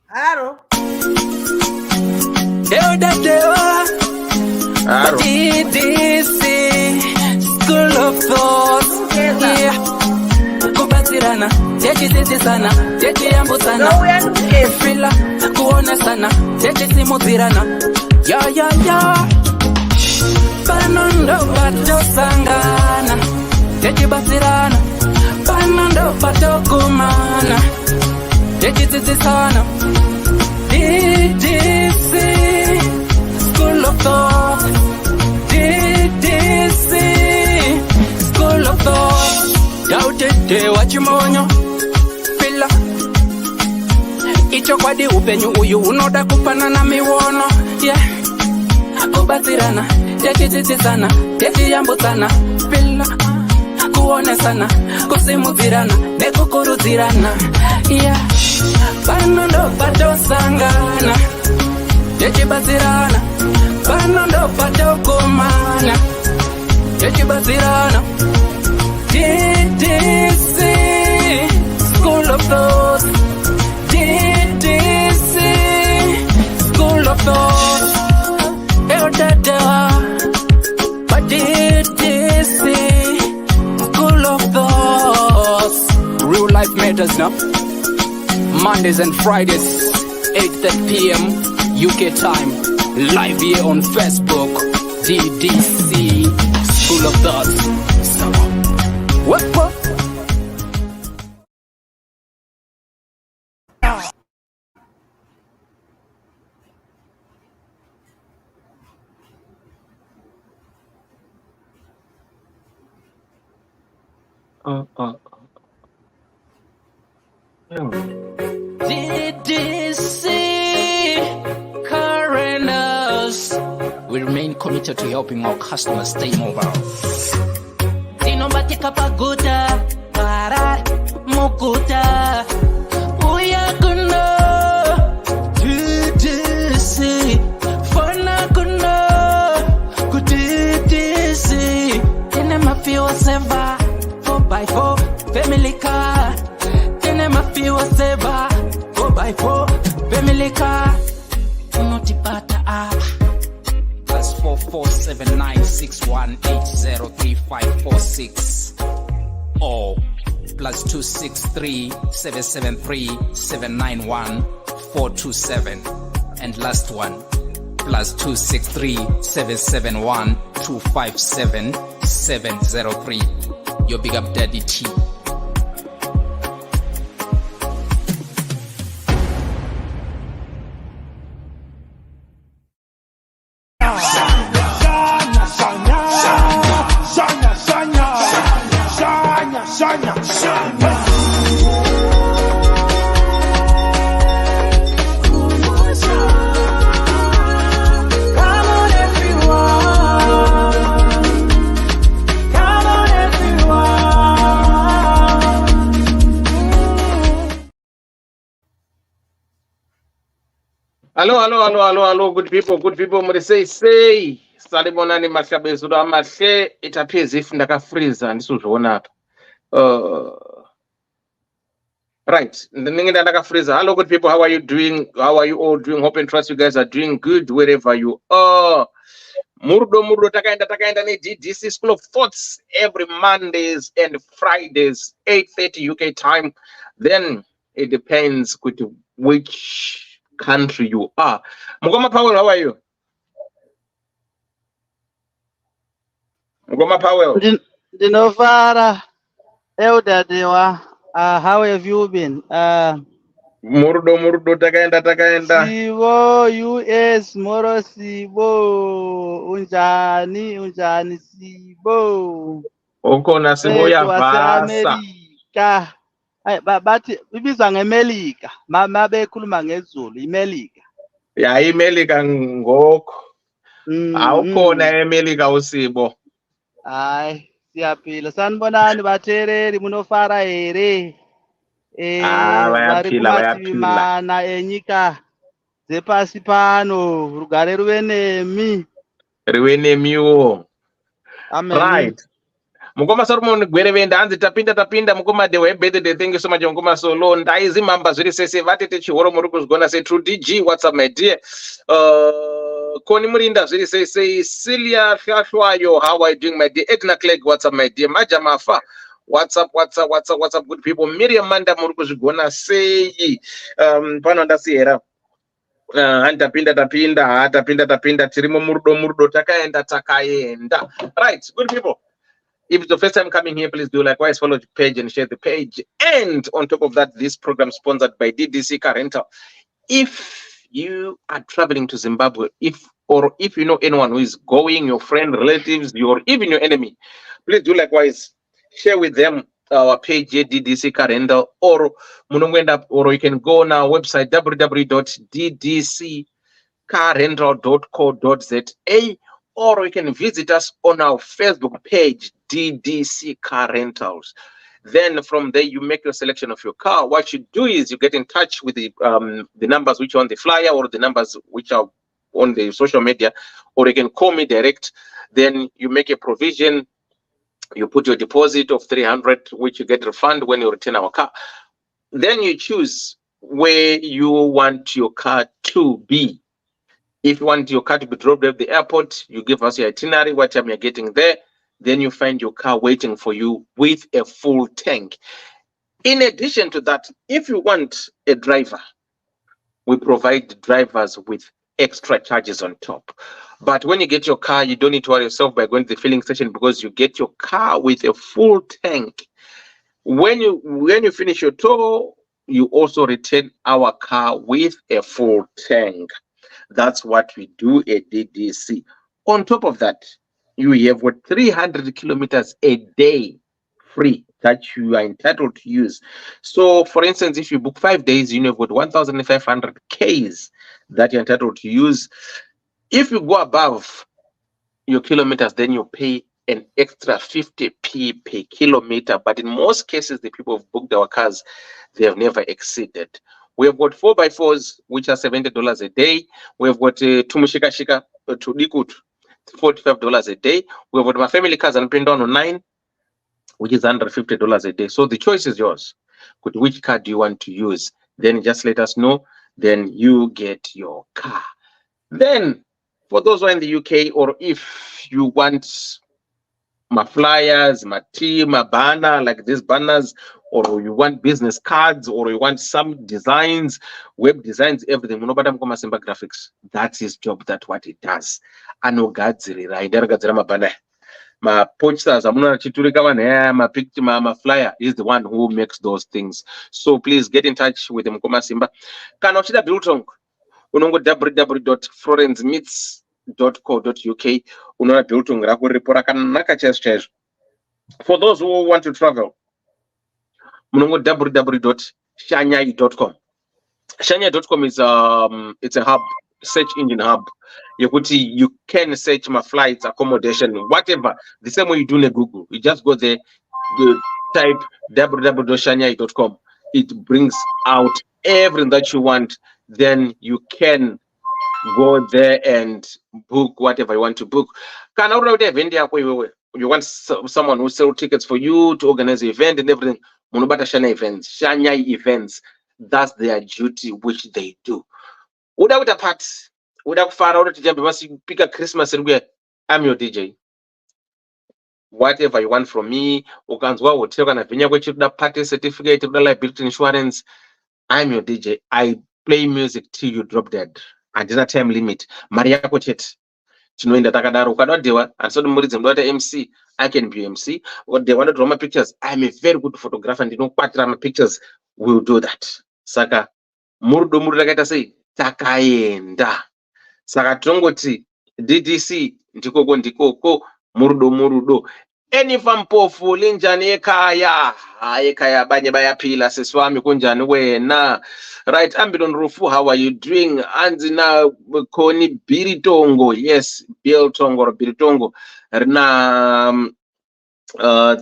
Aro. Ddc Skool of Thoughts. Yeah. Kubatirana, techi sana, techi ambusana. Fila, kuona sana, techi simutirana. Ya. Panondo bato sangana, techi batirana. Panondo bato kumana, techi sana. Ddc Skool of Thoughts. Ddc Skool of Thoughts. Yautete wachimonyo pila icho kwadi upenyu uyu unoda kupanana miwono. Yeah. Kubatirana, techitisana, techiyambutsana pila kuonesana, kusimudzirana nekukurudzirana. Yeah. Pano ndo patosangana, techibatsirana. Pano ndo patokumana, techibatsirana. Ddc Skool of Thoughts. Ddc Skool of Thoughts. But Ddc Skool of Thoughts. Real life matters now. Mondays and Fridays, 8:30 p.m. UK time. Live here on Facebook. Ddc Skool of Thoughts. What? Ddc Currenters. We remain committed to helping our customers stay mobile. Batika paguta, para mukuta, uyakuna, Ddc, fana kuna, Ddc, tene mafiwa seva, 4x4, family car, tene mafiwa seva, 4x4, family car, unotipata apa. +447961803546 or +263773791 and last one +263771257 your big up daddy T. Hello, good people, muri say salibonani mashabezudo amahle itapeza if ndakafreeza ndisuzvoona apa. Right, ndinenge ndakafreeza. Hello good people, how are you doing? How are you all doing? Hope and trust you guys are doing good wherever you are. Murdo takaenda ne Ddc Skool of Thoughts every Mondays and Fridays 8:30 UK time. Then it depends which country you are. Mugoma Powell, how are you? Mugoma Powell. Dinovara Eldadewa. How have you been? Murdo takaenda. Sibo US Moro Sibo unjani Sibo. Ukona Sibo ya vasa. America. Bathi ibiza ngemelika mabekhuluma ngezulu imelika ya imelika ngoko awukhona emelika uSibo. Hayi siyaphila sanibonani bathereri munofara here bayaphila enyika zepasi pano rugare ruve nemi wo. Amen. Right. Mukoma Solomon Gwerevenda Anzi tapinda Mukoma de birthday. Thank you so much Mukoma Solo Ndaizi Mamba Zuri say vatete chihoro murukus gonna say True DG. What's up my dear? Koni Murinda Zuri say Celia Shashwayo, how are you doing my dear? Edna Clegg, what's up my dear? Maja Mafa, what's up good people? Miriam Manda murukus gonna say Pananda Sierra. Tapinda tirimo murdo takaenda. Right, good people. If it's the first time coming here, please do likewise follow the page and share the page. And on top of that, this program is sponsored by Ddc Rental. If you are traveling to Zimbabwe, if you know anyone who is going, your friend, relatives, even your enemy, please do likewise share with them our page here, Ddc Rental, or you can go on our website www.ddccarrental.co.za, or you can visit us on our Facebook page, Ddc Car Rentals. Then from there, you make your selection of your car. What you do is you get in touch with the numbers which are on the flyer or the numbers which are on the social media, or you can call me direct. Then you make a provision. You put your deposit of 300, which you get refunded when you return our car. Then you choose where you want your car to be. If you want your car to be dropped at the airport, you give us your itinerary, what time you're getting there. Then you find your car waiting for you with a full tank. In addition to that, if you want a driver, we provide drivers with extra charges on top. But when you get your car, you don't need to worry yourself by going to the filling station, because you get your car with a full tank. When you finish your tour, you also return our car with a full tank. That's what we do at DDC. On top of that, you have 300 kilometers a day free that you are entitled to use. So, for instance, if you book 5 days, you have got 1,500 Ks that you're entitled to use. If you go above your kilometers, then you pay an extra 50p per kilometer. But in most cases, the people who've booked our cars, they have never exceeded. We have got 4x4s, which are $70 a day. We have got Tumushika Shika to Dikut, $45 a day. We have got my family cars and Pindon on 9, which is $150 a day. So the choice is yours. Which car do you want to use? Then just let us know. Then you get your car. Then, for those who are in the UK, or if you want my flyers, my team, my banner, like these banners, or you want business cards, or you want some designs, web designs, everything. Simba Graphics. That's his job. That's what he does. My posters, my picture, my flyer is the one who makes those things. So please get in touch with him. Simba. Kanochida Biltong. Unongo www.florencemeets.co.uk. Unona Biltong rakuripora kanaka chest. For those who want to travel, munongo www.shanyai.com. Shanyai.com is it's a hub, search engine hub. You can search my flights, accommodation, whatever. The same way you do in Google. You just go there, type www.shanyai.com. It brings out everything that you want. Then you can go there and book whatever you want to book. You want someone who sell tickets for you to organize the event and everything. Shanyai events. That's their duty, which they do. Without a part, without far out to pick a Christmas and I'm your DJ. Whatever you want from me, will take on a party certificate, liability insurance. I'm your DJ. I play music till you drop dead. And there's a time limit. Maria Pochet. To know in the Takadaro Kadadewa, and so the Murizim MC, I can be MC. What they want to draw my pictures. I'm a very good photographer, and you know, part of my pictures will do that. Saka Murdo Muragata say, Takaenda. Saka Tongoti, DDC, Ndiko, Murdo. Any fampofu linjani ekaya banya pila seswami kunjani wena. Right, Ambidon Rufu, how are you doing? Anzina Koni Biritongo, yes, Biltongo or Biritongo. Na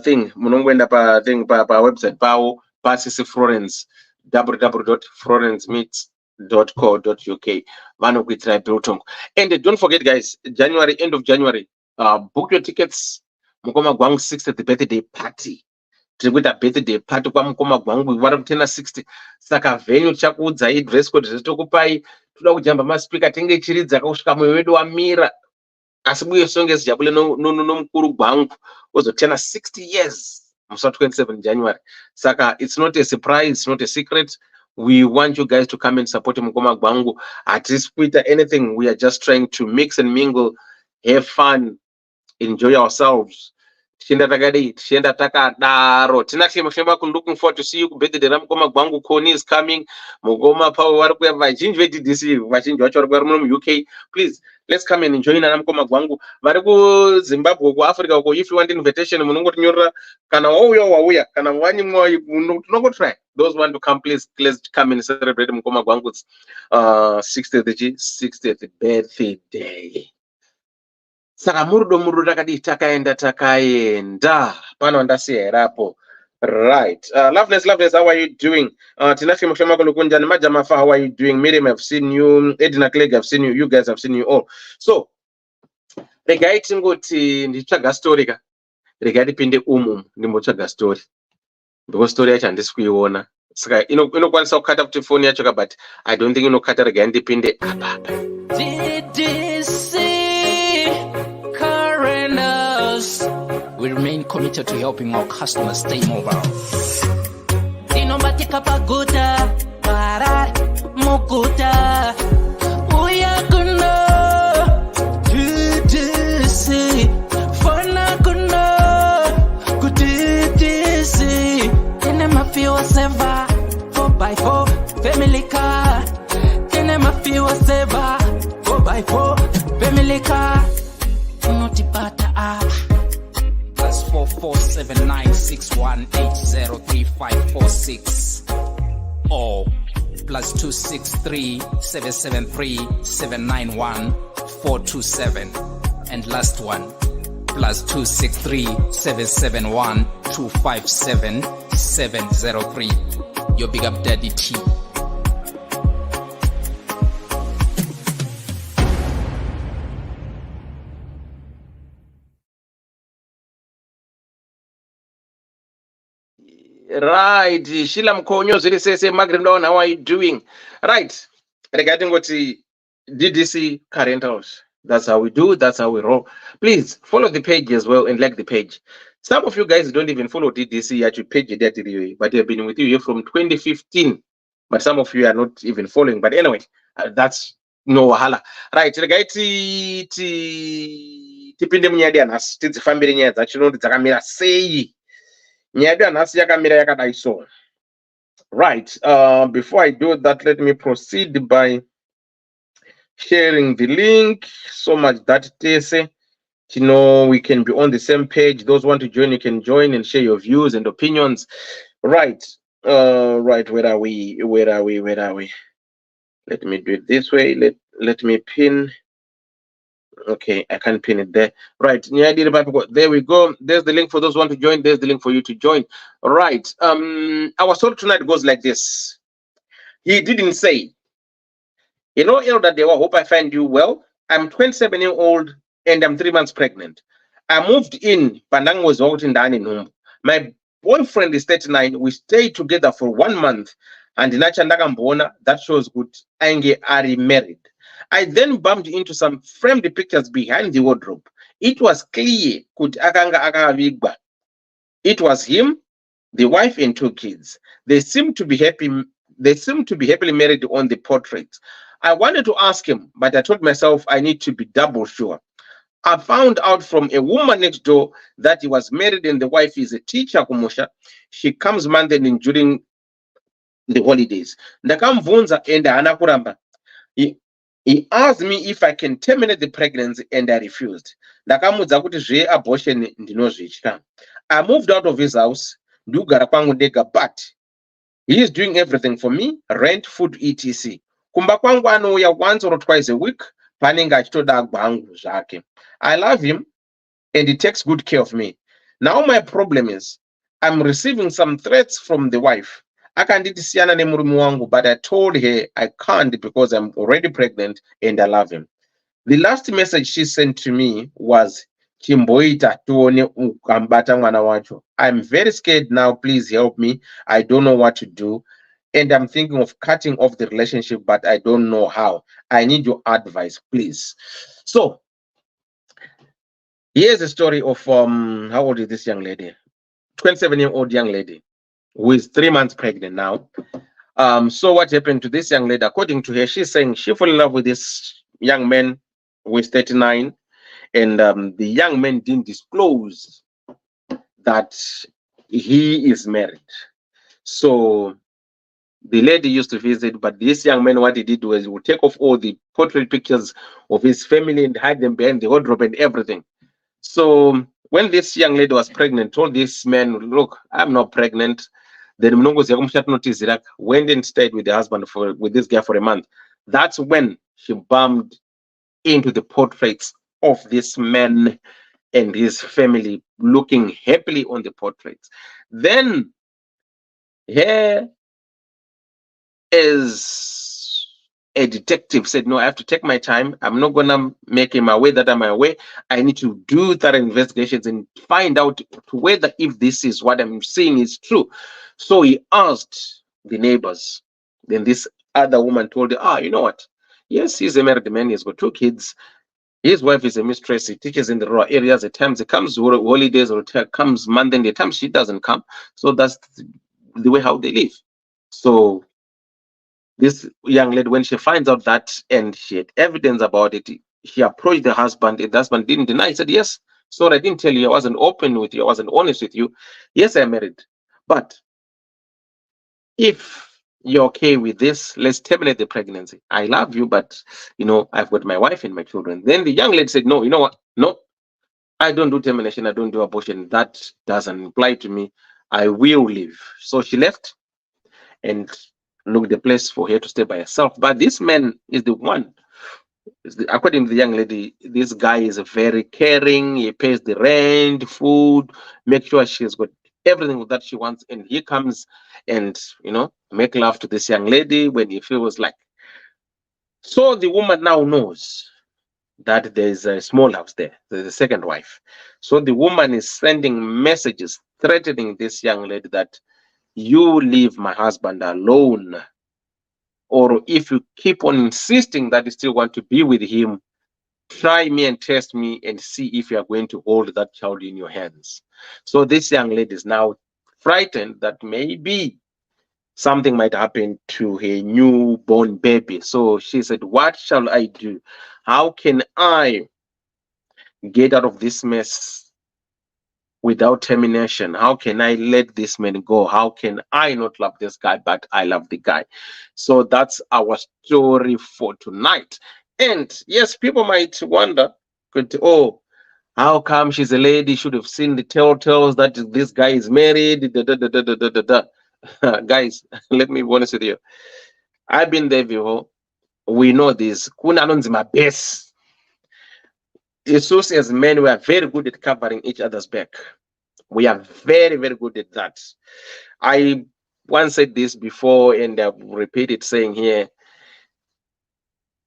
thing, Munongwenda pa thing pa website pao passes Florence, www.florencemeets.co.uk. Vano Biltongo. And don't forget, guys, end of January, book your tickets. mukoma gwangu 60th birthday party. Tiri kuita birthday party kwamukoma gwangu vari kutena 60. Saka venue tichakuudzai dress code zvetokupai. Toda kujamba maspika tenge chiridza kusvika mwoyo wedu wamira. Asi buye songe sijabule nomukuru gwangu ozotena 60 years musa 27 January. Saka it's not a surprise, it's not a secret. We want you guys to come and support mukoma gwangu. At least with anything, we are just trying to mix and mingle, have fun, enjoy ourselves. Tichenda takadai, tichenda takadaro. Tina shema looking forward to see you birthday ramukoma gwangu. Koni is coming. Mugoma Power vari kuya vazhinji veDDC, vazhinji vacho vari kuya muno UK. Please, let's come and enjoy ramukoma gwangu. Vari kuZimbabwe, kuAfrica uko, if you want invitation munongotinyorera. Kana wauya kana wanyimwa tinongotry. Those want to come, please come and celebrate mukoma gwangu's 60th birthday. Saka murudo takaenda pano ndasiya rapo. Right. Loveness, how are you doing? Tinafi Mshama Kulukunjani, Majamafa, how are you doing? Miriam, I've seen you. Edna Clegg, I've seen you. You guys have seen you all. So, regai tingoti ndichaga story ka. Regai dipinde ndimochaga story. Because story yacho handisikuiona. Saka inokwanisa kukata kuti phone yacho ka, but I don't think inokata regai ndipinde apa. We remain committed to helping our customers stay mobile. Family car, family car, +4479618035546 or +263773791 and last one +263771257 your big up daddy T. Right, Sheila Mkonyo, Zirisese, Margaret, how are you doing? Right, regarding what the DDC current house, that's how we do, that's how we roll. Please follow the page as well and like the page. Some of you guys don't even follow DDC at your page, but they've been with you here from 2015. But some of you are not even following. But anyway, that's no wahala. Right, regarding tipinde munyadi anas, tidzifambire nyaya dzacho dzakamira sei. Right, before I do that, let me proceed by sharing the link so much that Tese, we can be on the same page. Those who want to join, you can join and share your views and opinions. Right, right, where are we? Let me do it this way. Let me pin. Okay, I can't pin it there. Right, there we go. There's the link for those who want to join. There's the link for you to join. Right, our story tonight goes like this. He didn't say, Elder Dewa, hope I find you well. I'm 27-year-old and I'm 3 months pregnant. I moved in, Pandang was out in Dani. My boyfriend is 39. We stayed together for 1 month, and in Achandagambona, that shows good. Ange are married. I then bumped into some framed pictures behind the wardrobe. It was clear it was him, the wife, and 2 kids. They seemed to be happy. They seemed to be happily married on the portraits. I wanted to ask him, but I told myself I need to be double sure. I found out from a woman next door that he was married and the wife is a teacher, Kumusha. She comes Monday during the holidays. Ndakamvunza and anakuramba. He asked me if I can terminate the pregnancy and I refused. Ndakamudza kuti zve abortion ndinozvitya. I moved out of his house, ndugara kwangu ndega, but he is doing everything for me, rent, food, etc. Kumba kwangu anouya once or twice a week, panenge achitoda gwangu zvake. I love him and he takes good care of me. Now my problem is I'm receiving some threats from the wife. Akanditi siyana nemurume wangu, but I told her I can't because I'm already pregnant and I love him. The last message she sent to me was, chimboita tione ukambata mwana wacho. I'm very scared now, please help me. I don't know what to do, and I'm thinking of cutting off the relationship, but I don't know how. I need your advice, please. So here's a story of how old is this young lady? 27-year-old young lady who is 3 months pregnant now. So what happened to this young lady? According to her, she's saying she fell in love with this young man who is 39, and the young man didn't disclose that he is married. So the lady used to visit, but this young man, what he did was he would take off all the portrait pictures of his family and hide them behind the wardrobe and everything. So when this young lady was pregnant, told this man, look, I'm not pregnant. Then went and stayed with the husband with this guy for a month. That's when she bumped into the portraits of this man and his family, looking happily on the portraits. Then here is a detective said, no, I have to take my time. I'm not gonna make him aware that I'm aware. I need to do thorough investigations and find out whether if this is what I'm seeing is true. So he asked the neighbors. Then this other woman told her, you know what? Yes, he's a married man, he's got 2 kids. His wife is a mistress. He teaches in the rural areas. At times he comes holidays, or comes month, and at times she doesn't come. So that's the way how they live. So this young lady, when she finds out that, and she had evidence about it, she approached the husband, and the husband didn't deny. He said, yes, sorry, I didn't tell you, I wasn't open with you, I wasn't honest with you. Yes, I'm married, but if you're okay with this, let's terminate the pregnancy. I love you, but I've got my wife and my children. Then the young lady said, no, you know what? No, I don't do termination, I don't do abortion. That doesn't apply to me. I will leave. So she left and looked the place for her to stay by herself. But this man is the one. According to the young lady, this guy is very caring. He pays the rent, food, make sure she's got everything that she wants. And he comes and, make love to this young lady when he feels like. So the woman now knows that there's a small house there. There's a second wife. So the woman is sending messages threatening this young lady that you leave my husband alone, or if you keep on insisting that you still want to be with him, try me and test me and see if you are going to hold that child in your hands. So this young lady is now frightened that maybe something might happen to her newborn baby. So she said, what shall I do? How can I get out of this mess without termination? How can I let this man go? How can I not love this guy, but I love the guy? So that's our story for tonight. And yes, people might wonder, how come she's a lady? Should have seen the telltales that this guy is married. Guys, let me be honest with you. I've been there before. We know this. Kuna nonzima best. As men, we are very good at covering each other's back. We are very, very good at that. I once said this before, and I've repeated saying here,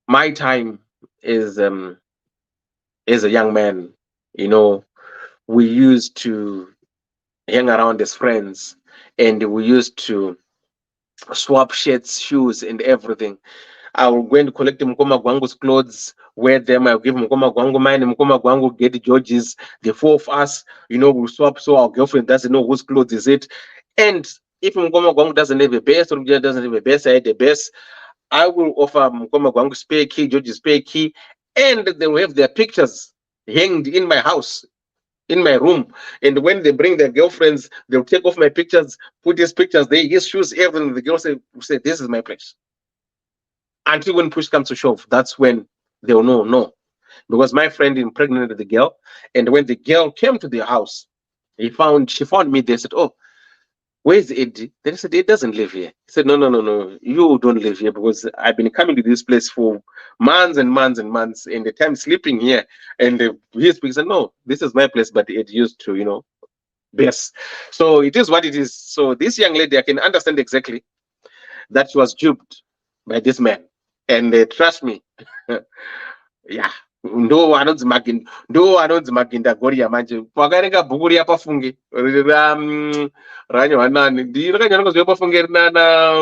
my time is as a young man, we used to hang around as friends, and we used to swap shirts, shoes, and everything. I will go and collect Mkoma Gwangu's clothes, wear them. I'll give Mkoma Gwangu mine, Mkoma Gwangu get George's. The 4 of us, we'll swap, so our girlfriend doesn't know whose clothes is it. And if Mkoma Gwangu doesn't have a best, or doesn't have a best, I had the best, I will offer Mkoma Gwangu spare key, George's spare key, and they will have their pictures hanged in my house, in my room. And when they bring their girlfriends, they'll take off my pictures, put his pictures there, his shoes, everything. The girls say, this is my place. Until when push comes to shove, that's when they'll know, no. Because my friend impregnated the girl, and when the girl came to their house, she found me. They said, oh, where's Eddie? They said, he doesn't live here. He said, no, you don't live here, because I've been coming to this place for months and months and months, and the time sleeping here. And he said, no, this is my place, but it used to, best. So it is what it is. So this young lady, I can understand exactly that she was duped by this man. And trust me, yeah, ndo anonzi maginda goria manje wakarenga bhuku riya pafunge ranyo hanani ndirakanyanha kuziva pafunge rinana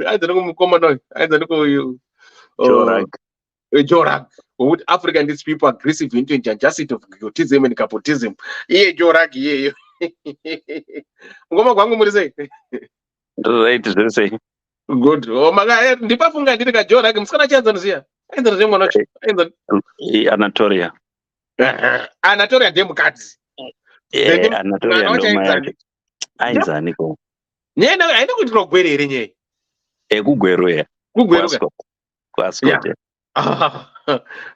aidzana kumukomana aidzana ku Jorak wokuti Africa and its people aggressive into injustice of egotism and capotism iye Jorak iyeyo ngoma kwangu muri sei right zvese good maka ndipafunga ndiri ka Jorak musikana chanzaniziya ainzana mwana wacho Anatolia Anatolia ndemukadzi Anatolia ndoma yake ainzaniko nena aina kuti rogwerere nyeye kugweruya kwaskote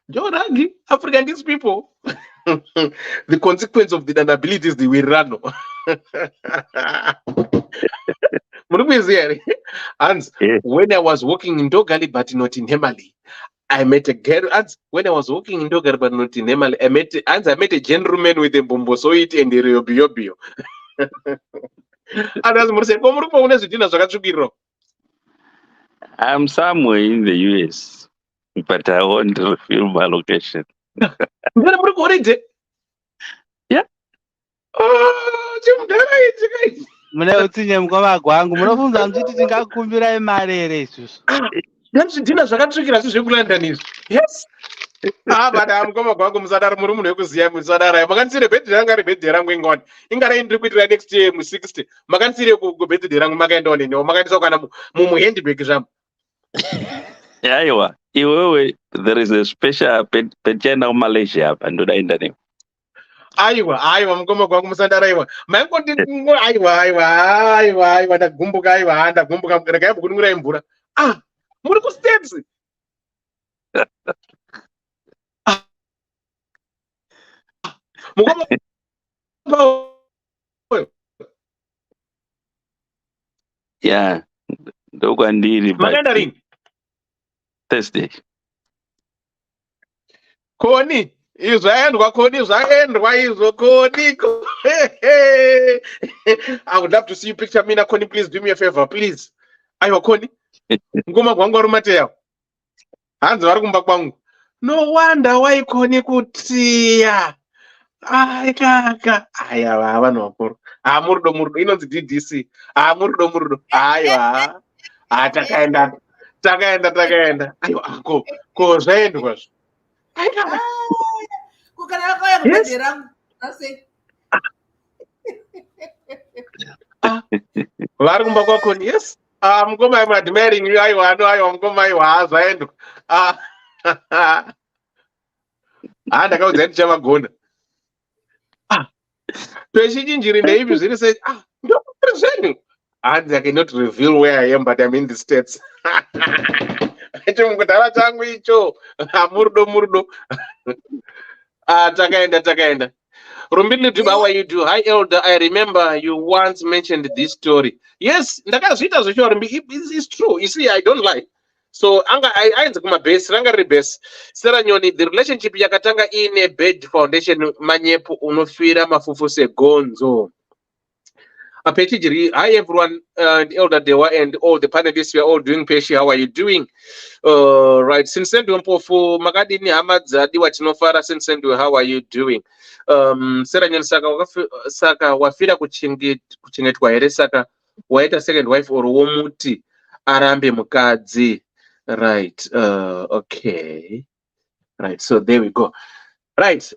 Joragi, African these people. The consequence of the inability is the way run. And when I was walking in Dogali but not in Hemali, I met a girl. And when I was walking in Dogali but not in Hemali, I met a gentleman with a bombosoid and a riobio. And as Murse, I'm somewhere in the US, but I want to reveal my location. Yeah. Mune utsinye mukoma gwangu munofunza mchiti tingakumbira mari ere isusu. Ndina zvakatsvikira zvekulanda izvi. Yes. But mukoma gwangu musadara muri munhu wekuziya musadara. Makanisire birthday ranga rebirthday rangu ingoni. Ingara ndiri kuitira next year mu60. Makanisire ku birthday rangu makaenda one newo. Makanisa kana mu handbag zvamu. Aiwa, iwewe there is a special pechena Malaysia hapa ndo daenda nini. Aiwa mukoma kwangu musandara aiwa. Mango aiwa ndagumbuka ndagumbuka regai bukunura imvura. Muri ku steps. Mukoma yeah, ndo kwandiri makaenda rini? Thursday. Koni zvaendwa izvo Koni. I would love to see you picture me. Koni, please do me a favor, please. Aiwa Koni. Ngoma kwangu arumateya. Hanzi vari kumba kwangu. No wonder why Koni kutiya. Ai kaka. Aya vanhu vakuru. Murudo inonzi DDC. Murudo. Aiwa. Takaenda. Aiwa ko zvaendwa zvo. Kukana akauya kubhedhera asi vari kumba kwakoni. Yes. Mukoma I'm admiring you. Aiwa mukoma aiwa zvaendwa. Ndakaudza ndichavagona. Pechichinjiri ndeipi zviri sei? Ndokuri zvenyu. I cannot reveal where I am, but I'm in the States. Chimukudhara changu icho. Murudo. Takaenda. Rumbini, how are you do? Hi Elder, I remember you once mentioned this story. Yes, ndakazvita zvecho Rumbi. It's true. You see, I don't lie. So ainzi kumabhesi ranga riri bhesi. Sera nyoni, the relationship yakatanga ine bed foundation manyepo unofira mafufu segonzo. Petijiri, hi everyone, and Elder Dewa and all the panelists, we are all doing peshi. How are you doing? Right, since then mpofu makadini hamadzadi watinofara since then how are you doing? Sera nyoni saka wafira kuchengetwa here saka waita second wife or womuti arambe mukadzi. Right, okay. Right, so there we go. Right,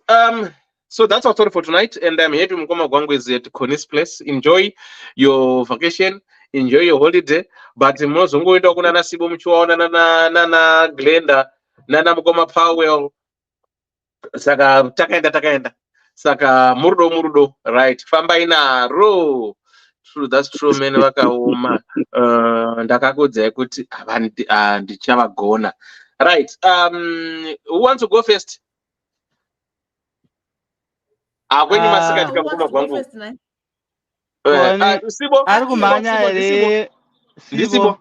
so that's our story for tonight, and I'm happy Mukoma Gwangwe is at Koni's place. Enjoy your vacation, enjoy your holiday. But mozongo enda kuna Nasibo Mchwaona na Glenda, nana Mukoma Powell. Saka takaenda. Saka murudo, right? Famba ina ro. True, that's true. Men wakaoma. Ndakakudza kuti ndichavagona. Right. Who wants to go first? Kwenye masikati kamukoma kwangu. Sibo. Ari kumhanya ere. Sibo.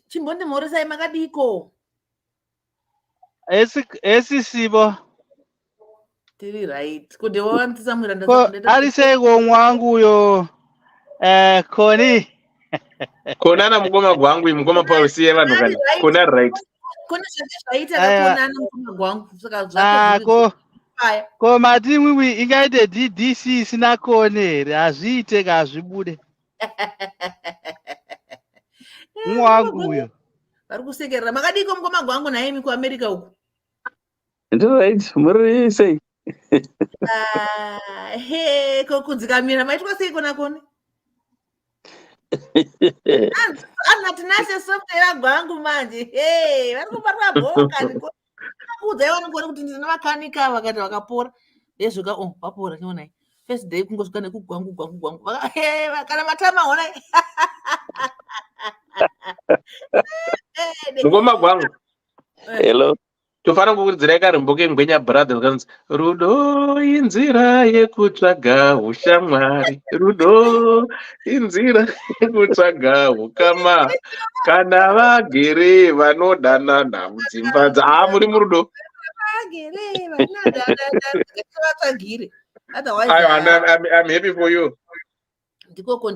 Chimbonde morisa makadiko. Esi Sibo. Tiri right. Kuti wawantisa mwiranda sakundeta. Ari sego mwangu yo. Koni. Konana mukoma kwangu mukoma Paul siye vanhu kana. Kona right. kune zvaita akakonana mukoma gwangu saka ko ko matimwi ingaite DDC isina kone here hazviite ka zvibude mwangu uyo vari kusekerera makadiko mukoma gwangu naye kuAmerica uku Right, muri sei? he kunzikamira maitwa sei kona kone anatinase software gwangu manje he vari kuparwa bhoka kuudza vanogona kuti ndina makanika vakati vakapora yezvoka vapora chiona first day kungosvika nekugwangu kana matama ona mukoma gwangu Hello. tofanira kukudzirai karimbo kengwenya brothers kanzi rudo inzira yekutsvaga ushamwari rudo inzira yekutsvaga ukama kana vagere vanodanana mudzimba muri murudo I'm happy for you ndikoko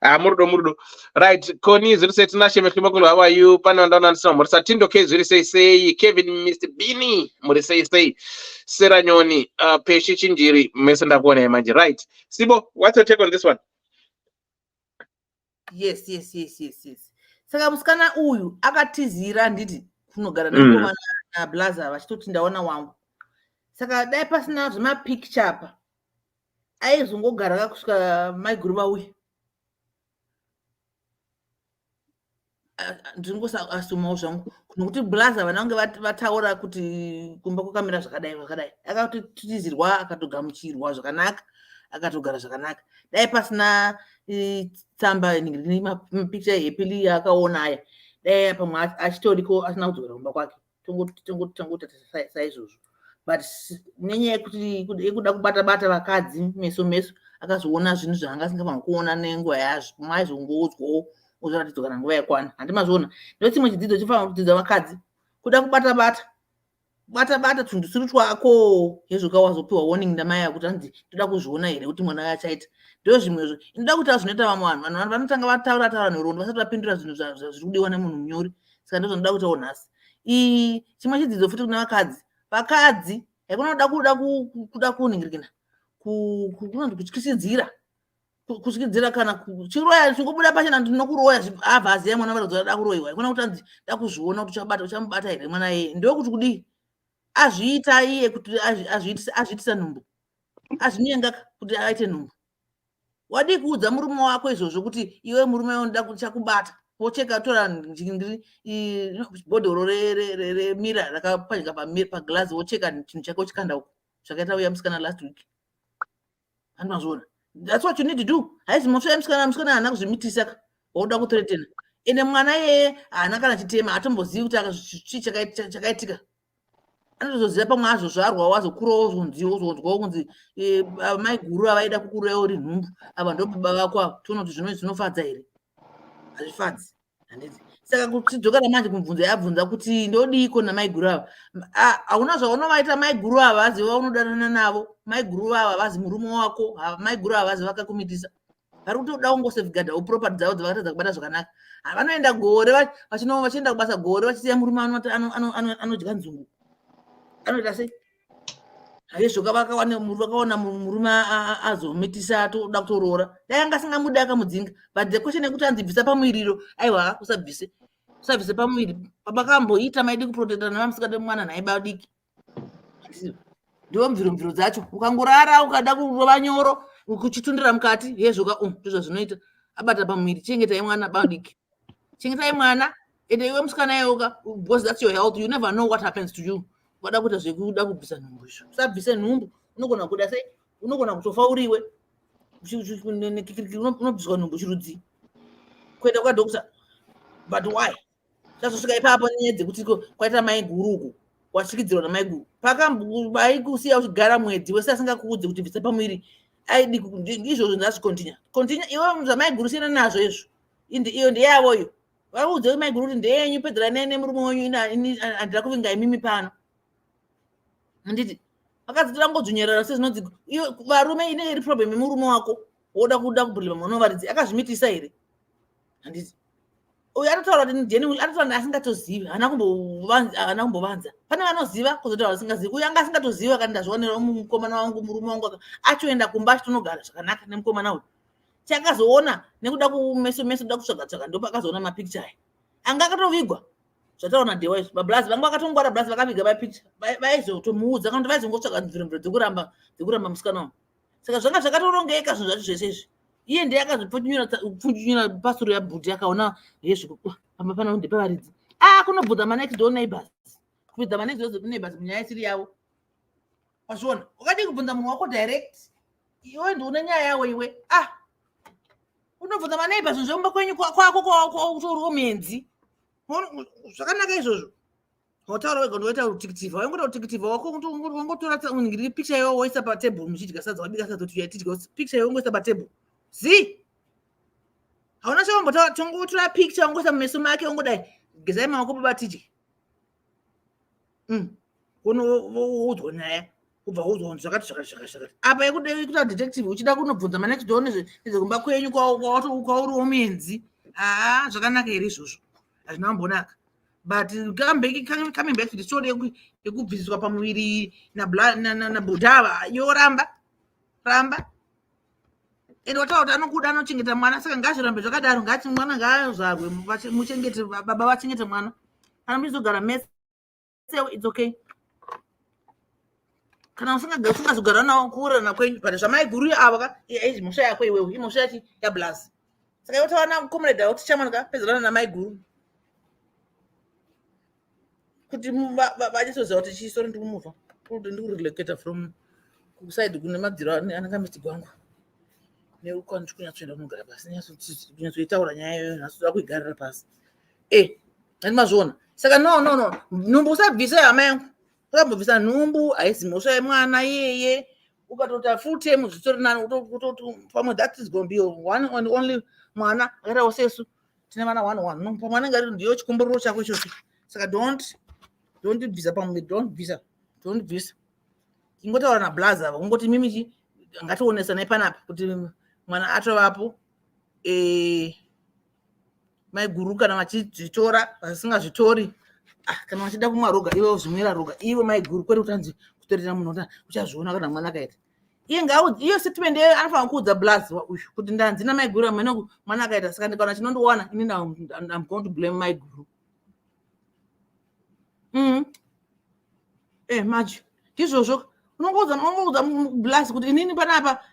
murudo right Connie zviri sei tinashe meklimakulu how are you pane vandaona ndisina muri Satindo K zviri sei Kevin Mr Bini muri sei Sera Nyoni Peshi Chinjiri mese ndakuona manje right Sibo what's your take on this one yes saka musikana uyu akatizira nditi kunogara nakomana naBlaza vachitoti ndaona wangu saka dai pasina zvemapicture apa aizongogara akakusvika maiguruva uyu ndingosaasumawo zvangu nokuti Blaza vanange vataura kuti kumba kwakamira zvakadai akatotizirwa akatogamuchirwa zvakanaka akatogara zvakanaka dai pasina tsamba mapicture yepili yaakaona aya dai pamwe achitoriko asina kudzokera kumba kwake tongotata saizvozvo but nenyaya yekuda kubata vakadzi meso akazoona zvinhu zvaangasingafanira kuona nenguva yazvo pamwe aizongoudzwawo uzoratidzoka nguva yakwana handimazviona ndochimwe chidzidzo chifanira kudzidza vakadzi kuda kubata tunhu tusiri twako yezvoka wazopiwa warning ndamai yakuti hanzi toda kuzviona here kuti mwana achaita ndo zvimwezvo inoda kuti zvinoita vamwe vanhu vanotanga vataura nerondo vasati vapindura zvinhu zviri kudiwa nemunhu munyori saka ndozvanoda kutawo nhasi chimwe chidzidzo futi kuna vakadzi haikunoda kuningirikana kunonzi kutyisidzira kana chiroya chingobuda pachena ndinokuroya abva aziya mwana varadzoda da kuroyiwa ikona kuti hanzi da kuzviona kuti uchamubata here mwana iye ndokuti kudii azviita iye kuti azviitisa nhumbu azvinyengaka kuti aite nhumbu wadi kuudza murume wako izvozvo kuti iwe murume unoda kuti chakubata wocheka tora bhodhoro remira rakapanyika paglazi wocheka chinhu chako chikanda uko zvakaita uya musikana last week handimazviona that's what you need to do haizi mosvaya musikana haana kuzvimitisa wauda kutoretena ende mwana iyeye haana kana chitema hatombozivi kuti chii chakaitika anotozoziva pamwe azozvarwa wazokurawo wozonzwawo kunzi mai guru avaida kukurawo uri nhumbu ava ndo baba vako avo tiona kuti zvinofadza here hazvifadzi handiti saka kuchidzokera manje kumubvunzo yabvunza kuti ndodiko namai guru ava hauna zvaunovaita mai guru ava vazi vaunodanana navo mai guru ava vazi murume wako mai guru ava vazi vakakumitisa vari kutoda kungosafeguarda upropati dzavo dzavakatadza kubata zvakanaka vanoenda gore vachienda kubasa gore vachisiya murume anodya nzungu anoita sei haizvoka vakaona murume azomitisa toda kutoroora dai anga asingamudi akamudzinga but the question yekuti anzibvisa pamwiriro aiwa usabvise pamwiri pabakamboita maidi kuprotecta nevamusikana mwana naye badiki ndiwo mviro dzacho ukangorara ukada kurova nyoro kuchitundira mukati yezvoka ndizvo zvinoita abata pamwiri chengetai mwana badiki chengetai mwana ende iwe musikana yeoka because that's your health you never know what happens to you wada kuita zvekuda kubvisa nhumbu izvo usabvise nhumbu unogona kuda sei unogona kutofa uriwe unobviswa nhumbu chirudzi kuenda kwadokta but why chazosvika ipapo nyaya dzekuti kwaita mai guru uku wasvikidzirwa namai guru paikusiya uchigara mwedzi wese asingakuudzi kuti bvisa pamwiri aidi izvozvo ndazvikontinya iwe zvamai guru siyana nazvo izvo iyo ndeyavoyo vaudze mai guru kuti ndeyenyu pedzera nemurume wenyu handida kuvinga imimi pano handiti vakadzi tirangodzvunyerera sezvinonzi varume ine iri problem yemurume wako woda kubhurima mwana wavaridzi akazvimitisa here handiti uyu anotaura kuti genuine anotaura asingatozivi hana kumbovanza pane vanoziva kuzotaura asingazivi uyu anga asingatoziva kana ndazvionera mukomana wangu murume wangu achoenda kumba achitonogara zvakanaka nemukomana uyu chakazoona nekuda kumeso kuda kutsvaga ndipo akazoona mapicture aya anga akatovigwa zvataona device mablazi vangu vakatongwara blazi vakaviga mapicture vaizotomuudza kana kuti vaizongotsvaga nzvimbo dzekuramba musikana wangu saka zvanga zvakatorongeka zvinhu zvacho zvese izvi iye ndiye akazopfunjunyura pasuro yabhudhi akaona yezvikupa pamba pano ndepavaridzi kunobvunza manext door neighbors kubvunza manext door neighbors munyaya isiri yavo wazviona ukadi kubvunza munhu wako direct iwe ndiune nyaya yawo iwe unobvunza maneighbors zvomba kwenyu kwako utoriwo mwenzi zvakanaka izvozvo wataura wega ndoita utikitivha waingoita utikitivha wako wangotora uningiriri picture yawo woisa patebhuru muchidya sadza wabika sadza kuti uyatidya picture yawo wangoisa patebhuru hauna chakambotaura tongotora picture wangoisa mumeso make wangodai gezai maoko babatidye udzwa nyaya kubva udzwa zvakati apa yekuita detective uchida kunobvunza manext door nezvekumba kwenyu kwauriwo mwenzi zvakanaka here izvozvo hazvina kumbonaka but coming back to the story yekubvisiswa pamuviri nabhodhava yoramba ende wataura kuti anokuda anochengeta mwana saka ngazvirambe zvakadaro ngati mwana ngaazvarwe muchengete baba vachengete mwana kana muchizogara mese it's okay kana usingazogara nawo kuurana kwenyu but zvamaiguru ava mhosva yako iwewe imhosva yachi yablazi saka yotawana comrade awo tichamwana pedzerana namaiguru kuti vachizoziva kuti chisori ndikumuva kuti ndikurelocata from kuside kune madziro ananga miti gwangu neukwani kunyatsoenda kunogara pasi kunyatsoitaura nyaya iyoyo nasoda kuigarira pasi andimazviona saka no nhumbu usabvisa hama yangu ukambobvisa nhumbu haisi mhosva yemwana iyeye ukatota full term zvitori nani pamwe that is going to be one and only mwana akatawo sesu tine vana 1 pamwe anenge ari ndiyo chikomborero chako ichocho saka don't bvisa pamwe don't bvisa ingotaura nablazi ava ungoti mimichi ngationesanai panapa kuti mwana atovapo maiguru kana vachizvitora vasingazvitori kana vachida kumwa roga iwe uzvimwira roga iwe maiguru kwete kutanzi kutorera munhu uchazviona kana mwana akaita iyo statement anofanira kuudza blazi uyu kuti ndanzina maiguru amene mwana akaita saka ndikaona chinondowana ini I'm going to blame maiguru maji ndizvozvo unongoudza blazi kuti inini panapa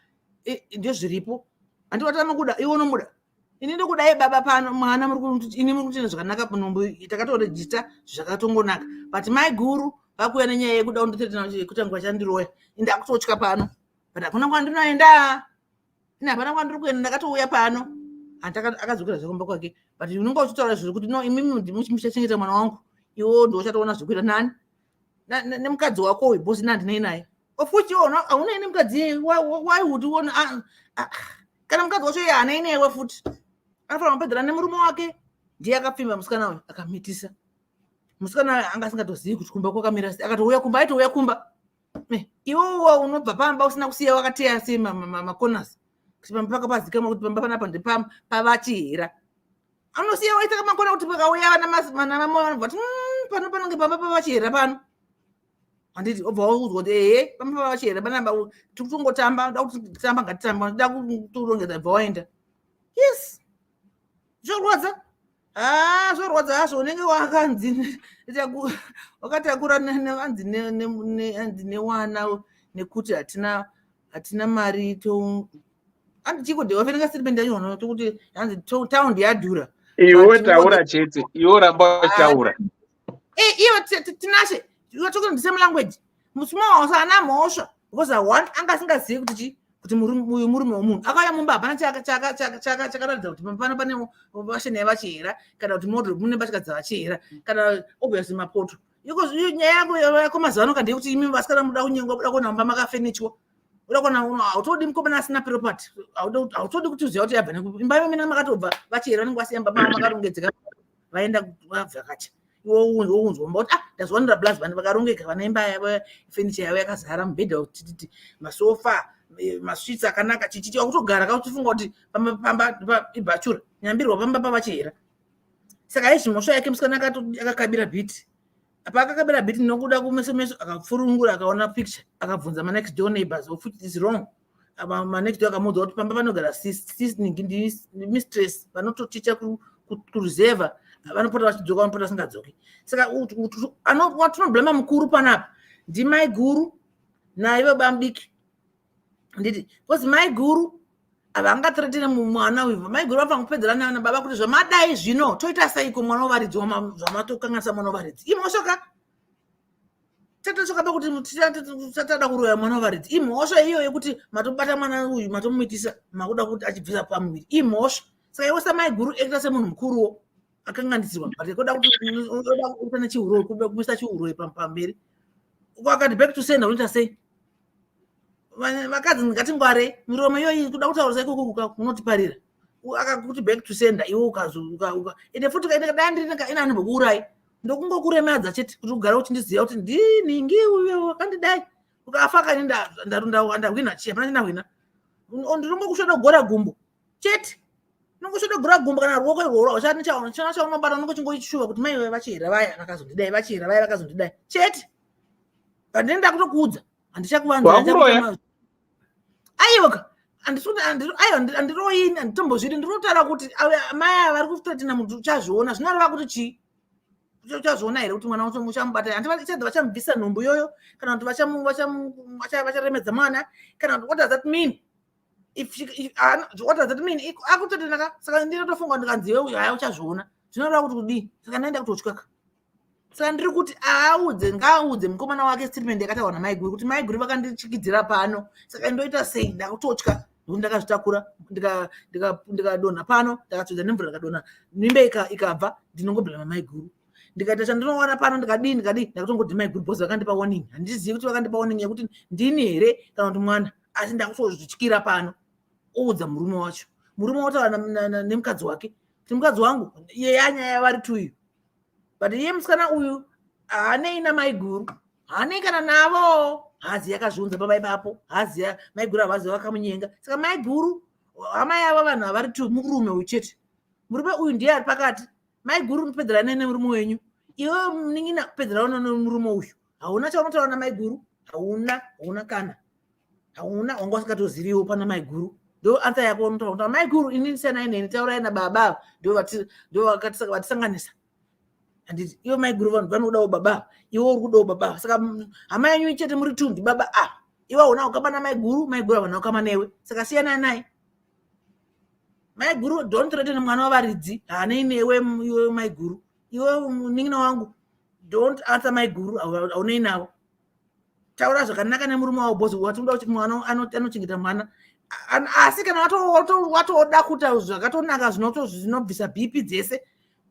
ndio zviripo handiwati anokuda iwe unomuda ini ndokuda baba pano mwana ini muri kuchena zvakanaka panombo takatorejista zvakatongonaka but maiguru vakuuya nenyaya yekuda kuti nguva chandiroya ndakutotya pano but hakuna kwandinoenda ini hapana kwandiri kuenda ndakatouya pano akadzokera zvakomba kwake but unonga uchitaura zviri kuti no imimi muchachengeta mwana wangu iwo ndochatoona zvikuita nani nemukadzi wako uyu bosi nandinei naye ofuchi haunei nemukadzi why would you want kana mukadzi wacho iye hanei newe futi anofanira kupedzera nemurume wake ndiye akapfimba musikana uyu akamitisa musikana anga asingatozivi kuti kumba kwakamira akatouya kumba aitouya kumba iwowo unobva pamba usina kusiya wakateya sei makonasi kuti pamba pakapazikama kuti pamba panapa ndepavachihera anosiya waita kamakona kuti pakauya vanamamwe vanobva kuti pano panonge pamba pavachihera pano handiti obva waudzwa kuti pamba pavachihera panamba tikutongotamba da kuti tamba ngatitamba da kuturongedza bva waenda yes zvorwadza zvorwadza hazvo unenge wakanzi wakatakura nevanzi newana nekuti hatina mari handichikodewa fenenga statement yacho tokuti hanzi taundi yadhura iwe taura chete iwe ramba taura iwe tinashe iwe talking the same language musimo sana mosha because one anga asingazivi kuti uyu murume womunhu akauya mumba hapana chakaratidza kuti pano pane vashene vachihera kana kuti model mune mbatya dzavachihera kana obviously mapoto nyaya yako mazuva ano kandei kuti imi vasikana muda kunyengwa buda kuona mumba makafenichwa uda kuona hautodi mukomana asina property hautodi kuti uziva kuti yabva imba yomene makatobva vachihera vanenge vasiya mba makarongedzeka vaenda vabvakacha wounzwa mba kuti ndazwanira blazi vanhu vakarongeka vane imba yavo fenicha yavo yakazara mubhedha kutititi masofa maswits akanaka chichichi wakutogara kautifunga kuti pamba ibhachura nyambirwa pamba pavachihera Saka izvimosva yake musikana akakabira bhiti. Apa akakabira bhiti nokuda kumeso akafurungura akaona picture akabvunza ma next door neighbors of which is wrong. Apa ma next door akamudza kuti pamba panogara sis ndi mistress vanototicha kureserve vanopota vachidzoka vanopota vasingadzoki. Saka watinoblema mukuru panapa ndimai guru naive bambiki nditi because mai guru avangateretera mwana uyu mai guru vapanga kupedzerana nababa kuti zvamadai zvino toita seiko mwana wovaridzi zvamatokanganisa mwana wovaridzi imhosvoka tatosvoka pakuti tatada kuroya mwana wovaridzi imhosva iyo yekuti matobata mwana uyu matomuitisa makuda kuti achibvisa pamuviri imhosva. Saka iwe samai guru ekuita semunhu mukuruwo akanganisirwa but koda kuti unoda kuita nechiuroi kumisa chiuroi pamberi ukakati back to sender unoita sei vakadzi ngatingware miromo iyoyi kuda kutaurisa ikuku unotiparira akakuti back to sender iwe ukazuka ende futi ina anhu bokuurai ndokungokuremadza chete kuti ugare uchindiziva kuti ndini uyo wakandidai ukafa kani ndawina chi hapana chinahwina ndinongokusvoda kugora gumbo chete nongosvoda kugora gumbo kana ruoko irworwa chana chaunobata nongochingoishuva kuti mai vachira vaya vakazondidai vachira vaya vakazondidai chete ndinenda kutokuudza handichakuvanza aiyoka andiroini anditombozviri ndinotara kuti mai vari kutotina munhu uchazviona zvinoreva kuti chii uchazviona here kuti mwana uchamubata andichadza vachamubvisa nhumbu iyoyo kana kuti vacharemedza mwana kana kuti what does that mean what does that mean akutotinaka saka ndinotofunga ndikanzive uyu haya uchazviona zvinoreva kuti kudii saka ndaenda kutotyaka. Saka ndiri kuti ngaaudze mukomana wake statement yakataurwa namai guru kuti mai guru vakandichikidzira pano saka ndoita sei ndakutotya ndokuti ndakazvitakura ndikadonha pano ndakatsvedza nemvura ndikadonha mimbe ikabva ndinongoblama mai guru ndikaita chandinowana pano ndikadii ndakutongodhi mai guru bhozi vakandipa warning handizivi kuti vakandipa warning yekuti ndini here kana kuti mwana asi ndakutozvityira pano oudza murume wacho murume wataura nemukadzi wake kuti mukadzi wangu iye anyaya vari tuyu but iye musikana uyu haanei namai guru haanei kana navo hazi yakazviunza baba ipapo hazi mai guru havazi vakamunyenga saka mai guru hama yavo vanhu havari tu murume uyu chete murume uyu ndiye ari pakati mai guru mupedzerane nemurume wenyu iwe muningina kupedzerana nemurume uyu hauna chaunotaura namai guru hauna kana hauna wanga usikatoziviwo pana mai guru ndo ansa yako unotaura kuti mai guru inini senai neni taurai nababa ndo vatisanganisa handiti iwe mai guru vanhu vanodawo baba iwe uri kudawo baba saka hama yenyu chete muri tundi baba iwe hauna ukama namai guru havana ukama newe saka siyana naye mai guru don't threaten mwana wavaridzi haanei newe iwe mai guru iwe muningina wangu don't answer mai guru haunei navo taura zvakanaka nemurume wavo bhozi watoda kuti mwana anochengeta mwana asi kana watoda kuita zvakatonaka zvinobvisa bp dzese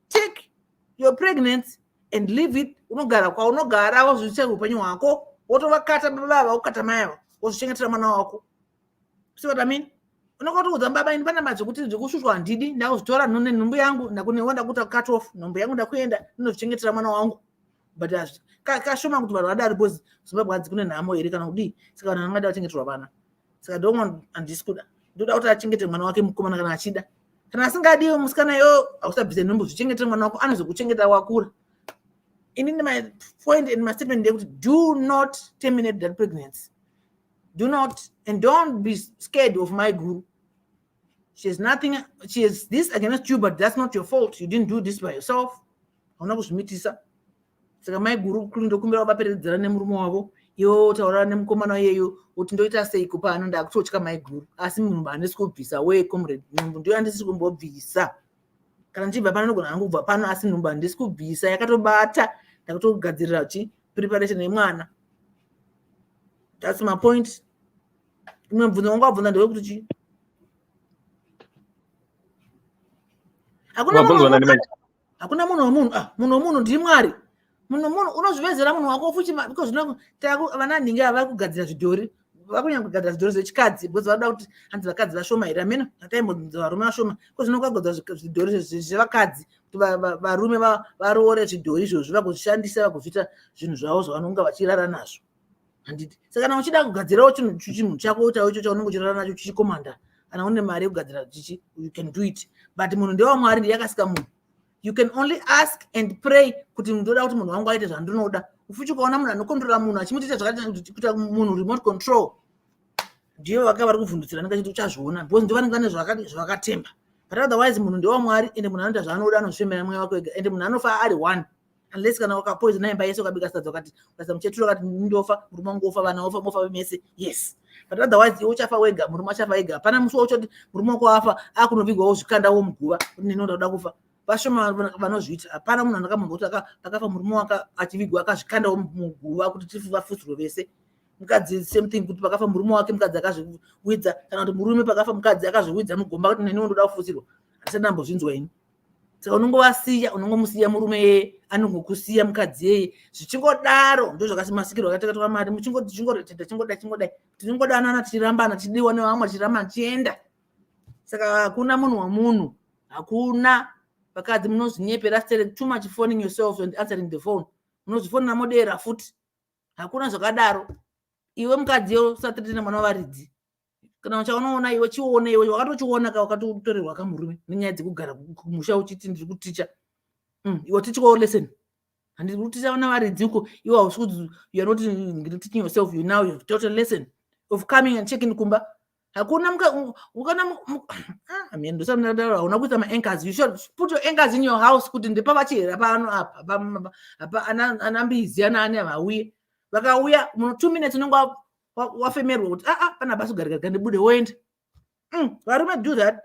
take your pregnancy and leave it unogara kwaunogara wozvichengeta upenyu hwako wotovakata baba ukata mai avo wozvichengetera mwana wako see what I mean unokotoudza baba ini pana madzi kuti ndikushushwa handidi ndakuzvitora nhumbu yangu ndakuneonda kuita cut off nhumbu yangu ndakuenda ndinozvichengetera mwana wangu but kashoma kuti vanhu vadari bhozi zimbabwe hadzikune nhamo here kana kudii saka vanhu vangada vachengeterwa vana saka domon handisikuda ndoda kuti achengete mwana wake mukomana kana achida kana asingadiwo musikana yo hausabvise nhumbu zvichengetere mwana wako anozokuchengeta wakura. Inini my point in my statement ndekuti do not terminate that pregnancy. Do not, and don't be scared of my guru. She has nothing, she has this against you, but that's not your fault. You didn't do this by yourself. Hauna kuzvimitisa. Saka my guru kundokumbira vaperedzera nemurume wavo iwo taura nemukomana yeyo kuti ndoita sei kupa anonda akutotya my guru asi munhu handisi kubvisa we comrade nhumbu ndiyo handisi kumbobvisa kana ndichibva pano nogona hangu kubva pano asi nhumbu handisi kubvisa yakatobata ndakutogadzirira chi preparation yemwana. That's my point. Mubvunzo wangu wabvunza ndewekuti chi hakuna munhu munhu ndiri mwari. Munhu unozvivezera munhu wako fuchi because vana nhingi ava kugadzira zvidhori vakunyanya kugadzira zvidhori zvechikadzi because vada kuti hanzi vakadzi vashoma here ameno ataimbodzinza varume vashoma because unokagadzira zvidhori zvevakadzi kuti varume varoore zvidhori izvozvo vagozvishandisa vagozviita zvinhu zvavo zvavanonga vachirara nazvo handiti. Saka kana uchida kugadzirawo chinhu chako chaiwo icho chaunenge uchirara nacho chichikomanda kana une mari yekugadzira chichi you can do it, but munhu ndewamwari ndiye akasika munhu. You can only ask and pray kuti ndoda kuti munhu wangu aite zvandinoda. Ufuchi ukaona munhu anokontrola munhu achimuita zvakati kuita munhu remote control. Ndiyo vaka vari kuvhundutsira ndakachiti uchazviona because ndovanenge vane zvakatemba. But otherwise munhu ndewa Mwari ende munhu anoita zvaanoda anozvifembera mweya wake wega ende munhu anofa ari one. Unless kana wakapoisona imba yese ukabika sadza ukati ukasa muchetura ukati ndofa murume wangu ofa vana ofa mofa vemese yes. But otherwise iwe uchafa wega murume achafa wega. Hapana musi wauchoti murume wako afa akunovigwawo zvikandawo muguva kuti nenoda kuda kufa. Vashoma vanozviita. Hapana munhu anakamunhu kuti akafa murume wake achivigwa akazvikandawo muguva kuti tifu vafudzirwe vese. Mukadzi same thing kuti pakafa murume wake mukadzi akazviwidza kana kuti murume pakafa mukadzi akazviwidza mugomba kuti neni ndoda kufudzirwa. Asi ndambozvinzwa ini. Saka unongovasiya unongomusiya murume yeye anongokusiya mukadzi yeye zvichingodaro ndo zvakasimasikirwa akatekatwa mari chingoda tinongodanana tichirambana tichidiwa nevamwe tichiramba tichienda. Saka hakuna munhu wamunhu hakuna vakadzi munozvinyepera too much phoning yourself and answering the phone munozvifonera modera futi hakuna zvakadaro. Iwe mukadziyo usati tine mwana wavaridzi kana uchaonaona iwe chione iwe wakatochiona wakatotorerwa kamurume nenyaya dzekugara kumusha uchiti ndiri kuticha iwe tichiko lesson handiri kuticha vana varidzi uko iwe hausi you are not teaching yourself you now you've taught a lesson of coming and checking kumba hakuna ukana amiendo samnadaro una kuita ma anchors you should put your anchors in your house kuti ndepa vachira pano apa anambizi anani avauye vakauya 2 minutes unonga wafemerwa kuti pana basi kugarika ndibude woenda varume do that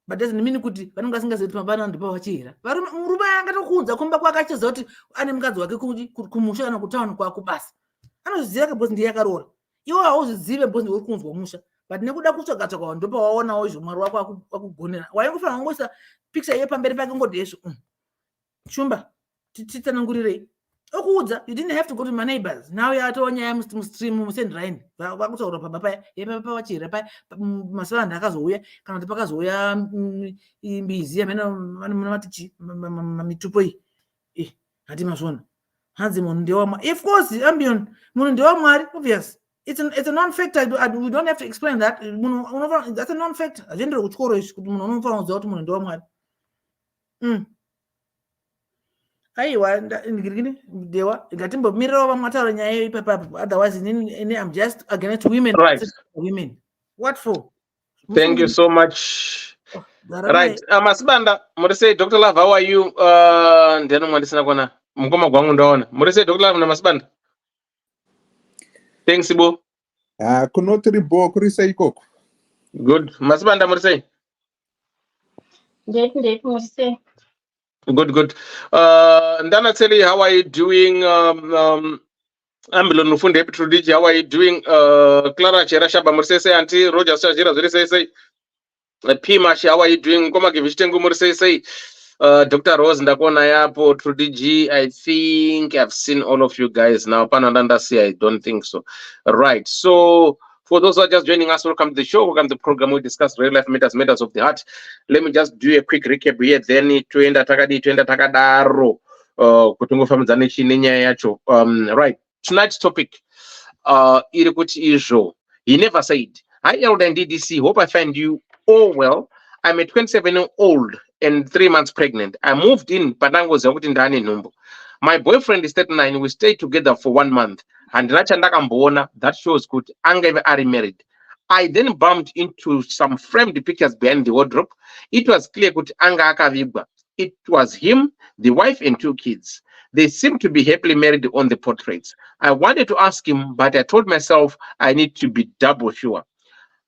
but doesn't mean kuti vanonga vasingazoti mabana ndipo vachira varume murume angatokunza kumba kwake achiziva kuti ane mukadzi wake kumusha kana kutauni kwako basi anozviziva kabhozi ndiye yakarora iwe hauzizive bhozi uri kunzwa musha but nekuda kutsvaka ndopa waonawo izvo mwari wako akugonera waingofanira kungoisa picture iye pamberi pake ngodesvo shumba titsanangurirei okuudza you didn't have to go to my neighbors now yatonya ya mustream musenderaini vakutaura pamba paya yepapa vachira paya masalanda akazouya kana kuti pakazouya mbizi amene matichi mitupo iyi hati mazvona hanzi munhu ndewa Mwari of course ambion munhu ndewa Mwari obvious it's a non-factor we don't have to explain that that's a non-factor azviendere kuchikoro izvi kuti munhu unofanira kuziva kuti munhu ndewa Mwari aiwa ndewa ngatimbomirirawo vamwe ataura nyaya iyo ipapapo otherwise ini I'm just against women Right. Women what for Thank you so much. Right. Masibanda, muri sei Dr. Love, how are you? Ndiano mwandisina kona mukoma gwangu ndaona. Muri sei Dr. Love na Masibanda? Thanks Ibo. Kunotiri bo kuri sei koko. Good. Masibanda muri sei? Ndeti muri sei. Good. Ndana Teli, how are you doing? Ambilo Nufunde Petrudiji, how are you doing? Clara Cherashaba Mursese, Auntie Roger Sajira Zuri Pimash, how are you doing? Koma Givishtengu Mursese, Dr. Rose Ndakona Yapo, Trudiji. I think I've seen all of you guys now. Panandanda say I don't think so. Right. So for those who are just joining us, welcome to the show. Welcome to the program. We discuss real life matters of the heart. Let me just do a quick recap here. Then tuenda takadaro. Kutungo famzani chininya yacho. Right. Tonight's topic. Irikuti Ijo. He never said, "Hi, Elder and DDC. Hope I find you all well. I'm a 27-year-old and 3 months pregnant. I moved in Padango Zawutindani Numbo. My boyfriend is 39. We stayed together for 1 month. And that shows good. Anga are married. I then bumped into some framed pictures behind the wardrobe. It was clear good anga akavigwa. It was him, the wife, and 2 kids. They seemed to be happily married on the portraits. I wanted to ask him, but I told myself I need to be double sure.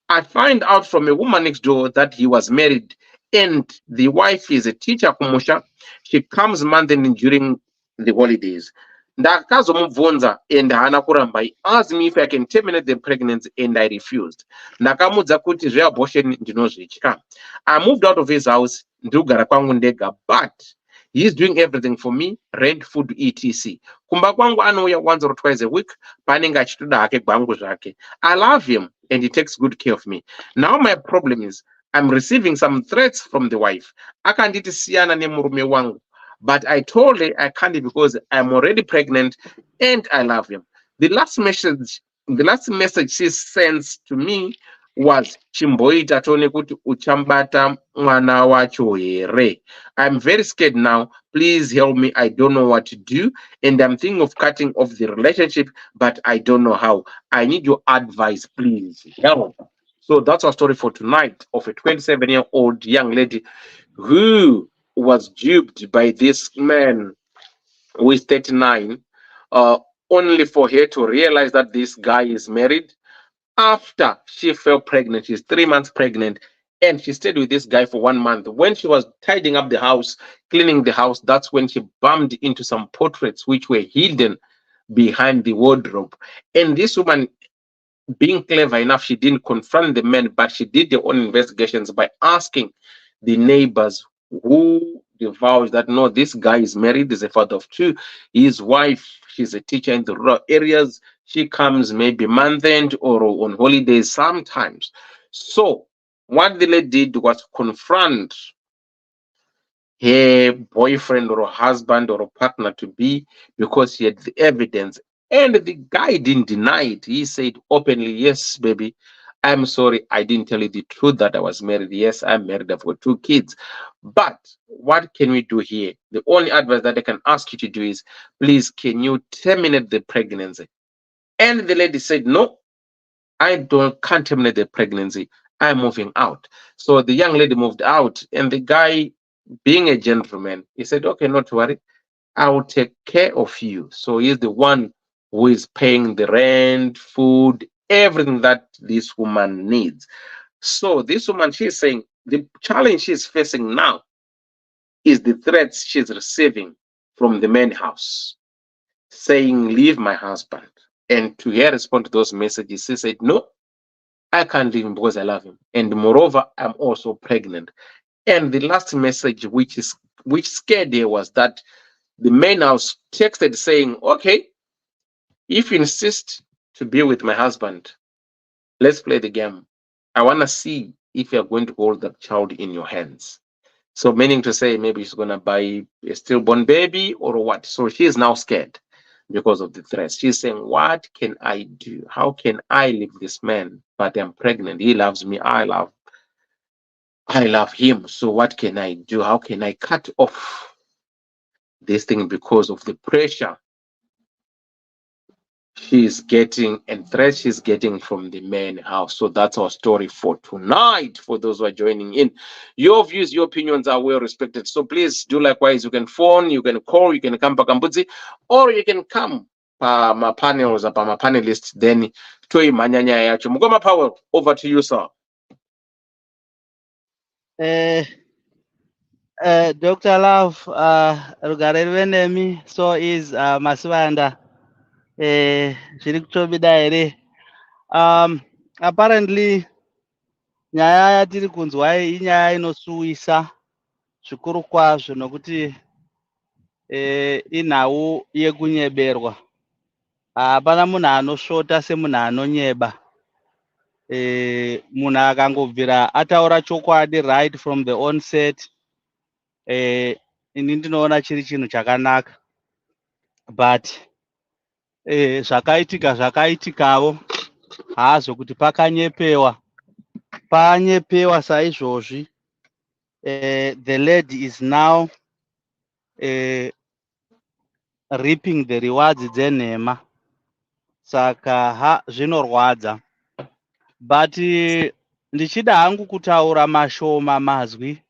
I find out from a woman next door that he was married, and the wife is a teacher kumusha. She comes monthly during the holidays. Ndakazomubvunza and hana kuramba. He asked me if I can terminate the pregnancy and I refused. Ndakamudza kuti zveabortion ndinozvitya. I moved out of his house ndogara kwangu ndega, but he's doing everything for me, rent, food, etc. Kumba kwangu anouya once or twice a week, panenge achitoda hake kwangu zvake. I love him and he takes good care of me. Now my problem is I'm receiving some threats from the wife. Akanditi siyana nemurume wangu. But I told her I can't because I'm already pregnant and I love him. The last message she sends to me was chimboita tione kuti uchambata mwana wacho here. I'm very scared now. Please help me. I don't know what to do. And I'm thinking of cutting off the relationship, but I don't know how. I need your advice, please. Help. So that's our story for tonight of a 27-year-old young lady who was duped by this man who is 39, only for her to realize that this guy is married. After she fell pregnant, she's 3 months pregnant, and she stayed with this guy for 1 month. When she was tidying up the house, cleaning the house, that's when she bumped into some portraits which were hidden behind the wardrobe. And this woman, being clever enough, she didn't confront the men, but she did her own investigations by asking the neighbors who divulged that no, this guy is married, is a father of 2. His wife, she's a teacher in the rural areas. She comes maybe month end or on holidays sometimes. So what the lady did was confront her boyfriend or husband or partner to be, because he had the evidence. And the guy didn't deny it. He said openly, yes, baby, I'm sorry, I didn't tell you the truth that I was married. Yes, I'm married. I've got 2 kids. But what can we do here? The only advice that I can ask you to do is, please, can you terminate the pregnancy? And the lady said, no, I can't terminate the pregnancy. I'm moving out. So the young lady moved out, and the guy, being a gentleman, he said, okay, not to worry, I will take care of you. So he's the one who is paying the rent, food, everything that this woman needs. So this woman, she's saying the challenge she's facing now is the threats she's receiving from the main house, saying, leave my husband. And to her respond to those messages, she said, no, I can't leave him because I love him. And moreover, I'm also pregnant. And the last message which scared her was that the main house texted saying, okay, if you insist to be with my husband, let's play the game. I want to see if you're going to hold that child in your hands. So meaning to say maybe she's going to buy a stillborn baby or what. So she is now scared because of the threats. She's saying, what can I do? How can I leave this man? But I'm pregnant. He loves me. I love him. So what can I do? How can I cut off this thing because of the pressure she's getting and threats she's getting from the main house? So that's our story for tonight. For those who are joining in, your views, your opinions are well respected. So please do likewise. You can phone, you can call, you can come Pakambudzi, or you can come my panels, my panelists. Then Toy Manyanya Yacho Mugoma Power. Over to you, sir. Dr. Love, rugarelwe nemi so is Maswanda. Zviri kutobida here. Apparently nyaya yatiri kunzwa inyaya inosuwisa zvikuru kwazvo nokuti inhau yekunyeberwa. Hapana munhu anosvota semunhu anonyeba. Munhu akangobvira ataura chokwadi right from the onset, ini ndinoona chiri chinhu chakanaka. But zvakaitikavo hazvo kuti panyepewa saizvozvi. The lady is now reaping the rewards dzenhema. Saka zvinorwadza. But ndichida hangu kutaura mashoma mazwi.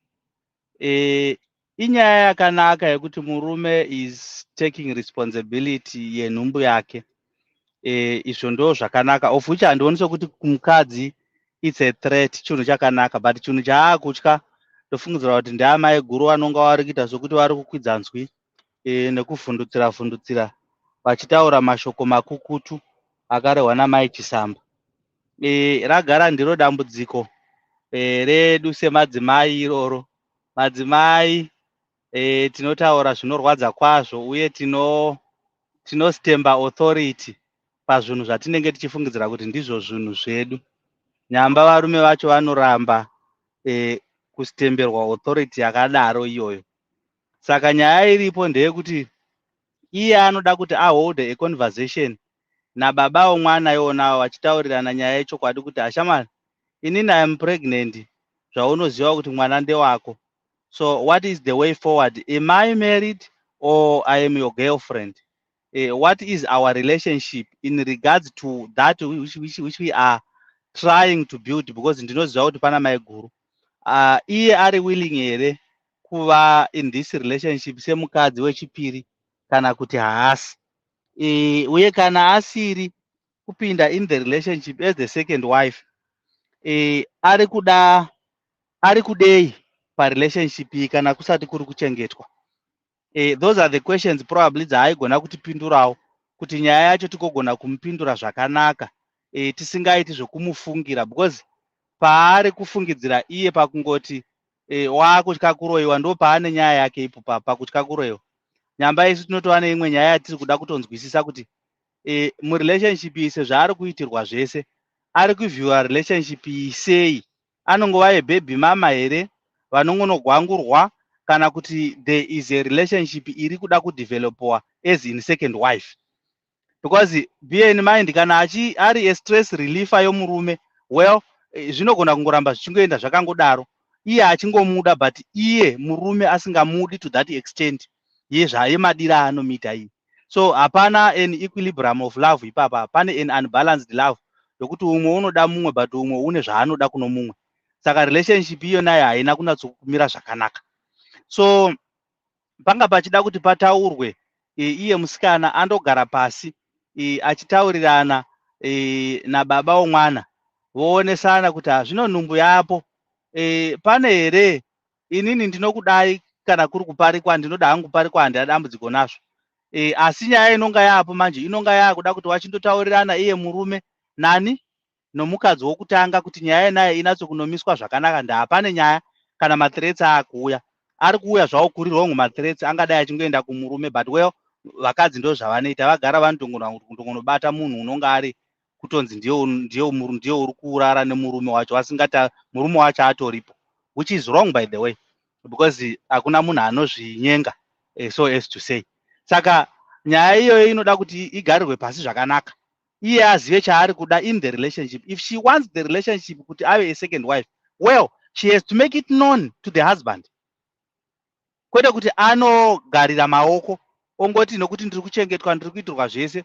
Inyaya yakanaka yekuti murume is taking responsibility yenhumbu yake. Izvo ndo zvakanaka, of which handioni sokuti kumukadzi it's a threat, chinhu chakanaka. But chinhu chaakutya ndofungidzira kuti ndeamai guru vanonga vari kuita sokuti vari kukwidza nzwi nekuvhundutsira vachitaura mashoko makukutu akarehwa namai Chisamba. Ragara ndiro dambudziko redu semadzimai iroro. Madzimai tinotaura zvinorwadza kwazvo uye tinostemba authority pazvinhu zvatinenge tichifungidzira kuti ndizvo zvinhu zvedu. Nyamba varume vacho vanoramba kustemberwa authority yakadaro iyoyo. Saka nyaya iripo ndeyekuti iye anoda kuti ahold a conversation nababa womwana iwonawo vachitaurirana nyaya yechokwadi kuti hashamani, inini I am pregnant, zvaunoziva kuti mwana ndewako. So what is the way forward? Am I married or I am your girlfriend? What is our relationship in regards to that which we are trying to build? Because ndinoziva kuti pana mai guru. Iye ari willing here kuva in this relationship semukadzi wechipiri kana kuti haasi. Uye kana asiri kupinda in the relationship as the second wife, ari kudei parelationship iyi kana kusati kuri kuchengetwa. Those are the questions probably dzaaigona kutipindurawo, kuti nyaya yacho tikogona kumupindura zvakanaka, tisingaiti zvokumufungira, because paari kufungidzira iye pakungoti wakutya kuroyiwa ndo paane nyaya yake ipo pakutya kuroyiwa. Nyamba isu tinotova neimwe nyaya yatiri kuda kutonzwisisa kuti murelationship iyi sezvaari kuitirwa zvese, ari kuvhiwa relationship iyi sei? Anongova yebaby mama here vanongonogwangurwa, kana kuti there is a relationship iri kuda kudevelopwa as in second wife? Because bear in mind, kana ari a stress reliever yomurume, well, zvinogona kungoramba zvichingoenda zvakangodaro, iye achingomuda, but iye murume asingamudi to that extent yezvayemadira anomita iyi. So hapana an equilibrium of love ipapa, pane an unbalanced love yokuti umwe unoda mumwe but umwe une zvaanoda kuno mumwe. Saka relationship iyo nayo haina kunatsokumira zvakanaka. So panga pachida kuti pataurwe, iye musikana andogara pasi achitaurirana nababa womwana, voonesana kuti zvino nhumbu yapo, pane here inini ndinokudai kana kuri kuparikwa, ndinoda hangu kuparikwa, handina dambudziko nazvo. Asi nyaya inonga yapo manje inonga yakuda kuti wachindotaurirana iye murume nani nomukadzi wokutanga kuti nyaya nayo inatsokunomiswa zvakanaka. Ndahapane nyaya kana mathreats akuuya, ari kuuya zvawo kuri wrong mathreats, angadai achingoenda kumurume, but well, vakadzi ndo zvavanoita, vagara vanongonobata munhu unonga ari kutonzi ndiye uri kurara nemurume wacho asingati murume wacho atoripo, which is wrong by the way, because hakuna munhu anozvinyenga, so as to say. Saka nyaya iyoyo inoda kuti igarirwe pasi zvakanaka, iye azive chaari kuda in the relationship. If she wants the relationship kuti ave a second wife, well, she has to make it known to the husband, kwete kuti anogarira maoko ongoti nokuti ndiri kuchengetwa, ndiri kuitirwa zvese.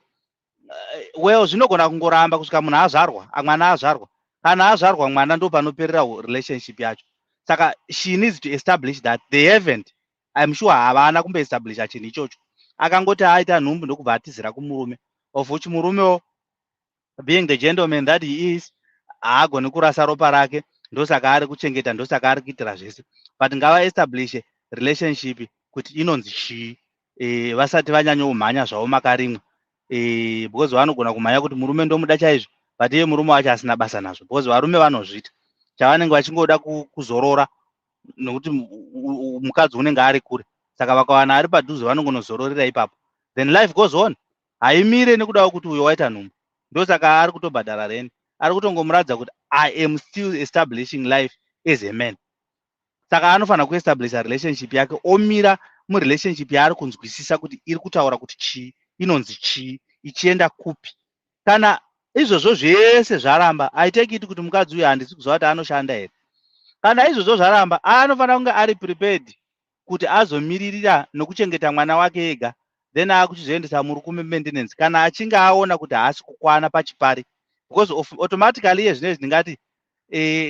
Well, zvinogona kungoramba kusvika munhu azvarwa, mwana azvarwa. Kana azvarwa mwana ndo panoperera relationship yacho. Saka she needs to establish that they haven't. I'm sure havana kumbeestablisha chinhu ichocho. Akangoti aita nhumbu ndokubva atizira kumurume, of which murumewo, being the gentleman that he is, haagoni kurasa ropa rake, ndosaka ari kuchengeta, ndosaka ari kuitira zvese. But ngava establish relationship kuti inonzi chii, vasati vanyanyomhanya zvavo makarimwe, because vanogona kumhanya kuti murume ndomuda chaizvo, but iye murume wacho asina basa nazvo, because varume vanozviita chavanenge vachingoda kuzorora nokuti mukadzi unenge ari kure. Saka vakawana ari padhuze vanongonozororera ipapo, then life goes on. Haimire nekudawo kuti uyo waita nhumbu, ndosaka ari kutobhadhara reni, ari kutongomuradza kuti I am still establishing life as a man. Saka anofanira kuestablisha relationship yake, omira murelationship yaari kunzwisisa kuti iri kutaura kuti chii, inonzi chii, ichienda kupi. Kana izvozvo zvese zvaramba, I take it kuti mukadzi uyu handisi kuziva kuti anoshanda here. Kana izvozvo zvaramba, anofanira kunge ari prepared kuti azomiririra nokuchengeta mwana wake ega, then akuchizoendesa murukume maintenance kana achinge aona kuti haasi kukwana pachipari, because automatically iye zvinezvi ndingati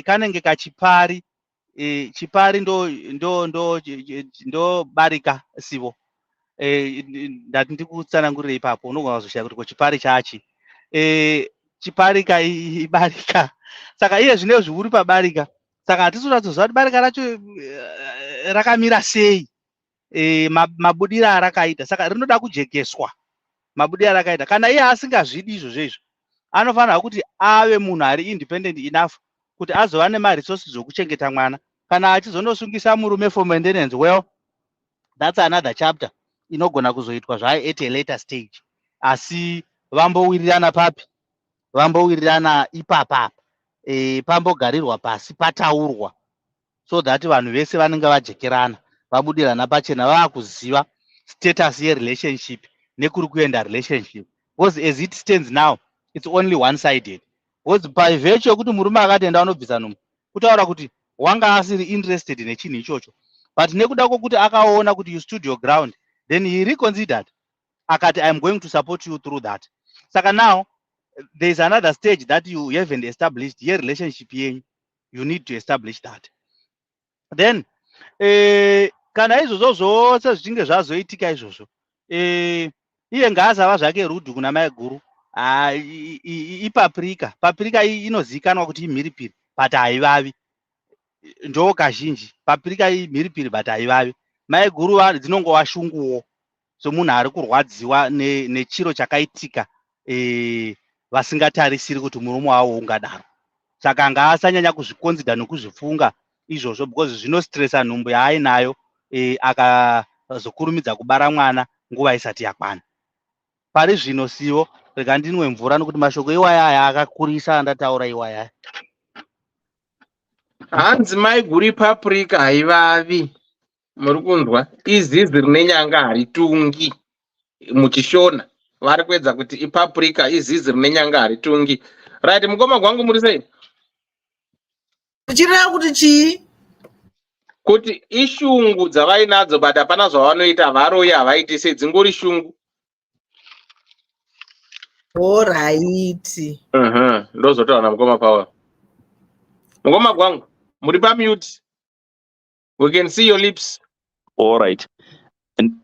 kanenge kachipari, chipari ndo barika sivo. Ndati ndikutsanangurire ipapo unogona kuzoshaya kuti kochipari chachi, chiparika ibarika. Saka iye zvinezvi uri pabarika, saka hatisi kuratidza kuti barika racho rakamira sei, mabudiro arakaita. Saka rinoda kujekeswa mabudiro arakaita. Kana iye asingazvidi izvozvo izvo, anofanira kuti ave munhu ari independent enough kuti azova nemaresources okuchengeta mwana. Kana achizondosungisa murume for maintenance, well, that's another chapter inogona kuzoitwa zvayo at a later stage. Asi vambowirirana papi, vambowirirana ipapa, pambogarirwa pasi, pataurwa, so that vanhu vese vanenge vajekerana, vabudirana pachena, vaakuziva status yerelationship nekuri kuenda relationship. Because as it stands now, it's only one-sided. because by virtue yekuti murume akatenda anobvisa nhumbu kutaura kuti wanga asiri interested nechinhu ichocho, but nekuda kwokuti akaona kuti you stood your ground, then he reconsidered akati I'm going to support you through that. Saka now there is another stage that you haven't established your relationship yenyu, you need to establish that. Then kana izvozvo zvose zvichinge zvazoitika izvozvo, iye ngaasava zvake rudhi kuna mai guru. Ipaprika inozikanwa kuti imhiripiri but haivavi, ndo kazhinji paprika imhiripiri but haivavi. Mai guru dzinongova shunguwo, so munhu ari kurwadziwa nechiro chakaitika vasingatarisiri kuti murume wavo ungadaro. Saka ngaasanyanya kuzvikonzida nokuzvifunga izvozvo because zvinostresa nhumbu yaainayo akazokurumidza kubara mwana nguva isati yakwana. Pari zvino sivo, rega ndinwe mvura nokuti mashoko iwaya aya akakurisa andataura iwaya. Hanzi mai guru ipaprika haivavi, muri kunzwa, izizi rine nyanga haritungi. Muchishona vari kuedza kuti ipaprika izizi rine nyanga haritungi. Right, mukoma gwangu muri sei? Uchireva kuti chii? Kuti ishungu dzavainadzo but hapana zvavanoita, varoyi havaiti sei, dzingori shungu. Alright. Ndozotaura mukoma Paul. Mukoma gwangu muri pamute. We can see your lips. All right.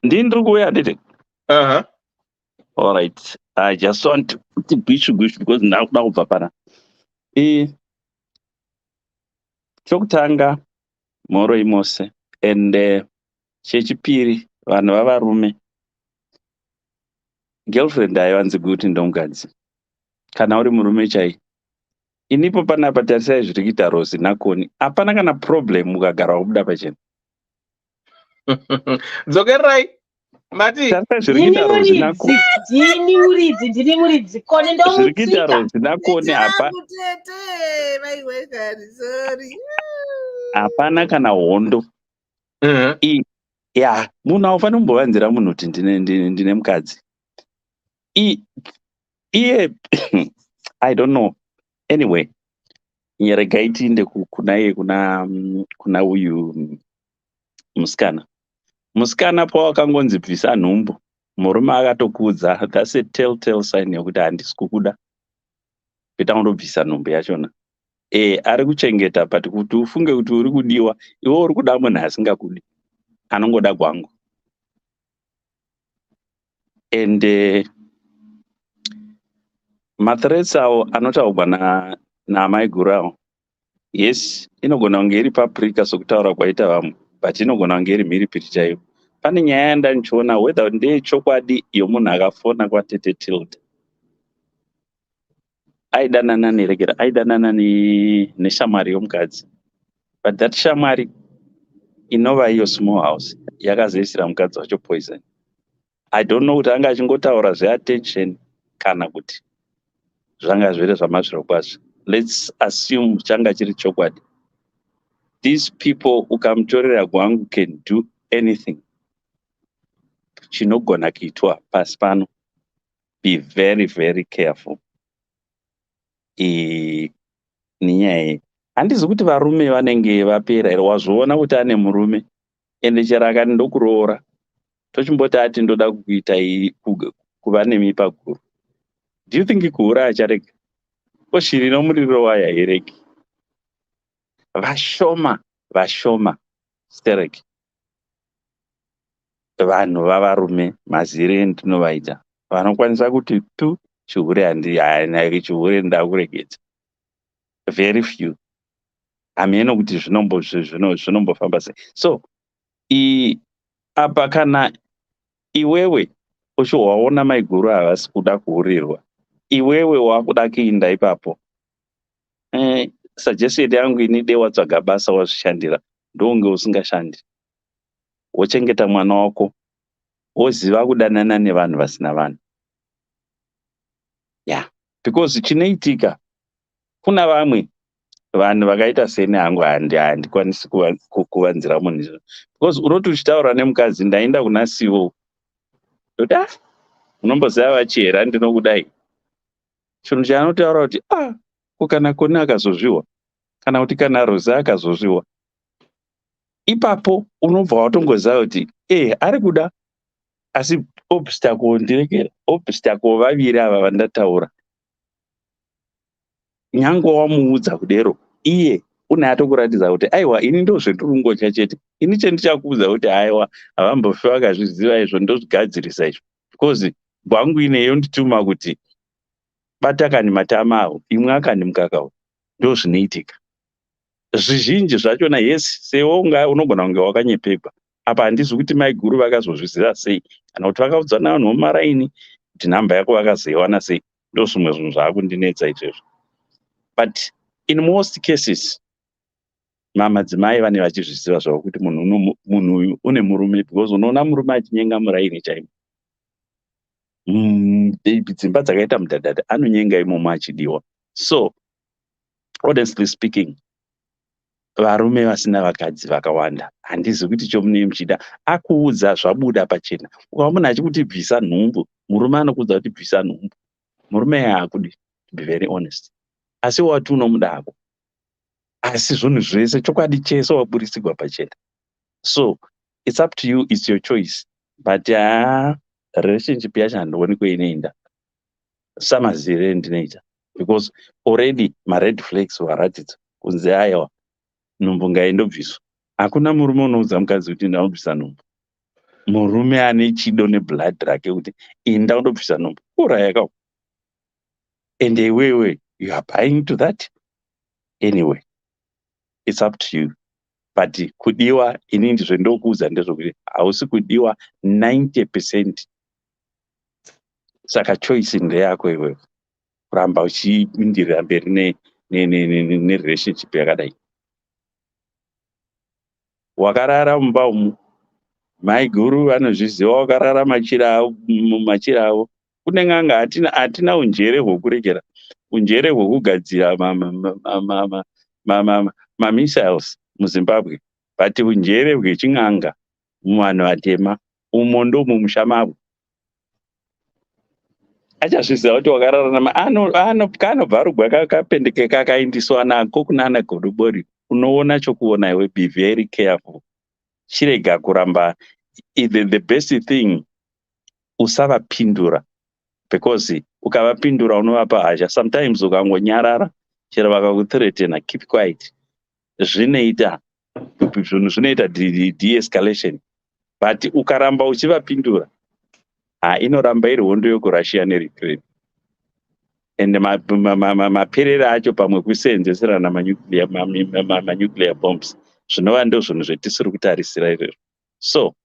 Ndiri kuuya nditi. All right. I just want to push because ndakuda kubva pana. Chokutanga moro imose and chechipiri vanhu vavarume. Girlfriend haiwanzi kuti ndomukadzi. Kana uri murume chai. Inipo panapa tarisai zviri kuita Rosi naKoni. Hapana kana problem ukagara kubuda pachena. Dzokerai. Mati. Tarisai zviri kuita Rosi naKoni. Ndini muridzi. Koni ndomutsika. Zviri kuita Rosi naKoni hapa. Hapana kana hondo. Ya, munhu haufaniri kumbovanzira munhu kuti ndine mukadzi. Iye I don't know. Anyway, nyereka itiinde kuna uyu musikana. Musikana pawakangonzi bvisa nhumbu, murume akatokudza, that's a telltale sign yekuti handisi kukuda. Pita undobvisa nhumbu yachona. Ari kuchengeta but kuti ufunge kuti uri kudiwa, iwe uri kuda munhu asingakudi. Anongoda gwangu. And mathreats awo anotaurwa naamai guru awo, yes, inogona kunge iri paprika sokutaura kwaita vamwe, but inogona kunge iri mhiripiri chaiyo. Pane nyaya yandanichiona whether ndeyechokwadi yomunhu akafona kwaTete Tilda. Aidanana neshamwari yomukadzi. But that shamwari inova iyo small house yakazoisira mukadzi wacho poison. I don't know kuti anga achingotaura zveattention kana kuti zvanga zviri zvamazviro kwazvo. Let's assume changa chiri chokwadi. These people ukamutorera gwangu can do anything. Chinogona kuitwa pasi pano. Be very, very careful. Ninyaya handizi kuti varume vanenge vapera here. Wazviona kuti ane murume ende chero akati ndokuroora tochimboti ati ndoda kukuita kuva nemipa guru. Do you think kuura acharega? Shiri nomuriro wayo hairegi. Vashoma stereki. Vanhu vavarume mazire ndinovaita vanokwanisa kuti tu chihure handinaiki chihure ndakuregedza. Very few. Hameno kuti zvinombofamba sei. So apa kana iwewe waona maiguru havasi kuda kuurirwa, iwewe wakuda kuinda ipapo, suggested yangu inide watsvaga basa wazvishandira ndounge usingashandi. Wochengeta mwana wako, woziva kudanana nevanhu vasina vanhu. Yeah, because chinoitika kuna vamwe vanhu vakaita sene hangu handikwanisi kuvanzira munhu izvo. Because unoti uchitaura nemukadzi ndaenda kuna Sivo, ndoti unomboziva vachihera ndinokudai. Chinhu chaanotaura kuti kana Koni akazozviwa kana kuti kana Rosa akazozviwa, ipapo unobva watongoziva kuti ari kuda, asi obstacle ndirekera, obstacle vaviri ava vandataura, nyange wamuudza kudero, iye unatokuratidza kuti aiwa ini ndozvendirungotya chete, ini chendichakuudza kuti aiwa havambofi vakazviziva izvo, ndozvigadzirisa izvo, because bwangu ine yondituma kuti bata kani matama avo, imwe akani mukaka, ndozvinoitika. Zvizhinji zvachona yes, sewo unogona kunge wakanyepepa. Apa handizvi kuti mai guru vakazozviziva sei, kana kuti vakaudzwa navanhu vomaraini kuti nhamba yako vakazoiwana sei, ndozvimwe zvinhu zvakundinetsa izvozvo. But in most cases madzimai vane vachizviziva zvavo kuti munhu uyu une murume, because unoona murume achinyenga muraini chaimo. Dzimba dzakaita mudhadhadha anonyenga imomo achidiwa. So honestly speaking, varume vasina vakadzi vakawanda, handizi kuti chomunei muchida, akuudza zvabuda pachena. Ukaona munhu achikuti bvisa nhumbu, murume anokuudza kuti bvisa nhumbu, murume haakudi, to be very honest. Asi wati unomuda hako, asi zvinhu zvese chokwadi chese waburisigwa pachena. So it's up to you, it's your choice. But relationship yacho handioni kwainoenda, samazire ndinoita, because already ma-red flags waratidza kunzi aiwa nhumbu ngaindobviswa. Hakuna murume unoudza mukadzi kuti ndaubvisa nhumbu. Murume ane chido neblood rake kuti inda undobvisa nhumbu, urayakawo. And iwewe, you are buying to that? Anyway, it's up to you. But kudiwa, ini ndizvo ndokuudza ndezvokuti hausi kudiwa 90%. Saka choice ndeyako iwewe, kuramba uchipindirira mberi nerelationship yakadai. Wakarara mumba umu, mai guru vanozviziva wakarara machira avo, kune n'anga hatina unjere hwekurekera, unjere hwekugadzira ma-missiles muZimbabwe, but unjere hwechin'anga muvanhu vatema umo ndomumusha mavo. Achazviziva kuti wakarara kanobva rugwa kakapendekeka akaindiswa nako kunana godobori, unoona chokuona iwe. Be very careful. Chirega kuramba, the best thing usavapindura, because ukavapindura unovapa hasha. Sometimes ukangonyarara chero vakakuthreatena, keep quiet. Zvinoita zvinhu zvinoita de-escalation, but ukaramba uchivapindura inoramba iri hondo yokurussia neUkraine. And maperere acho pamwe kuseenzeserana ma-nuclear bombs, zvinova ndo zvinhu zvetisiri kutarisira izvozvo. So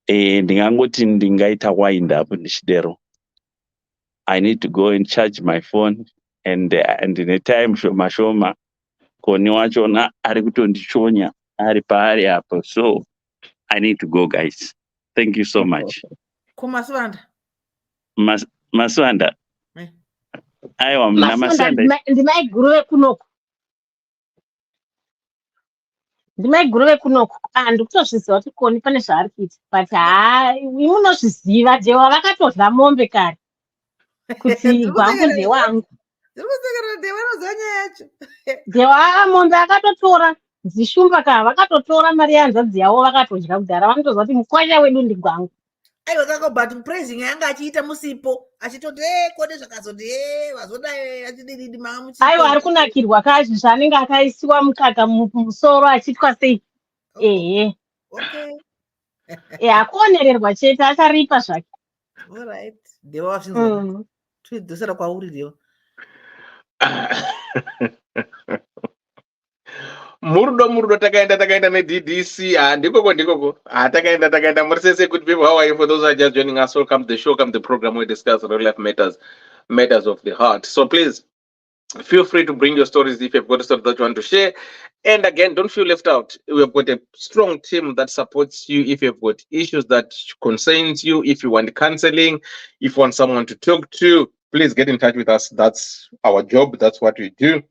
ndingangoti ndingaita wind up ndichidero. I need to go and charge my phone, and netime shoma Koni wachona ari kutondichonya ari paari apo. So I need to go, guys. Thank you so much. Kumaswanda. Maswanda. Aiwa, mna Maswanda. Ndimai guru vekunoko. Ndimai guru vekunoko. Ndikutozviziva kuti Koni pane zvaari kuita. But unozviziva, Dewa vakatodla mombe kare. Kuti gwangu ndewangu. Dewa mombe akatotora dzishumba ka vakatotora mari yanzadzi yavo vakatodya kudhara, vanotoziva kuti mukwasha wedu ndigwangu. Aiwa kako, but praising yanga achiita musipo achitoti Koni zvakazoti vazoda achididi mamuchi. Aiwa ari kunakirwa kazvi zvanenge akaisiwa mukaka mumusoro achitwa sei. Okay. Akuonererwa chete, acharipa zvake. All right. Dewa wazvinzwa. Tuidzosera kwauri Dewa. Murudo takaenda neDDC ndikoko takaenda muri sese. Good people, how are you? For those who are just joining us, welcome to the show, come to the program where we discuss real life matters of the heart. So please feel free to bring your stories if you've got a story that you want to share. And again, don't feel left out. We've got a strong team that supports you if you've got issues that concerns you, if you want counseling, if you want someone to talk to, please get in touch with us. That's our job. That's what we do.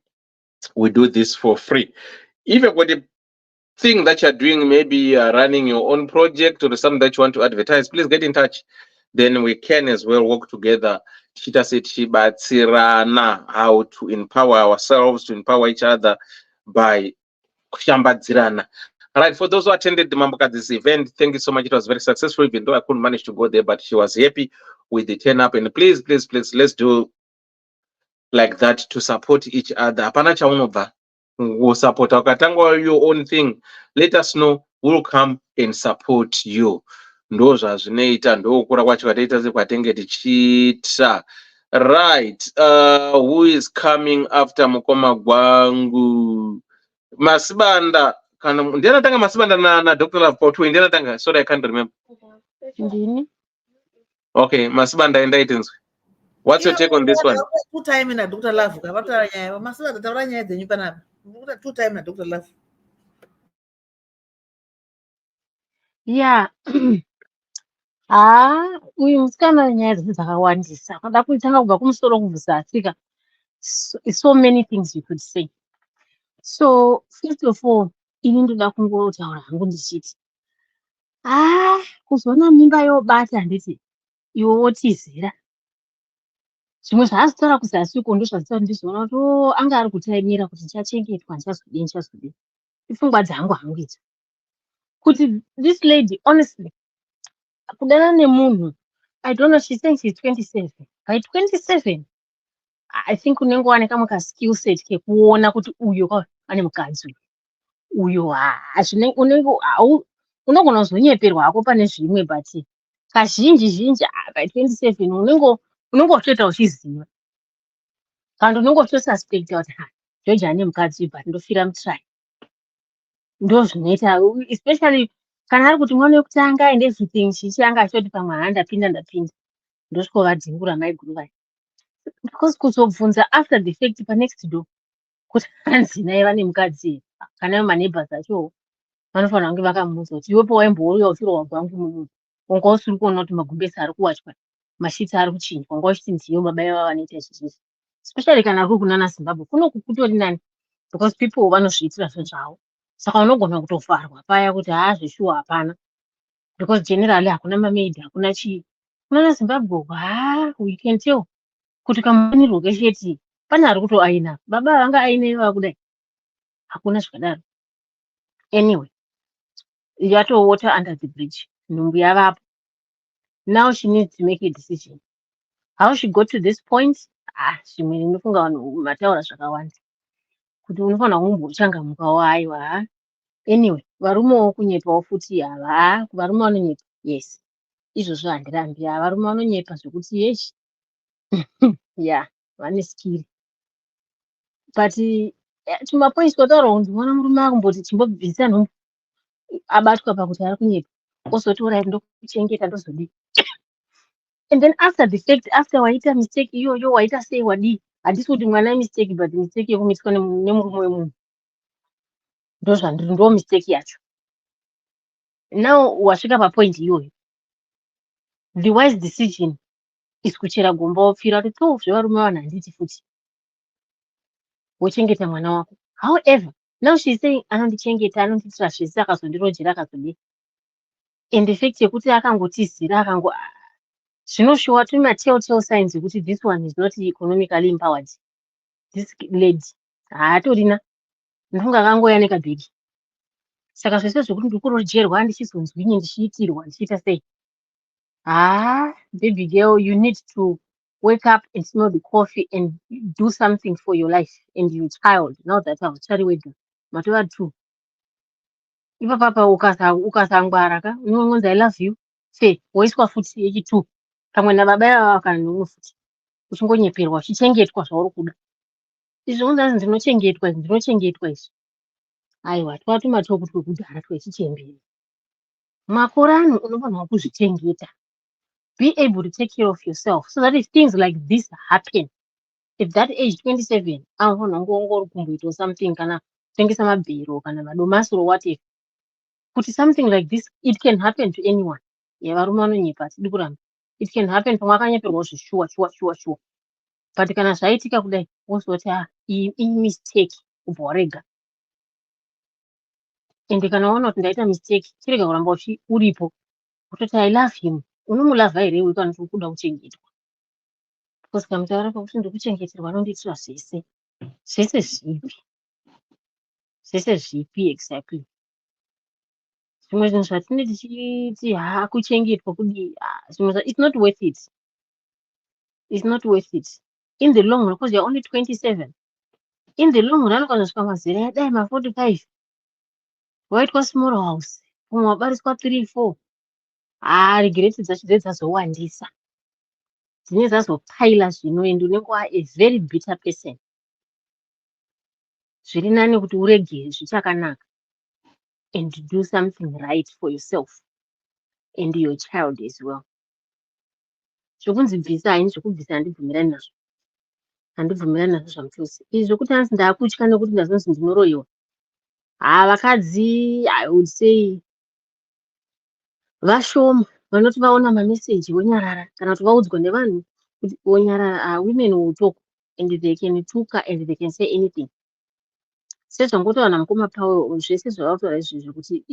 We do this for free. If you've got a thing that you're doing, maybe running your own project or something that you want to advertise, please get in touch. Then we can as well work together tichita setichibatsirana how to empower ourselves, to empower each other by kushambadzirana. Right, for those who attended the Mambukadzi event, thank you so much. It was very successful, even though I couldn't manage to go there, but she was happy with the turn up. And please, let's do like that to support each other. Hapana chaunobva support ukatanga your own thing, let us know, we'll come and support you. Ndo zvazvinoita, ndokura kwacho kwataita sekwatenge tichiita. Right, who is coming after mukoma gwangu? Masibanda kana ndianatanga Masibanda na Dr. Love Potwe ndianatanga, sorry I can't remember. Ndini? Okay, Masibanda endaitenzwe. What's your take on this one? Two time na Dr. Love kapata nyaya Masibanda taura nyaya dzenyu panapa. Ndikuta two time na Dr. Love. Yeah. Uyu musikana nyaya dzese dzakawandisa. Kada kuitanga kubva kumusoro kuzasi. So many things you could say. So first of all, ini ndoda kungotaura hangu ndichiti. Kuzoona mimba yobata handiti iwe wotizira. Zvimwe zvaazitaura kuzasi uko ndozvazitaura ndizoona kuti anga ari kutaimira kuti ndichachengetwa ndichazodini. Ipfungwa dzangu hangu idzo. Kuti this lady honestly kudana nemunhu, I don't know, she's saying she's 27. By 27, I think unenge wane kamwe ka skill set kekuona kuti uyo ane mukadzi uyo unogona kuzonyeperwa hako pane zvimwe, but kazhinji by 27 unenge uchitoita uchiziva kana unenge uchitosuspecta kuti George ane mukadzi but ndofira mutry. Ndo zvinoita especially kana ari kuti mwana wekutanga and everything chichanga achoti pamwe ndapinda ndosvika maiguru vai, because kuzobvunza after the fact next door kuti hanzi naye vane mukadzi kana maneighbors acho vanofanira kunge vakamuudza kuti iwepo waimbouya uchirohwa gwangu mumunhu wanga usiri kuona kuti magumbezi ari kuwachwa, mashiti ari kuchinjwa, wanga uchiti ndiyo baba vavo vanoita izvizvi, especially kana kuri kunana Zimbabwe kunoku kutori nani because people vanozviitira zvavo, saka unogona kutovharwa paya kuti zveshuwa hapana, because generally hakuna mamaid hakuna chii. Kunana Zimbabwe we can tell kuti kamufanirwo kesheti pane ari kutoaina, baba vanga aine vakudai, hakuna zvakadaro. Anyway, yatowater under the bridge, nhumbu yavapo. Now she needs to make a decision. How she got to this point? Zvimwe ndinofunga vanhu mataura zvakawanda kuti unofanira kumbochangamukawo. Aiwa, anyway, varumewo kunyepawo futi ava, varume vanonyepa, yes, izvozvo handirambi. Varume vanonyepa zvekuti yeshi yeah, vane skill, but tumapoints kwataura kuti ndimona murume akumboti chimbobvisa nhumbu abatwa pakuti ari kunyepa ozoti orai ndokuchengeta ndozodii, and then after the fact, after waita mistake iyoyo waita sei wadii, handisi kuti mwana mistake, but mistake yekumitiswa nemurume wemunhu ndo mistake yacho. Now wasvika papoint iyoyo, the wise decision is kuchera gomba wopfira kuti zvevarume vanhu handiti futi, wochengeta mwana wako. However, now she's saying anondichengeta, anonditira zvese, akazondirojera akazodii, and the fact yekuti akangotizira zvinoshowa tune telltale signs yekuti this one is not economically empowered. This lady haatorina, ndofunga akangoya nekabhegi. Saka zvese zvokuti ndikurojerwa ndichizonzwinyi ndichiitirwa ndichiita sei. Baby girl, you need to wake up and smell the coffee and do something for your life and your child. Now that I've started wedding, matova 2. Ipapapa ukasangwara ka unongonzi I love you, se woiswa futi yechi 2 pamwe nababa yavo kana nomwe futi, uchingonyeperwa uchichengetwa zvauri kuda. Izvi unonzi ndinochengetwa izvi. Aiwa, twatumatoko twekudhara twechichemberi. Makore ano unofanirwa kuzvichengeta. Be able to take care of yourself so that if things like this happen, at that age 27, anofanirwa ungori kumboita something, kana kutengesa mabhero kana madomasi or whatever. Kuti something like this, it can happen to anyone. Varume vanonyepa, hatidi kuramba. It can happen pamwe akanyeperwa sure. But kana zvaitika kudai, wozoti iyi mistake, ubva warega. And kana waona kuti ndaita mistake, chirega kuramba uripo. Kutoti I love him. Unomulavha here uyu kana kuti ukuda kuchengetwa. kusvika mutaura pakuti ndiri kuchengeterwa anondiitira zvese zvese zvipi zvese zvipi exactly zvimwe zvinhu zvatine tichiti kuchengetwa kudii zvimwe it's not worth it. It's not worth it in the long run because you're only 27. In the long run ukazosvika mazera adai ma45 waitwa small house umwe wabariswa 3-4 regreti dzacho dzinenge dzazowandisa dzinenge dzazopaila zvino ende unenge a very bitter person. Zviri nani kuti urege zvichakanaka and do something right for yourself and your child as well. Zvokunzi bvisa haini zvokubvisa handibvumirani nazvo. Handibvumirani nazvo zvamuchose. Izvi zvokuti hanzi ndakutya nekuti ndazonzi ndinoroyiwa. Vakadzi I would say vashoma vanoti vaona mameseji wonyarara kana kuti vaudzwa nevanhu kuti wonyarara. Women will talk and they can tuka and they can say anything. Sezvangotaura namukoma Paul zvese zvavataura izvizvi kuti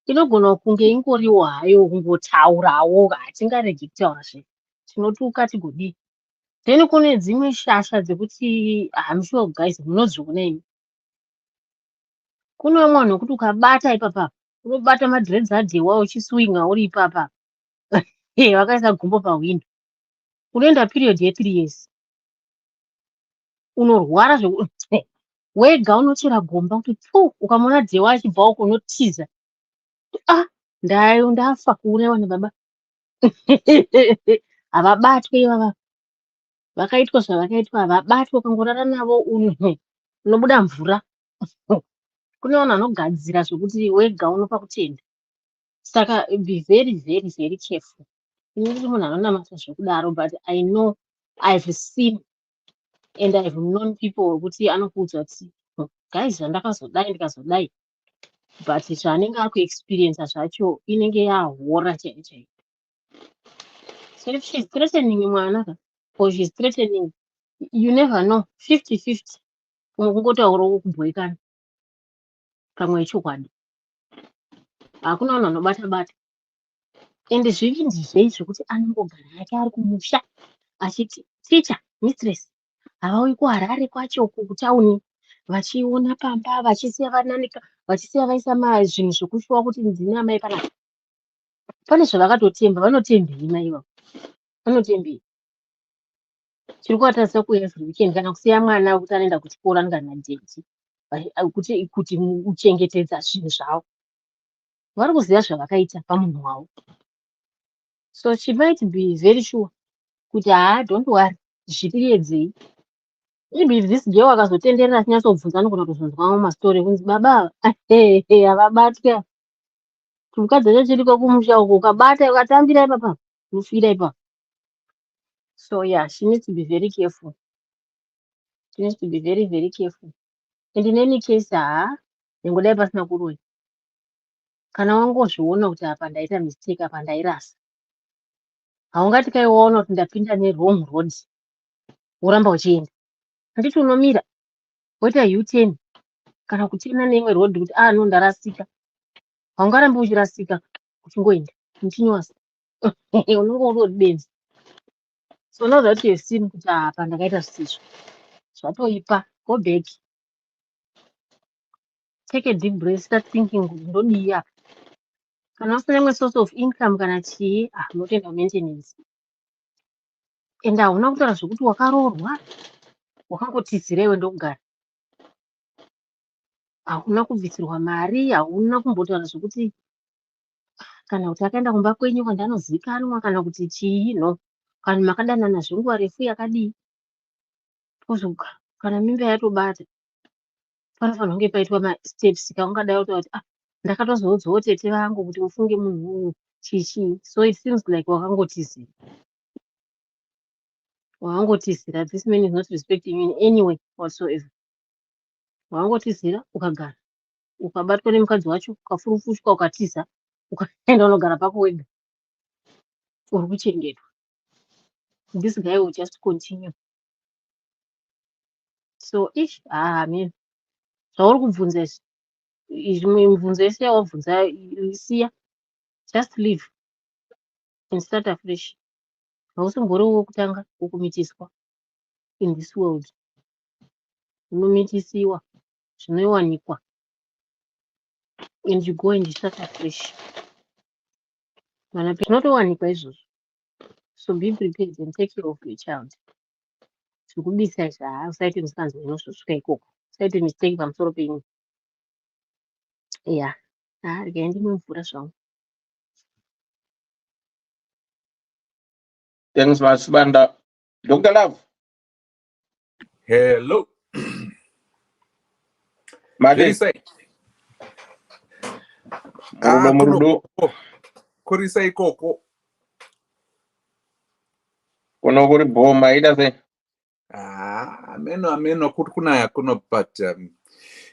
inogona kunge ingoriwo hayo kungotaurawo hatingaregi kutaurazve tinotuka tigodii. Then kune dzimwe shasha dzekuti I'm sure guys munozviona imi. Kune vamwe vanhu wekuti ukabata ipapa unobata madreads adhewa uchiswinga uri ipapa vakaisa gumbo pahwindo unoenda period ye3 years unorwara zvokuti wega unochera gomba kuti ukamona dhewa achibva uko unotiza ndafa kuurayiwa nababa. Havabatwe ivava vakaitwa zvavakaitwa havabatwe ukangorara navo unobuda mvura. Kune vanhu vanogadzira zvokuti wega unopa kutenda. Saka be very very very careful. Inini munhu anonamata zvokudaro but I know I've seen and I've known people wekuti anokuudza kuti guys zvandakazodai ndikazodai but zvaanenge ari kuexperience zvacho inenge yahora chaiyo chaiyo. So if she's threatening mwana or she's threatening, you never know. 50-50 kungotaurawo kubhoikana pamwe chokwadi. Hakuna vanhu vanobata-bata. Ende zvivindizve zvokuti anongogara hake ari kumusha achiti ticha mistress havauyi kuHarare kwacho kutauni vachiona pamba vachisiya vananika vachisiya vaisa zvinhu zvokushuwa kuti ndine amai panapa. Pane zvavakatotemba vanotembei maiva vanotembei. Chiri kuvatarisa kuuya every weekend kana kusiya mwana kuti anoenda kuchikora kana dheti kuti uchengetedza zvinhu zvavo. Vari kuziva zvavakaita pamunhu wavo. So she might be very sure kuti don't worry zvipiriedzei. Maybe this girl akazotenderera achinyatsobvunza anogona kuzonzwawo mastori kunzi baba havabatwa. Mukadzi wacho chiriko kumusha uko ukabata ukatambira ipapa unofira ipapa. So yeah, she needs to be very careful. She needs to be very very careful. And in any case ingodai pasina kuroi. Kana wangozviona kuti apa ndaita mistake apa ndairasa. Haungati kaiwaona kuti ndapinda wrong road woramba uchienda. Handiti unomira woita U10 kana kutena neimwe road kuti no ndarasika. Haungarambi uchirasika uchingoenda continuous. Unenge uri benzi. So now that you have seen kuti apa ndakaita zvisizvo zvatoipa, go back. Take a deep breath, start thinking kuti ndodii apa. Kana usina imwe source of income kana chii unotoenda maintenance. And hauna kutaura zvokuti wakaroorwa wakangotizira iwe ndokugara. Hauna kubvisirwa mari, hauna kumbotaura zvokuti kana kuti akaenda kumba kwenyu kwandanozikanwa kana kuti chii no. Kana makadanana zvenguva refu yakadii. Kana mimba yatobata panofanira kunge paitwa masteps kaungadai kutaura kuti ndakatozoudzawo tete vangu kuti mufunge munhu chichi. So it seems like wakangotizira. Wakangotizira. This man is not respecting you in any way whatsoever. Wakangotizira ukagara. Ukabatwa nemukadzi wacho ukafurufushwa ukatiza ukaenda unogara pako wega. Uri kuchengetwa. This guy will just continue. So man. Zvauri kubvunza izvi mibvunzo yese yawabvunza siya. Just leave and start afresh. hausimbori wokutanga wokumitiswa in this world. Unomitisiwa zvinowanikwa and you go and you start afresh. Zvinotowanikwa izvozvo. So be prepared and take care of your child. Zvekubisa izvi usaite musikanzwa inosvosvika ikoko. Usaite mistake pamusoro penyu. Yeah. Regai ndimwe mvura zvangu. Thanks, Masibanda. Dr. Love. Hello. Mate. Say. Murudo. Kurisa ikoko. Kuno kuri boma ida se. Ameno kuti kunaya kuno, but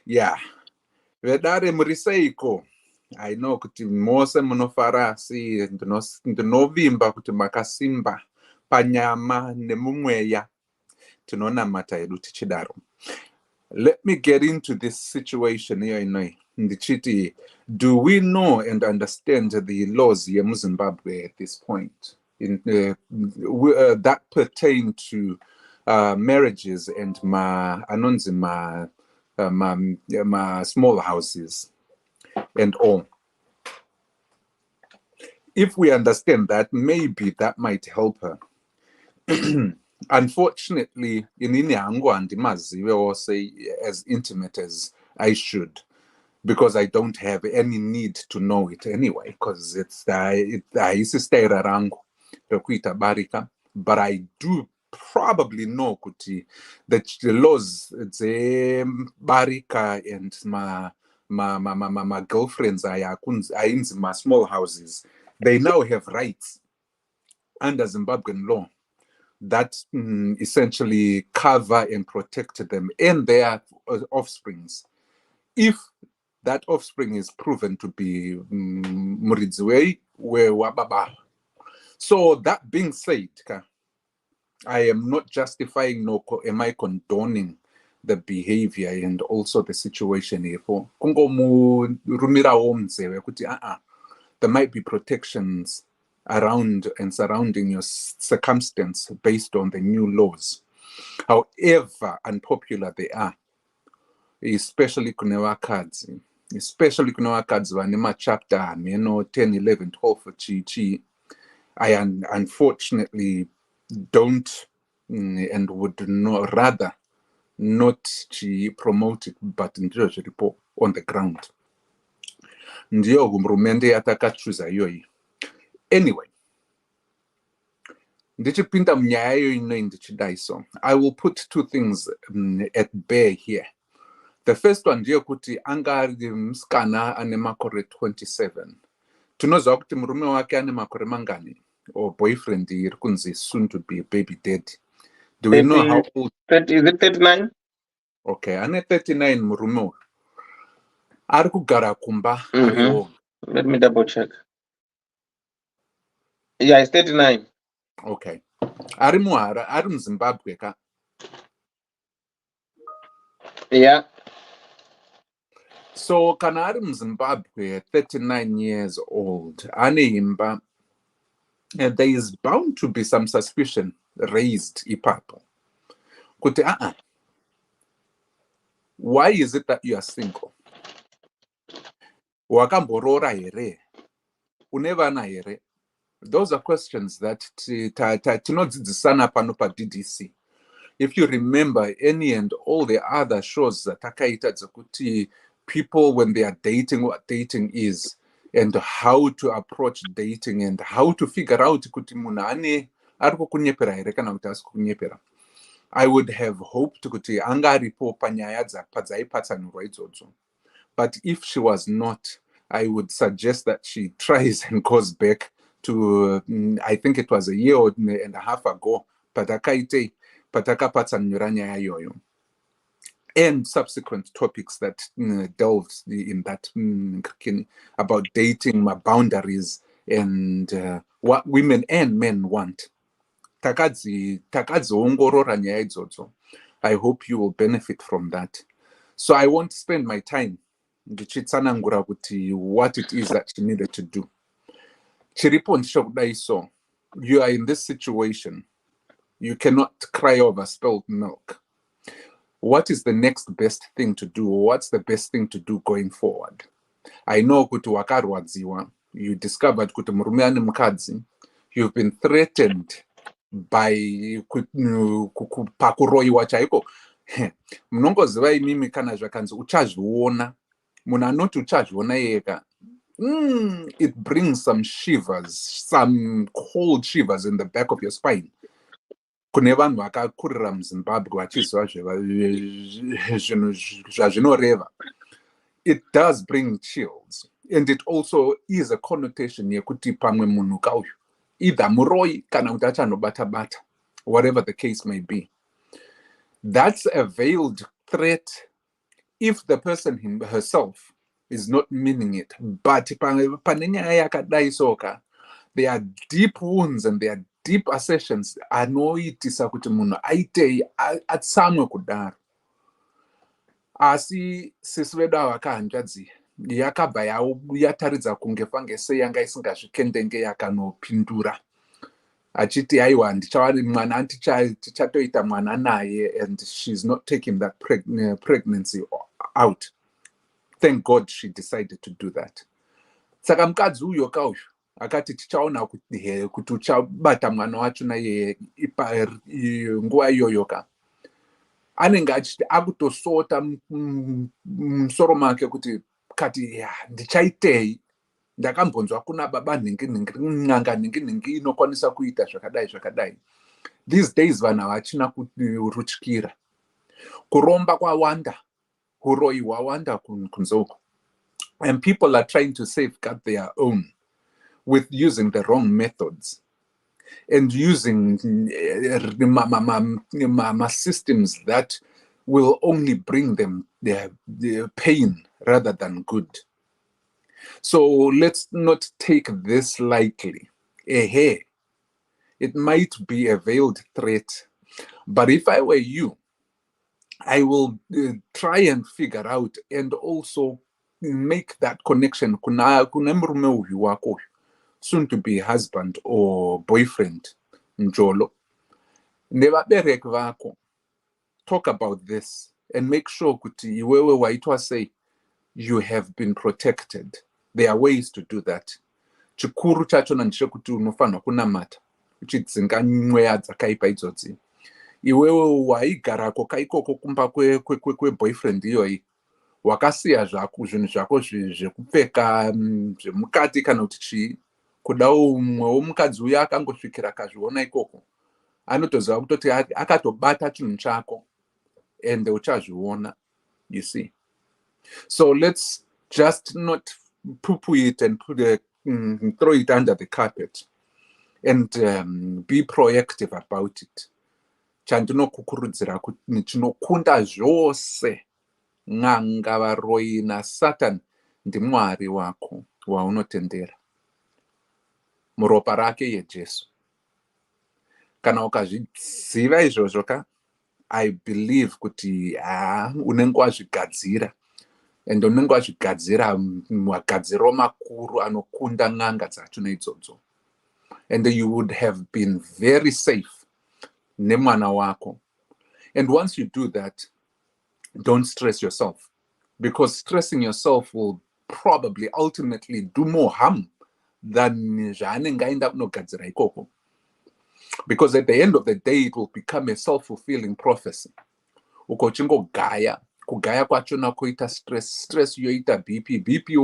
yeah. Vedare muriseiko. I know kuti mose munofara asi ndinovimba kuti makasimba panyama nemumweya tinonamata hedu tichidaro. Let me get into this situation here. Ndichiti, do we know and understand the laws here in Zimbabwe at this point that pertain to marriages and ma small houses and all? If we understand that, maybe that might help her. Unfortunately, in Inyango and Maziwe, or say as intimate as I should, because I don't have any need to know it anyway, because I used to stay around barika, but I do probably know kuti that the laws barika and my girlfriends are in my small houses. They now have rights under Zimbabwean law that essentially cover and protect them and their offsprings. If that offspring is proven to be Muridziwe Wababa. So that being said, I am not justifying nor am I condoning the behavior and also the situation here. There might be protections around and surrounding your circumstance based on the new laws. However unpopular they are, especially kunewa cards vanema chapter 10, 11, 12 chi. I unfortunately don't and would rather not promote it, but on the ground. Ndiyo hurumende yatakachuza yoyi. Anyway, ndichipinda mnyaya yoyi ndichidaiso. I will put two things at bear here. The first one ndiyo kuti angari mskana ane makore 27. Tunoziva kuti murume wake ane makore mangani? Or boyfriend iri kunzi soon to be a baby daddy. Do we know how old? Is it 39? Okay, ane 39 murume. Ari kugara kumba. Let me double check. Yeah, it's 39. Okay. Ari muhara, ari muZimbabwe ka? Yeah. So kana ari muZimbabwe, 39 years old, ane imba, and there is bound to be some suspicion raised ipapo. Kuti why is it that you are single? Wakamborora here? Unevana here? Those are questions that tinodzidzisana pano pa DDC. If you remember any and all the other shows that takaita dzokuti people when they are dating, what dating is, and how to approach dating and how to figure out kuti munhu ane ari kukunyepera here kana kuti asi kukunyepera. I would have hoped kuti anga aripo panyaya padzaipatsanurwa idzodzo. But if she was not, I would suggest that she tries and goes back to, I think it was a year and a half ago, patakapatsanura nyaya yoyo. And subsequent topics that delved in that about dating, my boundaries, and what women and men want. Takadziongorora nyaya idzodzo. I hope you will benefit from that. So I won't spend my time ndichitsanangura kuti what it is that she needed to do. Chiripo ndicho kudai so. you are in this situation, you cannot cry over spilled milk. What is the next best thing to do? What's the best thing to do going forward? I know kuti wakarwadziwa, you discovered kuti murume ane mukadzi, you've been threatened by pakuroiwa chaiko. Munongoziva imimi kana zvakanzi uchazviona, munhu anoti uchazviona yega. It brings some shivers, some cold shivers in the back of your spine. Kune vanhu vakakurira muZimbabwe vachiziva zvinhu zvazvinoreva. It does bring chills, and it also is a connotation yekuti pamwe munhu kauyu either muroi kana kuti achanobata-bata, whatever the case may be. That's a veiled threat if the person herself is not meaning it. But pane nyaya yakadai soka, there are deep wounds and there are deep assertions anoitisa kuti munhu aitei atsamwe kudaro. Asi sisi vedu ava vakahanzvadzi yakabva yataridza kunge fange seyanga isingazvikendenge yakanopindura achiti aiwa mwana tichatoita mwana naye, and she's not taking that pregnancy out. Thank God she decided to do that. Saka mukadzi uyo kauyu akati tichaona kuti uchabata mwana wacho naye nguva iyoyoka. Anenge achiti akutosota musoro make kuti kati ndichaitei, ndakambonzwa kuna baba n'anga ningi inokwanisa kuita zvakadai. These days vanhu havachina kurutyira. Kuromba kwawanda, uroi hwawanda kunze uko. And people are trying to safeguard their own with using the wrong methods and using systems that will only bring them their pain rather than good. So let's not take this lightly. It might be a veiled threat, but if I were you, I will try and figure out and also make that connection kuna murume uyu wako, soon to be husband or boyfriend, njolo, nevabereki vako. Talk about this and make sure kuti iwewe waitwa say you have been protected. There are ways to do that. Chikuru chacho ndechekuti unofanwa kunamata uchidzinga mweya dzakaipa idzodzi. Iwewe waigarako kaikoko kumba kweboyfriend iyoyi, wakasiya zvako zvinhu zvako zvekupfeka zvemukati kana kuti chii, kuda umwewo mukadzi uya akangosvikira akazviona ikoko, anotoziva kutoti akatobata chinhu chako and uchazviona, you see. So let's just not poo-poo it and throw it under the carpet and be proactive about it. Chandinokukurudzira kuti chinokunda zvose n'anga, varoi naSatan ndimwari wako waunotendera muropa rake yeJesu. Kana ukazviziva izvozvo ka, I believe kuti unenge wazvigadzira, and unenge wazvigadzira magadziro makuru anokunda n'anga dzacho neidzodzo. And you would have been very safe nemwana wako. And once you do that, don't stress yourself, because stressing yourself will probably ultimately do more harm than zvaanenge aenda kunogadzira ikoko. Because at the end of the day, it will become a self-fulfilling prophecy. Uko chingogaya, kugaya kwachona kuita stress yoita BP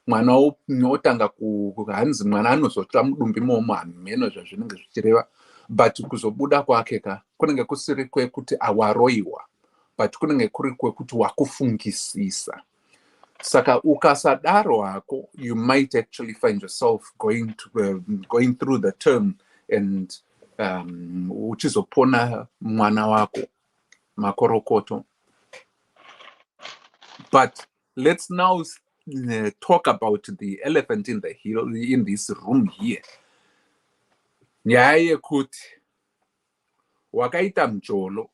mwana otanga kuhanzi mwana anozotsva mudumbi momo hameno zvazvinenge zvichireva, but kuzobuda kwake ka kunenge kusiri kwekuti awaroiwa, but kunenge kuri kwekuti wakufungisisa. Saka ukasadaro hako, you might actually find yourself going through the term and uchizopona mwana wako makorokoto. But let's now talk about the elephant in this room here. Nyaya yekuti wakaita mjolo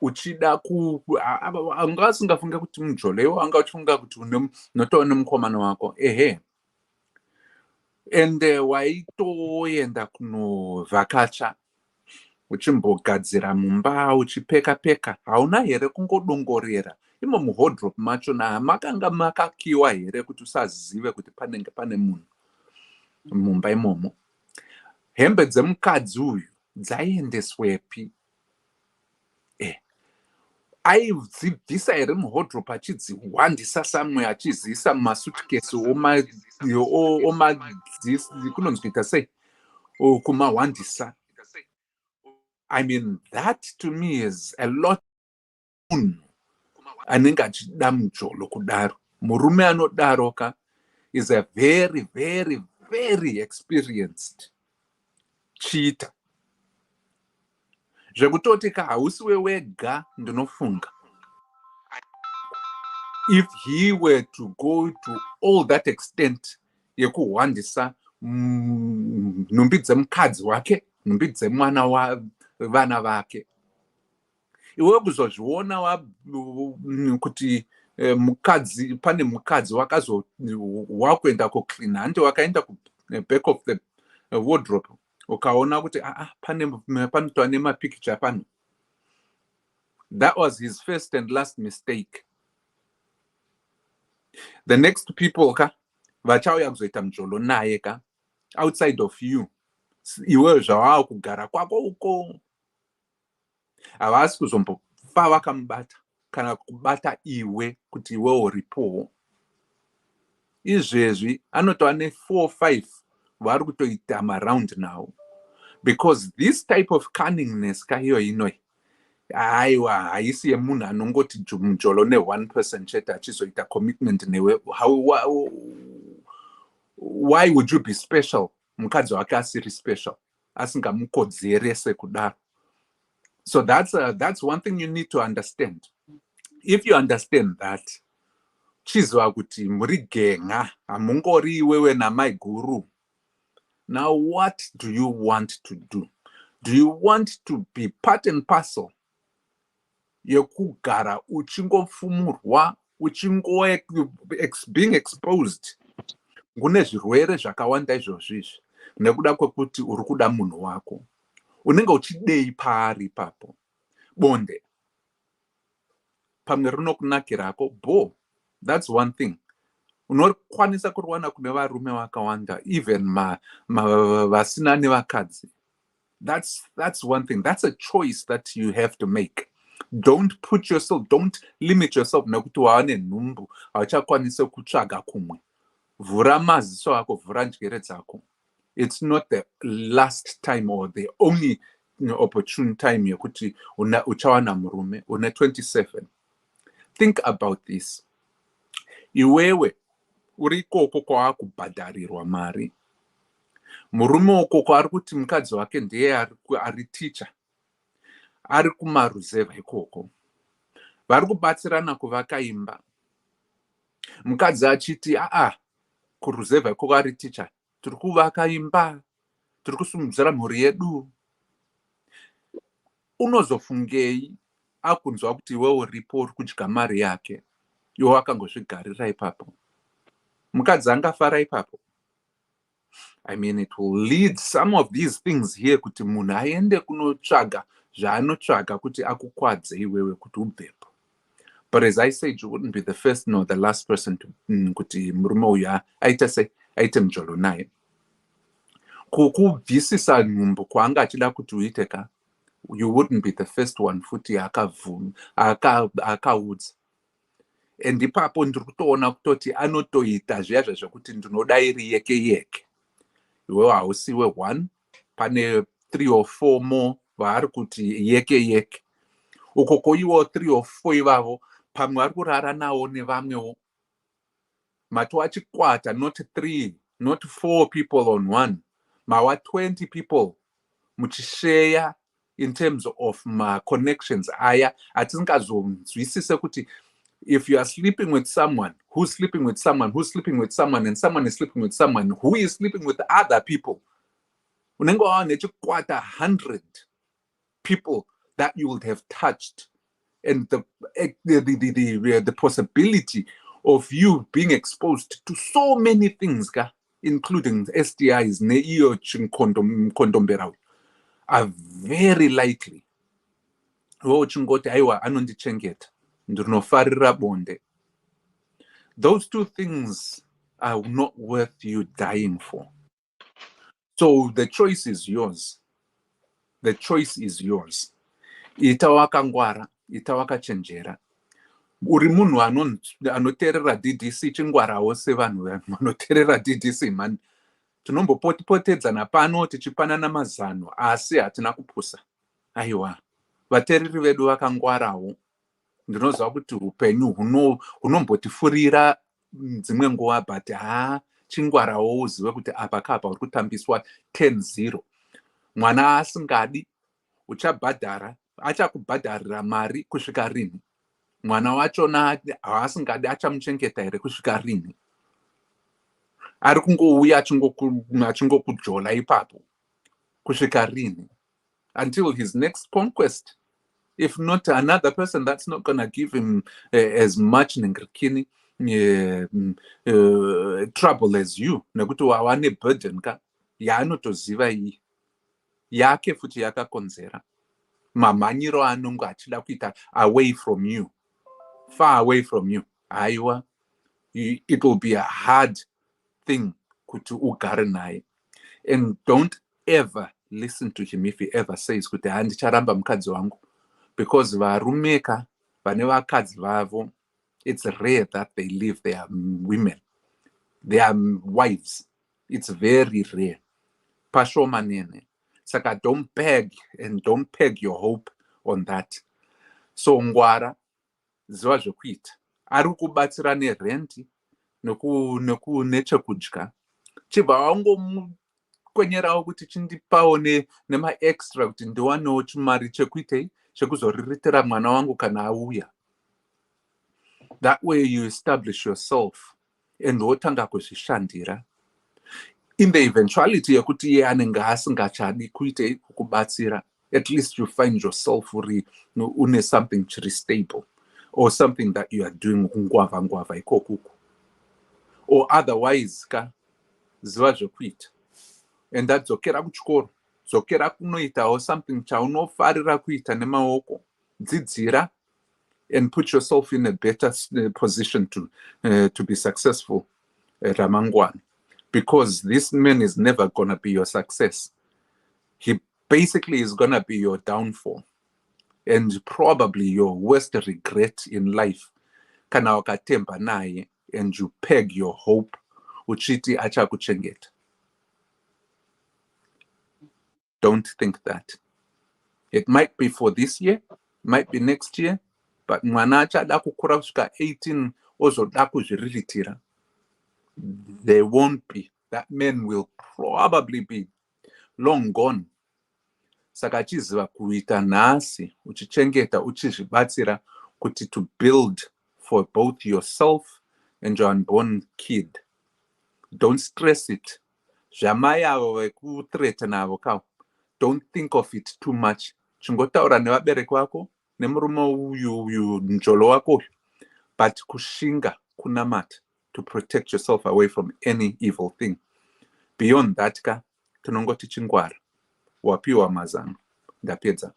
uchida anga asingafunga kuti mjolo, iwo anga uchifunga kuti unotoona mukomana wako. and waitoenda kunovhakacha uchimbogadzira mumba uchipeka peka, hauna here kungodongorera imo muhodrop macho makanga makakiwa here kuti usazive kuti panenge pane munhu mumba imomo? Hembe dzemukadzi uyu dzaiendeswepi? Aidzibvisa here muhodrop achidziwandisa samwe achiziisa mumasutkesi kunonzwita sei, kumawandisa. I mean, that to me is a lot. Anenge achida mujolo kudaro. Murume anodaroka is a very, very, very experienced cheater. Zvekutoti hausiwe wega ndinofunga. If he were to go to all that extent yekuwandisa nhumbi dzemukadzi wake, nhumbi dzemwana wavana vake, iwe kuzozviona kuti mukadzi, pane mukadzi wakuenda kuclean hande, wakaenda back of the wardrobe ukaona kuti panotwa nemapicture pano. That was his first and last mistake. The next people vachauya kuzoita mujolo naye outside of you, iwe zvawava kugara kwako uko, havasi kuzombofa vakamubata kana kubata iwe kuti iwe uripowo. Izvezvi anotova ne 4-5 vari kutoita maround now, because this type of cunningness iyo inoi aiwa haisi yemunhu anongoti mujolo ne1 person chete achizoita commitment newe. Why would you be special mukadzi wake asiri special, asingamukodzerese kudaro? So that's one thing you need to understand. If you understand that, chiziva kuti muri genga, hamungori iwewe namai guru. Now what do you want to do? Do you want to be part and parcel yekugara uchingofumurwa, being exposed kune zvirwere zvakawanda izvozvizvi nekuda kwekuti uri kuda munhu wako? Unenge uchidei paari ipapo? Bonde pamwe rinokunakirako? That's one thing. Unokwanisa kuriwana kune varume vakawanda, even vasina nevakadzi. That's one thing. That's a choice that you have to make. Don't limit yourself nekuti waane nhumbu hauchakwanise kutsvaga kumwe. Vhura maziso ako, vhura njere dzako. It's not the last time or the only opportune time yekuti uchawana murume. Une 27. Think about this. Iwewe uri ikoko kwakubhadharirwa mari. Murume ukoko ari kuti mukadzi wake ndiye ari teacher, ari kumaruzeva ikoko, vari kubatsirana kuvaka imba. Mukadzi achiti kuruzeva ikoko ari teacher, tiri kuvaka imba, tiri kusimudzira mhuri yedu. Unozofungei akunzwa kuti iwe uripo uri kudya mari yake, iwe wakangozvigarira ipapo? Mukadzi angafara ipapo? I mean, it will lead some of these things here kuti munhu aende kunotsvaga zvaanotsvaga kuti akukwadze iwewe kuti ubvepo. But as I said, you wouldn't be the first nor the last person to kuti murume uyu aite mujolo naye. Kukubvisisa nhumbu kwaanga achida kuti uite you wouldn't be the first one futi akaudza. And ipapo ndiri kutoona kutoti anotoita zviya zvekuti ndinoda iri yeke. Iwe hausiwe 1, pane 3 or 4 more vari kuti yeke. Ukoko iwo 3 or 4 ivavo pamwe vari kurara nawo nevamwewo. Mati wachikwata, not 3, not 4 people on 1. Mawa 20 people muchishare in terms of my connections aya atisingazonzwisise kuti if you are sleeping with someone who's sleeping with someone who's sleeping with someone and someone is sleeping with someone who is sleeping with other people, unenge wawa nechikwata 100 people that you would have touched, and the possibility of you being exposed to so many things including STIs, ne-iyo chinkondombera, are very likely. Chingoti aiwa anondichengeta, ndinofarira bonde. Those two things are not worth you dying for. So the choice is yours. The choice is yours. Ita wakangwara, ita wakachenjera. Uri munhu anoteerera DDC chingwarawo sevanhu vanoteerera DDC man. Tinombopotedzana pano tichipanana mazano asi hatina kupusa. Aiwa. Vateereri vedu vakangwarawo. Ndinoziva kuti upenyu hunombotifurira dzimwe nguva but chingwarawo uzive kuti apa kapa uri kutambiswa 10-0. Mwana asingadi uchabhadhara, achakubhadharira mari kusvika rini? Mwana wachona asingadi achamuchengeta here kusvika rini? Ari kungouya achingokujola ipapo kusvika rini? Until his next conquest. If not another person that's not going to give him as much nengirikini trouble as you. Nekuti wawane burden ka yaanotoziva iyi yake futi yakakonzera mamhanyiro anongo achida kuita away from you, far away from you. Aiwa, it will be a hard thing kuti ugare naye. And don't ever listen to him if he ever says kuti handicharamba mukadzi wangu. Because varumeka vane vakadzi vavo, it's rare that they leave their women, their wives. It's very rare. Pashomanene. Saka don't beg and don't peg your hope on that. So ngwara ziva zvekuita. Ari kubatsira nerenti nechekudya. Chibva wangomukwenyerawo kuti chindipawo nema-extra kuti ndiwanewo chimari chekuitei chekuzoriritira mwana wangu kana auya. That way you establish yourself and wotanga kuzvishandira. In the eventuality yekuti iye anenge asingachadi kuitei kukubatsira, at least you find yourself une something chiri stable or something that you are doing ngwava ikokuku. Or otherwise ziva zvekuita. And that's dzokera kuchikoro. Dzokera kunoitawo something chaunofarira kuita nemaoko. Dzidzira and put yourself in a better position to be successful ramangwana. Because this man is never going to be your success. He basically is going to be your downfall. And probably your worst regret in life. Kana wakatemba naye and you peg your hope uchiti achakuchengeta. Don't think that. It might be for this year, might be next year, but mwana achada kukura kusvika 18 ozoda kuzviriritira. There won't be. That man will probably be long gone. Saka chiziva kuita nhasi, uchichengeta, uchizvibatsira kuti to build for both yourself and your unborn kid. Don't stress it. Zvamai avo vekutreta navo kawo. Don't think of it too much. Chingotaura nevabereki vako, nemurume uyu njolo wako. But kushinga, kunamata, to protect yourself away from any evil thing. Beyond that, tinongoti chingwara. Wapiwa mazano. Ndapedza.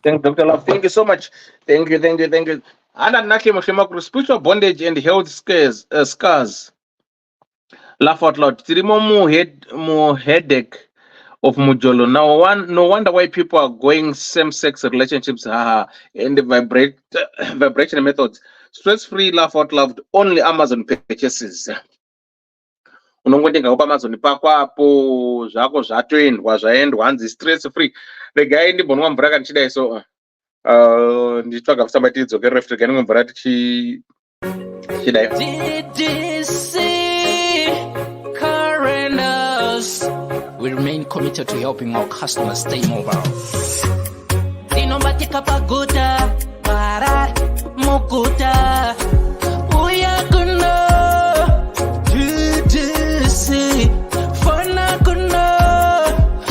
Thank you, Dr. Love. Thank you so much. Thank you. Ana nake mshema spiritual bondage and health scars. Laugh out loud. Tirimo mu headache of mujolo. Now, no wonder why people are going same-sex relationships and vibration methods. Stress-free, laugh out loud. Only Amazon purchases. Unongotenga upa Amazon pakwapo zvako zvatoendwa zvaendwa hanzi stress-free. Regai ndibonwa mvura kana chidai so nditsvaga kusamba tidzoke left regai mvura tichidai. Ddc Current. We remain committed to helping our customers stay mobile. Dinomatika paguta, para mukuta. Uyakuna Ddc. Fona kuna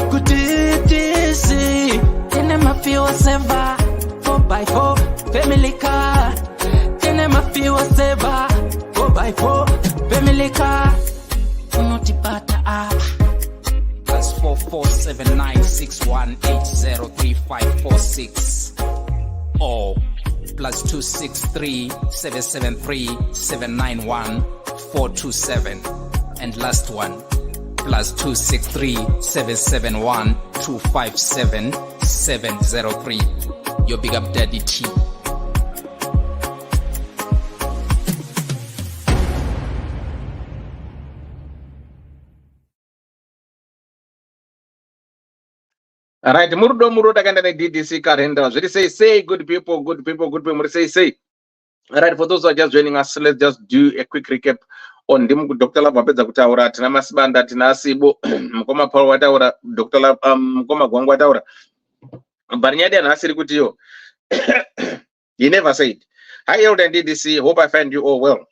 ku Ddc. Tenema fiwa seva 4x4 family car. Tenema fiwa seva 4x4 family car. butter up. +447961803546 or +263773791 and last one +263771257 your big up daddy T. All right, Murdo takanda na DDC calendar. Say good people, good people. Say. All right, for those who are just joining us, let's just do a quick recap on Dr. Love Mapedza kutaura, tina Masibanda, tina Asibo, Mkoma Paul wataura, Dr. Love Mkoma Gwangu wataura. Barnyadi anasiri kuti yo. He never said, "Hi Elder DDC, hope I find you all well.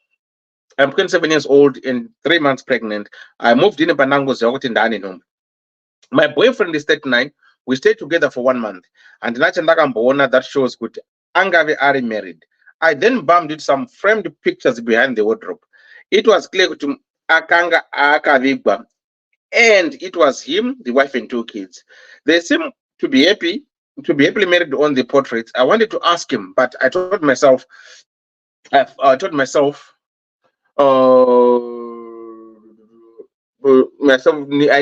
I'm 27 years old and 3 months pregnant. I moved in Panangos yakuti ndani nombe. My boyfriend is 39. We stayed together for 1 month. And nachandakambona that shows good. Angave are married. I then bumped into some framed pictures behind the wardrobe. It was clear to Akanga Akavigba. And it was him, the wife, and 2 kids. They seem to be happily married on the portraits. I wanted to ask him, but I told myself, I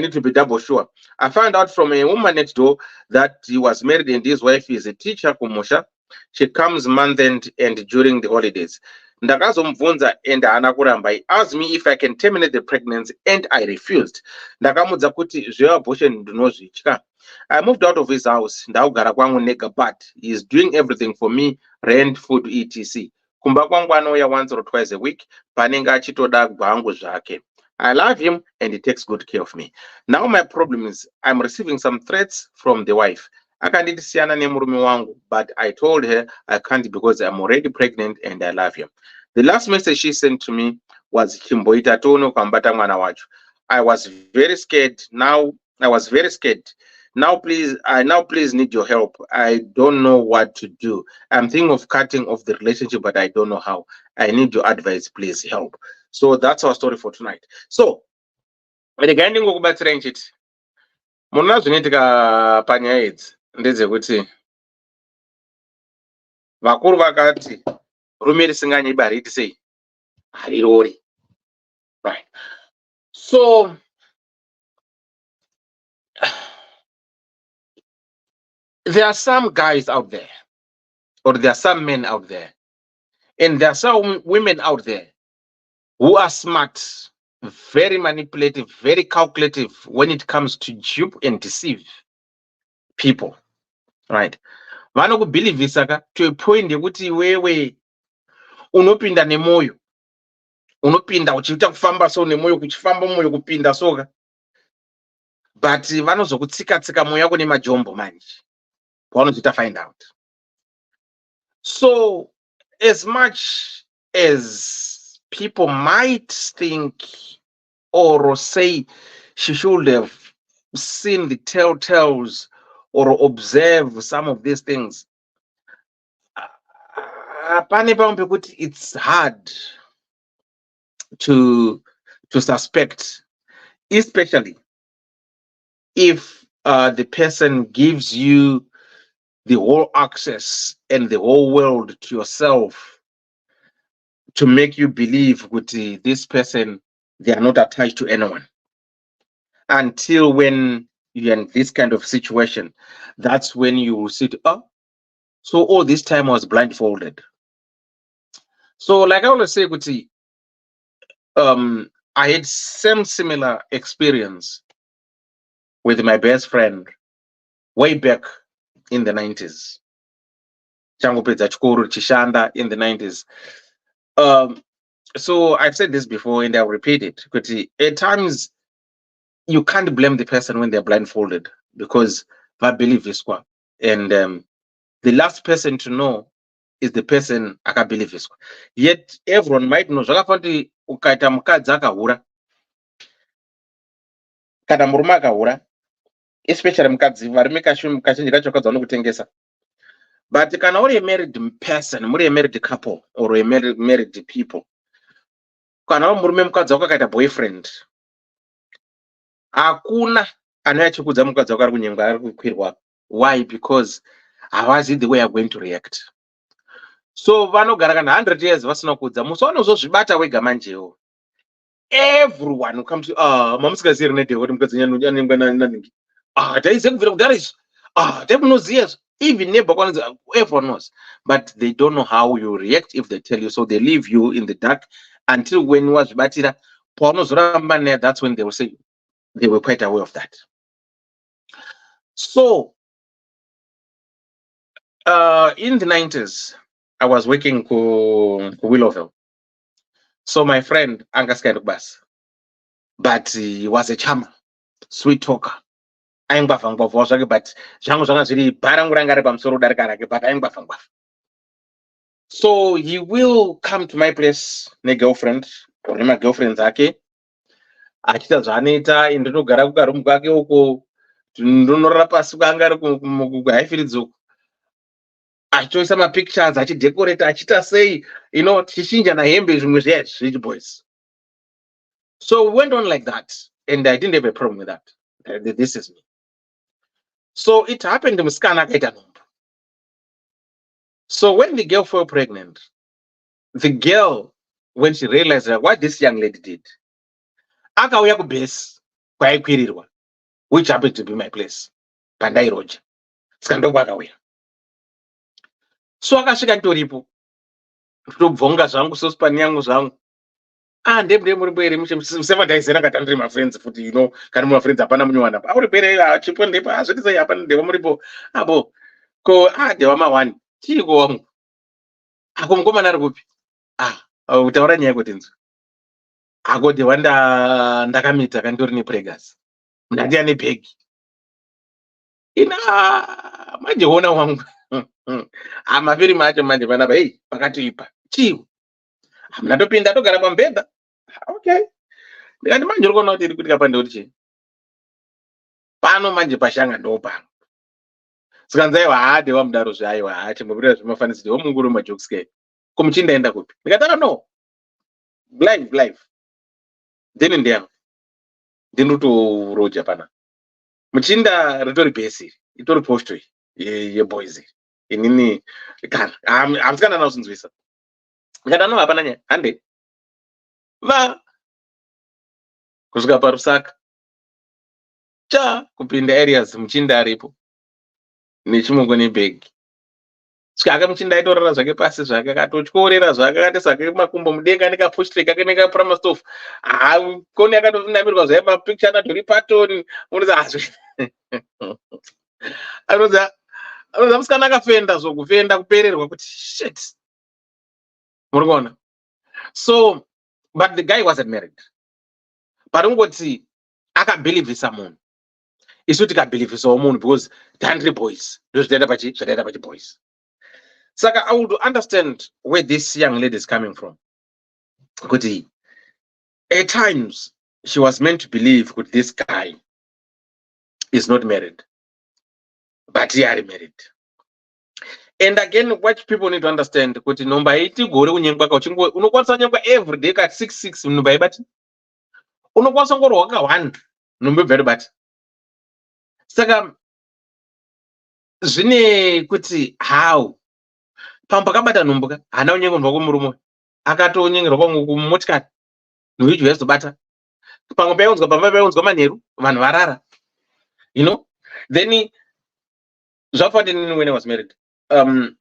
need to be double sure. I found out from a woman next door that he was married and his wife is a teacher, Kumosha. She comes month end and during the holidays. Ndakazomvunza and anakuramba. He asked me if I can terminate the pregnancy and I refused. Ndakamudza kuti abortion ndinozvitya. I moved out of his house. Ndaugara kwangu nega, but he is doing everything for me, rent, food, etc. Kumba kwangu anouya once or twice a week. Panenga achitoda gwangu zvake. I love him and he takes good care of me. Now my problem is I'm receiving some threats from the wife. Akanditisiana nemurume wangu, but I told her I can't because I'm already pregnant and I love him. The last message she sent to me was Kimboita tono kwambata mwana wacho. I was very scared. Now please need your help. I don't know what to do. I'm thinking of cutting off the relationship, but I don't know how. I need your advice, please help. So that's our story for tonight. So regarding ngokubatsira nchiti muna zvinoitika panyaya idzi ndedzekuti vakuru vakati rume risinganyibari iti sei harirori, right? So there are some guys out there, or there are some men out there, and there are some women out there who are smart, very manipulative, very calculative when it comes to dupe and deceive people, right? Vanokubhilivhisa to a point yekuti wewe unopinda nemoyo, unopinda uchiita kufamba so nemoyo kuchifamba moyo kupinda soka, but vanozokutsika moyo yako nemajombo manje paunozoita find out. So as much as people might think or say she should have seen the telltales or observe some of these things, it's hard to suspect, especially if the person gives you the whole access and the whole world to yourself to make you believe with this person, they are not attached to anyone. Until when you're in this kind of situation, that's when you will see, oh, so all this time I was blindfolded. So like I always say, Guti, I had some similar experience with my best friend way back in the 90s. Changopedza chikoro chishanda in the 90s. So I've said this before and I'll repeat it. Guti, at times you can't blame the person when they're blindfolded because they believe this. And the last person to know is the person akabelieve this. Yet everyone might know. Zvakafanira ukaita mukadzi akahura kana murume akahura, especially mukadzi varume kazhinji kacho vakadzi vanokutengesa. But kana uri a married person, muri a married couple or a married people, kana uri murume mukadzi wako akaita boyfriend, Hakuna anoyachikudza mukadzi wako ari kunyengwa ari kukwirwa. Why? Because havazi the way you're going to react. So vanogara kana 100 years vasina kudza. Musi vanozozvibata wega manjewo. Everyone who comes to mamusikaziye rine kuti mukadzi anengwa naningi. Taize kubvira kudhara izvi. Taimunoziya izvi. Even neighbor, everyone knows, but they don't know how you react if they tell you. So they leave you in the dark until when you was batira. That's when they will say they were quite aware of that. So in the 90s, I was working to Willowville. So my friend Angus Bus, but he was a charmer, sweet talker. But so he will come to my place, my girlfriend, or my girlfriend's ake. Achita zvaneta indinogara kukarumu kwake uko ndinonora pasi kwanga ari kuhaifiridzo achitoisa mapictures achidecorate achita sei tichinja nahembe zvimwe zviya boys. So we went on like that and I didn't have a problem with that. This is me. So it happened musikana akaita nhombo. So when the girl fell pregnant, the girl, when she realized what this young lady did, akauya kubase kwaikwirirwa, which happened to be my place, Pandai Roja. Skandokwa akauya. So akasvika nditoripo, ndobvonga zvangu sosipani yangu zvangu. Ndemuribwere musevadaizera kati andiri mafriends futi kana mumafriends hapana munywana pa auri bwere chipo ndepa azvitisa hapana ndeva muripo abo ko ndeva mawani chiko wangu ako mukomana ari kupi utaura nyaya kuti nzwi ako ndeva ndakamita kandori nepregas ndandiya nebhegi manje ona wangu maviri macho manje vanapa pakatoipa chiwo mnatopinda togara pambedha. Okay, ndikati manje uri kuona kuti iri kuitika pandeuti chii pano manje pashanga ndopano sikanzaiwa ndeva mudaro zvaiwa chimbovirira zvimafanisi womunguru majokes kumuchindaenda kupi ndikatara no live then ndiyanga ndinotoroja pana muchinda ritori bhesi itori posto yeboys inini kana hamusikana naosinzwisa ndikati no hapana nyaya hande kusvika parusaka kupinda areas muchinda aripo nechimongo nebhegi svika muchinda aitorara zvake pasi zvake akatotyorera zvake akati sake makumbo mudenga nekapushtre kake nekapramastof koni akatonamirwa zvai mapicture anatori patoni unoza anoza musikana akafenda zvokufenda kupererwa kuti shit muri kuona. So but the guy wasn't married, but ungoti akabhilivhisa munhu isu tikabhilivhisawo munhu because tandiri boys ndozvitaita pachi boys. Saka I would understand where this young lady is coming from, kuti at times she was meant to believe that this guy is not married, but he are married. And again, what people need to understand, kuti nomba iti gore kunyengwa kauchingo unokwanisa nyengwa every day at 66 nomba ibati unokwanisa ngoro waka 1 nomba very bad. Saka zvine kuti how pamba kabata nomboka hana unyengo ndwa kumurume akatonyengerwa kwangu kumotikari noijwe yazobata pamwe paiunzwa pamba paiunzwa manheru vanhu varara then zvafati nini when I was married.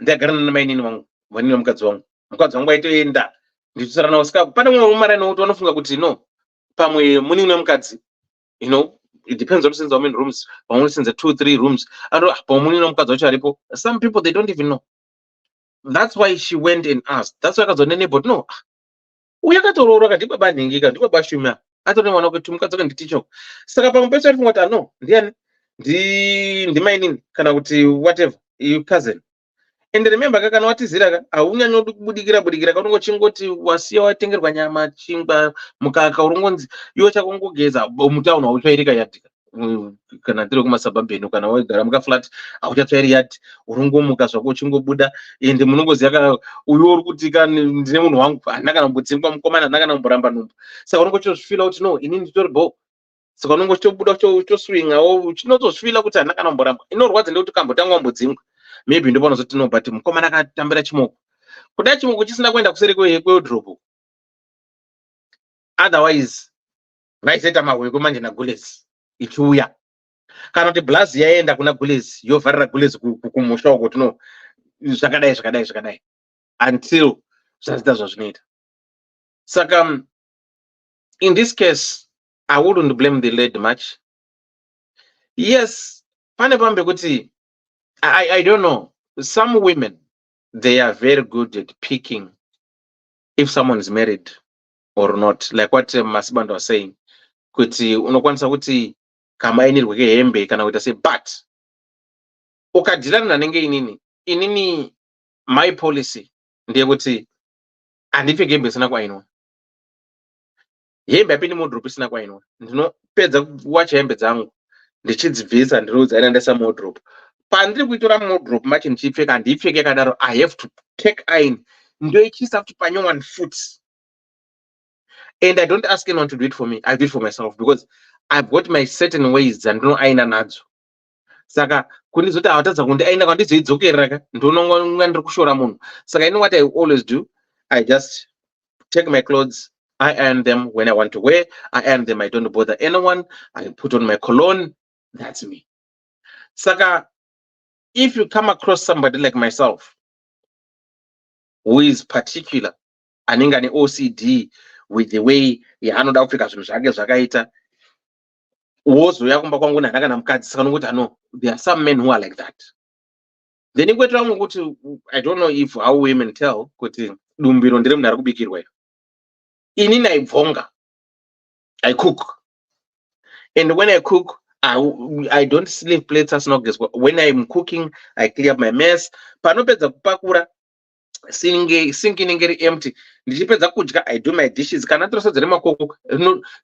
Ndagarana namainini wangu vanini mukadzi wangu aitoenda ndichitsara nawo sika pane mumwe mumara nokuti vanofunga kuti no pamwe muni nemukadzi it depends on how many rooms pamwe unosenza 2-3 rooms pamwe muni nemukadzi wacho aripo. Some people they don't even know. That's why she went and asked. That's why akazone neighbor no uyakatorora kati baba nhingika ndibaba shuma atone mwana kuti mukadzi wake nditicho saka pamwe pese arifunga kuti no ndiani ndimainini kana kuti whatever you cousin. And remember kana watizira haunyanyo kubudikira kaunongochingoti wasiya watengerwa nyama chingwa mukaka urongonzi iwo chakongogeza mutauni hautsvairika yadika kana ndiri kumasabhabheni kana waigara mukaflat hauchatsvairi yadhi urongomuka zvako uchingobuda ende munongoziya uyo uri kutika ndine munhu wangu handina kana kumbotsingwa mukomana handina kana kumboramba nhumbu saka unongochizvifila kuti no inini nditori bo saka unongo chobuda choswingawo chinotosvila kuti hana kana mboramba inorwadza ndekuti kambotanga wambodzingwa maybe ndipo unozoti no but mukomana akatambira chimoko kudai chimoko chisina kuenda kuseri kwewardrobe otherwise vaizoita mahweko manje nagulezi ichiuya kana kuti bhlazi yaenda kuna gulezi yovharira gulezi kumusha uko tino zvakadai until zvaziita zvazvinoita saka in this case I wouldn't blame the lady much. Yes, pane pambe kuti I don't know, some women they are very good at picking if someone is married or not, like what Masibanda was saying, kuti unokwanisa kuti kama inirwe hembe kana kuita say but ukadhirana nanenge inini my policy ndiye kuti handipfeki hembe isina kwainwa, hembe apindi mudropu isina kwainwa, ndinopedza kuwacha hembe dzangu ndichidzibvisa ndinoudzaina ndesa mudropu pandiri kuitora mudropu macho ndichipfeka handipfeki yakadaro I have to take iron ndoichisa kuti panyowani foot, and I don't ask anyone to do it for me, I do it for myself because I've got my certain ways dzandinoaina nadzo. Saka kunizoti awatadza kundiaina kwandizoidzokerera ndononga ndiri kushora munhu. Saka you know what I always do, I just take my clothes, I iron them when I want to wear, I iron them, I don't bother anyone, I put on my cologne, that's me. Saka if you come across somebody like myself who is particular anenge ane OCD with the way yaanoda kupfeka zvinhu zvake zvakaita, wozouya kumba kwangu nhandaka namukadzi saka nokuti no, there are some men who are like that. Then ikoitira mumwe kuti I don't know if how women tell kuti dumbiro ndiri munhu ari kubikirwa. Inini naibvonga, I cook, and when I cook I don't leave plates as long as when I'm cooking I clear up my mess. Panopedza kupakura sink inenge iri empty, ndichipedza kudya I do my dishes. Kana trosodzere makoko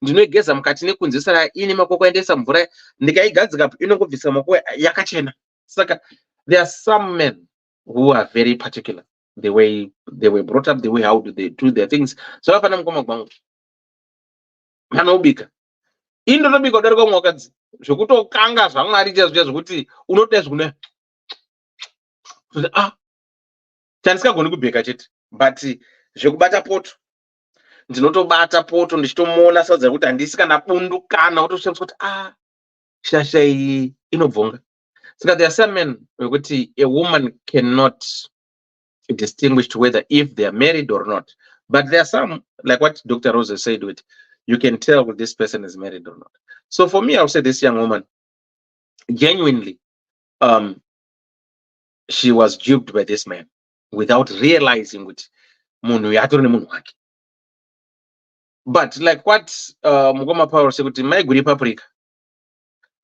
ndinoigeza mukati nekunze sara ine makoko aendesa mvura ndikaigadzika inongobvisa makoko yakachena. Saka there are some men who are very particular the way they were brought up, the way how do they do their things. So apana mukoma kwangu manobika indotobika kudarika umwe wakadzi zvokutokanga zvamwari chazvia zvokuti unotoda zvekune chandisingagoni kubheka chete but zvekubata poto ndinotobata poto ndichitomuona sadza kuti handisi kana bundu kana kutoshamisa kuti shasha iyi inobvonga. Saka there are some men wekuti a woman cannot distinguish whether if they are married or not, but there are some like what Dr. Rose said, with you can tell if this person is married or not. So for me, I would say this young woman genuinely she was duped by this man without realizing it. But like what Mugoma Power said, my good paprika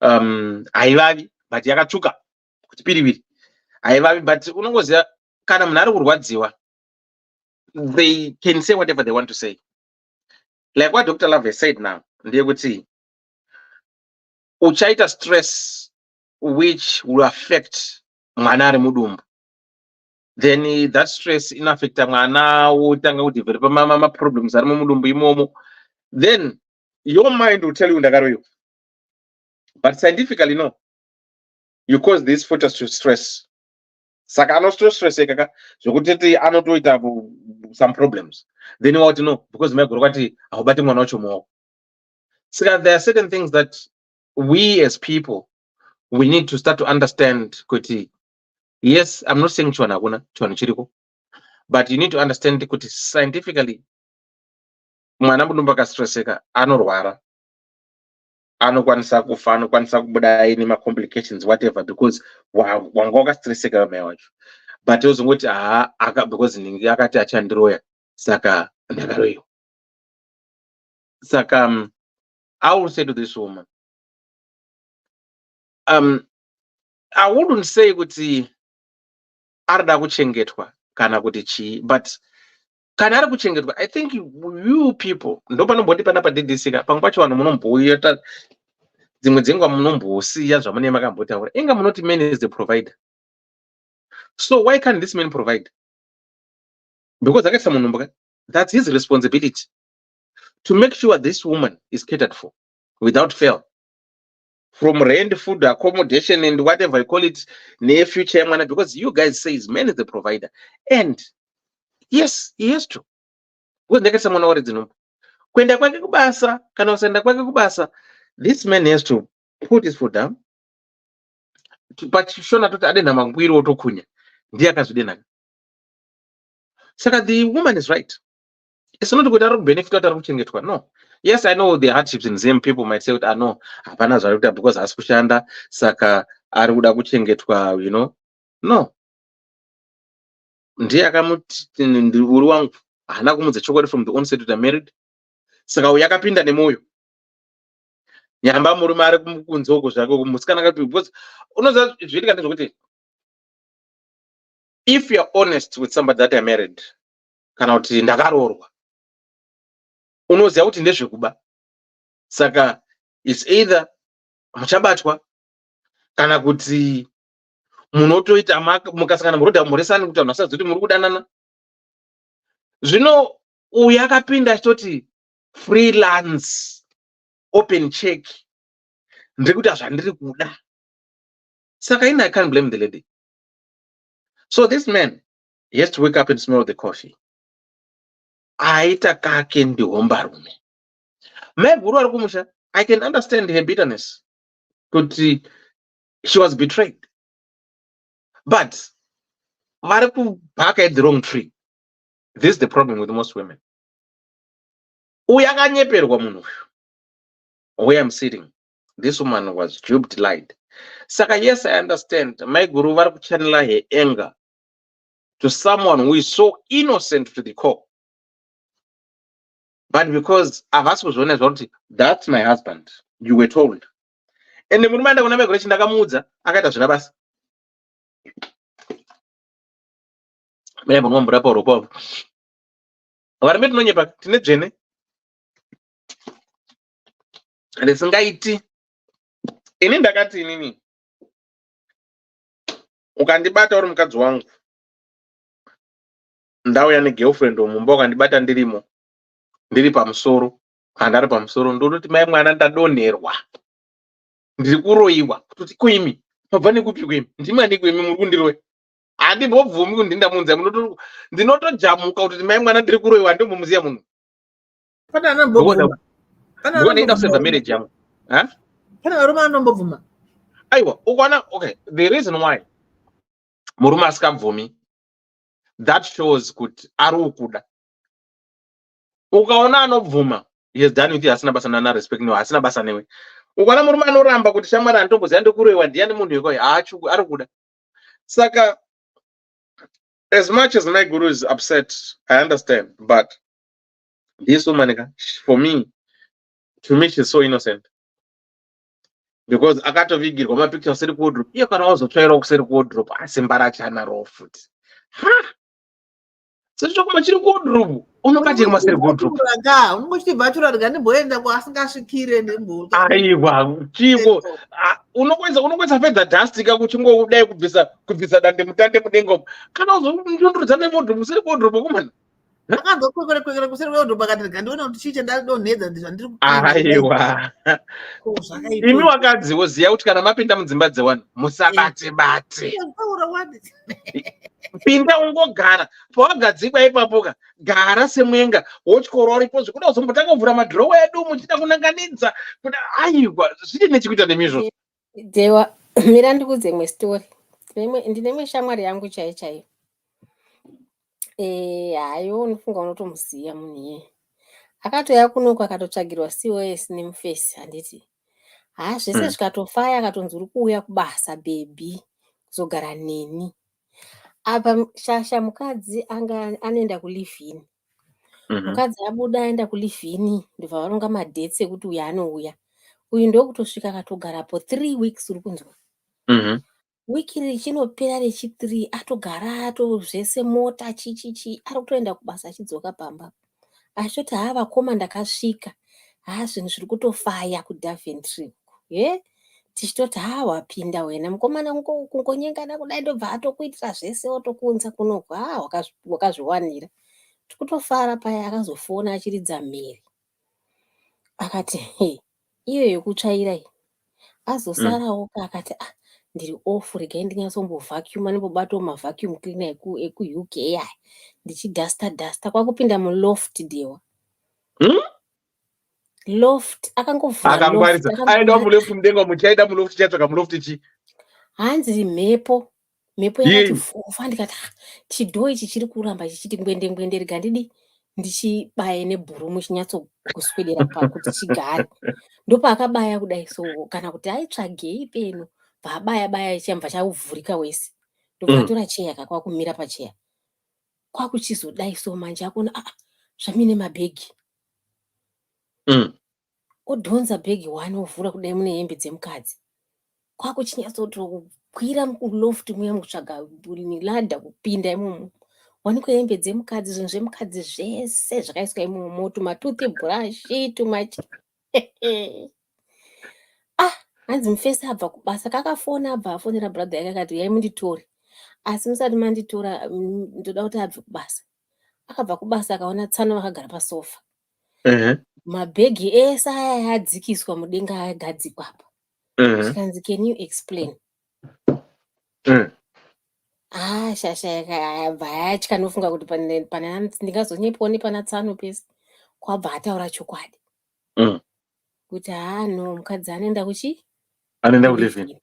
haivavi but yakatsvuka kuti piriviri haivavi but unongoziva kana munhu ari kurwadziwa they can say whatever they want to say, like what Dr. Love said now, ndeyekuti uchaita stress which will affect mwana ari mudumbu, then that stress inaffecta mwana wotanga kudevelopa maproblems ari mumudumbu imomo, then your mind will tell you ndakaroiwa, but scientifically no, you cause this fetus to stress. Saka stress kaka zvokuti anotoita some problems, then you want to know because magoro kwati ahubati mwana wacho muoko. So there are certain things that we as people we need to start to understand kuti yes, I'm not saying chwana hakuna chwana chiriko, but you need to understand kuti scientifically mwana mudumbu akastresseka anorwara, anokwanisa kufa, anokwanisa kubuda ine complications whatever because wanga wakastresseka mai wacho, but uzongoti because ningi akati achandiroya saka ndakaroiwa. Saka I will say to this woman, I wouldn't say kuti arida kuchengetwa kana kuti chii, but kana ari kuchengetwa I think you people ndopanomboti pana padidisika pamwe pacho vanhu munomboita dzimwe dzenguva munombosiya zvamunenge makambotaura inga munoti man is the provider. So why can't this man provide? Because akaisa munhu, that's his responsibility to make sure this woman is catered for. without fail. From rent, food, accommodation, and whatever you call it, near future, because you guys say man is the provider. And yes, he has to. Kwenda kwake kubasa, kana usaenda kwake kubasa, this man has to put his foot down. Pachishona toti adena mangwiro otokunya. Ndiye akazvidena. Saka the woman is right. It's not good to benefit out of no. Yes, I know the hardships in them. People might say, I know, hapana zvaruta because asikushanda, saka ari kuda kuchengetwa, you know. No. Ndiye akamuti uri wangu hana kumudza chokwadi from the onset that married. Saka uyu akapinda nemoyo. Nyamba murume ari kunze uko zvako musikana akapi because unoziva zviitika ndezvokuti if you're honest with somebody that are married kana kuti ndakaroorwa unoziva kuti ndezvekuba. Saka it's either muchabatwa kana kuti munotoita mukasangana murodha muresani kuti vanhu vasaziva kuti muri kudanana. Zvino uyu akapinda achitoti freelance open check ndiri kuita zvandiri kuda. Saka I can't blame the lady. So this man, he has to wake up and smell the coffee. Aita kake ndihomba rume. Meguru ari kumusha, I can understand her bitterness. Kuti she was betrayed. But vari kubhaka at the wrong tree. This is the problem with most women. Uyu akanyeperwa munhu. Where I'm sitting, this woman was duped, lied. Saka yes, I understand. My guru vari kuchannela her anger to someone who is so innocent to the core. But because avasi kuzviona zvakuti that's my husband, you were told. And murume aenda kuna meguru chandakamuudza akaita zvina basa. Mene munombo rapa ropa. Varume tinonyepa tine dzvene. Ndisingaiti. Ini ndakati inini. Ukandibata uri mukadzi wangu. Ndauya negirlfriend mumba ukandibata ndirimo. Ndiri pamusoro. Handari pamusoro ndoti mai mwana ndadonherwa. Ndiri kuroiwa kuti kuimi. Mabva nekupi kuimi? Ndimani kuimi muri kundiroi? Handimbobvumi kundinda munze ndinotojamuka kuti mai mwana ndiri kuroiwa ndomuziya munhu. Pana anombobvuma. Pana ndaenda kuseva marriage yangu. Ha? Pana varume anombobvuma. Aiwa, ukaona okay, the reason why murume asikabvumi, that shows kuti ari ukuda. Ukaona anobvuma, he has done with you asina basa nana respect newe, asina basa newe. Ukaona murume anoramba kuti shamwari antomboziya ndikuroiwa ndiani munhu yuko, ari kuda. Saka as much as my guru is upset, I understand, but this woman, for me, to me, she's so innocent. Because akatovigirwa mapicture asiri kuwardrobe, iyo kana wazotsvairawo kuseri kuwardrobe, asimba rachanaro futi. Ha! Sechokoma chiri kuwardrobe, unokatirwa maseri kuwardrobe. Unongochiti bachelor ndimboenda kwasingasvikire nembuka. Aiwa, chiko. Unokwenza fedza dust kakuchingodai kubvisa dande mutande mudengo. Kana uzondondrodza nemodrobe museri kuwardrobe kumana. Akangokwekera kuseri kweodrobe akati ngandiona kuti chiche ndadonhedza ndizvandiri kuita. Aiwa. Imi wakadziwo ziya kuti kana mapinda mudzimba dzevanhu musabate-bate. Pinda ungogara. Pawagadzikwa ipapoka, gara semwenga, wotyora uripo zvekuda kuzombotanga kuvhura madhirowa edu muchida kunanganidza. Aiwa, zvine nechekuita nemizvo. Dewa, mira ndikudze imwe story. Ndine shamwari yangu chaiyo. Hayo unofunga unotomuziya munhu iye. Akatouya kunoku akatotsvagirwa COS nemufesi handiti. Zvese zvikatofaya akatonzi uri kuuya kubasa bebi kuzogara neni. Apa shasha mukadzi anga anoenda kulivhini. Mukadzi abuda aenda kulivhini ndobva varonga madhetsi ekuti uyu anouya. Uyu ndokutosvika akatogarapo 3 weeks uri kunzwa. Wiki richinopera rechi3 atogara zvese mota chichichi ari kutoenda kubasa achidzoka pamba. Achoti vakoma ndakasvika. Zvinhu zviri kutofaya kuDaventry. Tichitoti wapinda wena mukomana kungonyengana kudai ndobva atokuitira zvese otokuunza kunoku. Wakazviwanira. Tikutofara paya akazofona achiridza mheri. Akati iyo yekutsvaira iyi azosarawo akati ndiri off regai ndinyasombovhacuuma ndimbobatawo mavhacuum cleaner eku-UK aya ndichidhasta kwakupinda muloft dewa loft akangovhura loft akangwarisa aenda muloft mudenga muchaida muloft chatsvaga muloft chi hanzi mhepo yakati Yei. fufa ndikati chidhoo ichi chiri kuramba chichiti ngwende rega ndidi ndichibaye nebhurumu chinyatsokuswedera pakuti chigare ndopaakabaya kudai so kana kuti aitsvagei peno paabaya chambva chauvhurika wese ndobvatora cheya kakwakumira pacheya kwakuchizodai so manje akuona zvamine mabhegi odhonza bhegi 1 ovhura kudai mune hembe dzemukadzi kwakuchinyatsotokwira muloft muya mukutsvaga ladha kupinda imomo wanikwa hembe dzemukadzi zvinhu zvemukadzi zvese zvakaiswa imomo tumatoothbrush tumachi hanzi mufesi abva kubasa kakafona abva afonera brother yake akati yai munditore asi musati manditora ndoda kuti abve kubasa akabva kubasa akaona tsano vakagara pasofa mabhegi ese aya yadzikiswa mudenga agadzikwa apa chikanzi can you explain shasha yakabva yatya nofunga kuti ndingazonyepawo nepana tsano pese kwabva ataura chokwadi kuti no mukadzi anoenda anoenda kuliving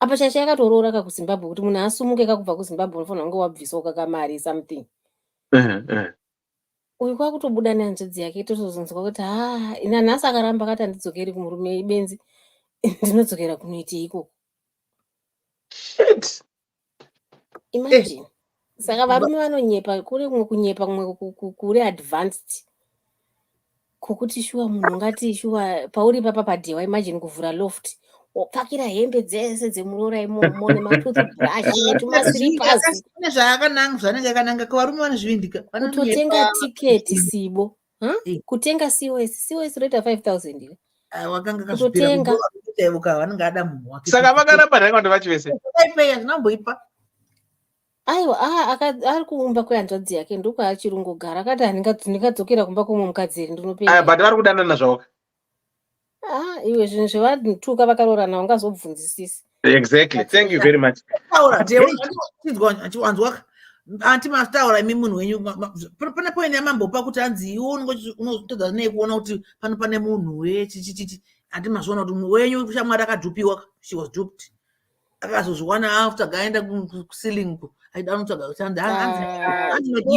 apa shasha yakatoroora kakuzimbabwe kuti munhu asumuke kakubva kuzimbabwe unofanira kunge wabvisawo kakamari something uyu kwakutobuda nehanzvadzi yake totozonzwa kuti ina nhasi akaramba akati handidzokeri kumurume ibenzi ndinodzokera kunoitei ikoko imagine saka varume vanonyepa kuri kumwe kunyepa kumwe kuri advanced kokuti shuwa munhu ungati shuwa pauri papa padhewa imagine kuvhura loft wopfakira hembe dzese dzemuroora imomo nematoothbrush netumasiripasi zvanenge yakananga kuvarume vanozvivindika kutotenga tiketi sibo kutenga cos roita 5,000 wakanga kutotenga vanenge ada munhu wake saka vakaramba nhai vantu vacho vese zvinomboipa aiwa ari kuumba kwehanzvadzi yake ndokwaachirungogara akati ndingadzokera kumba komwe mukadzi eri ndinopenda but vari kudanana zvavo iwe zvinhu zvevantuka vakaroorana ungazobvunzisisi exactly thank you very much wanzwa anti mataura imi munhu wenyu pane poini yamambopa kuti hanzi iwo unotodza nei kuona kuti pano pane munhu wechichichichi andi mazoona kuti munhu wenyu shamwari akadhupiwa she was duped akazozviwana after gaenda kuceiling aida unotsvaga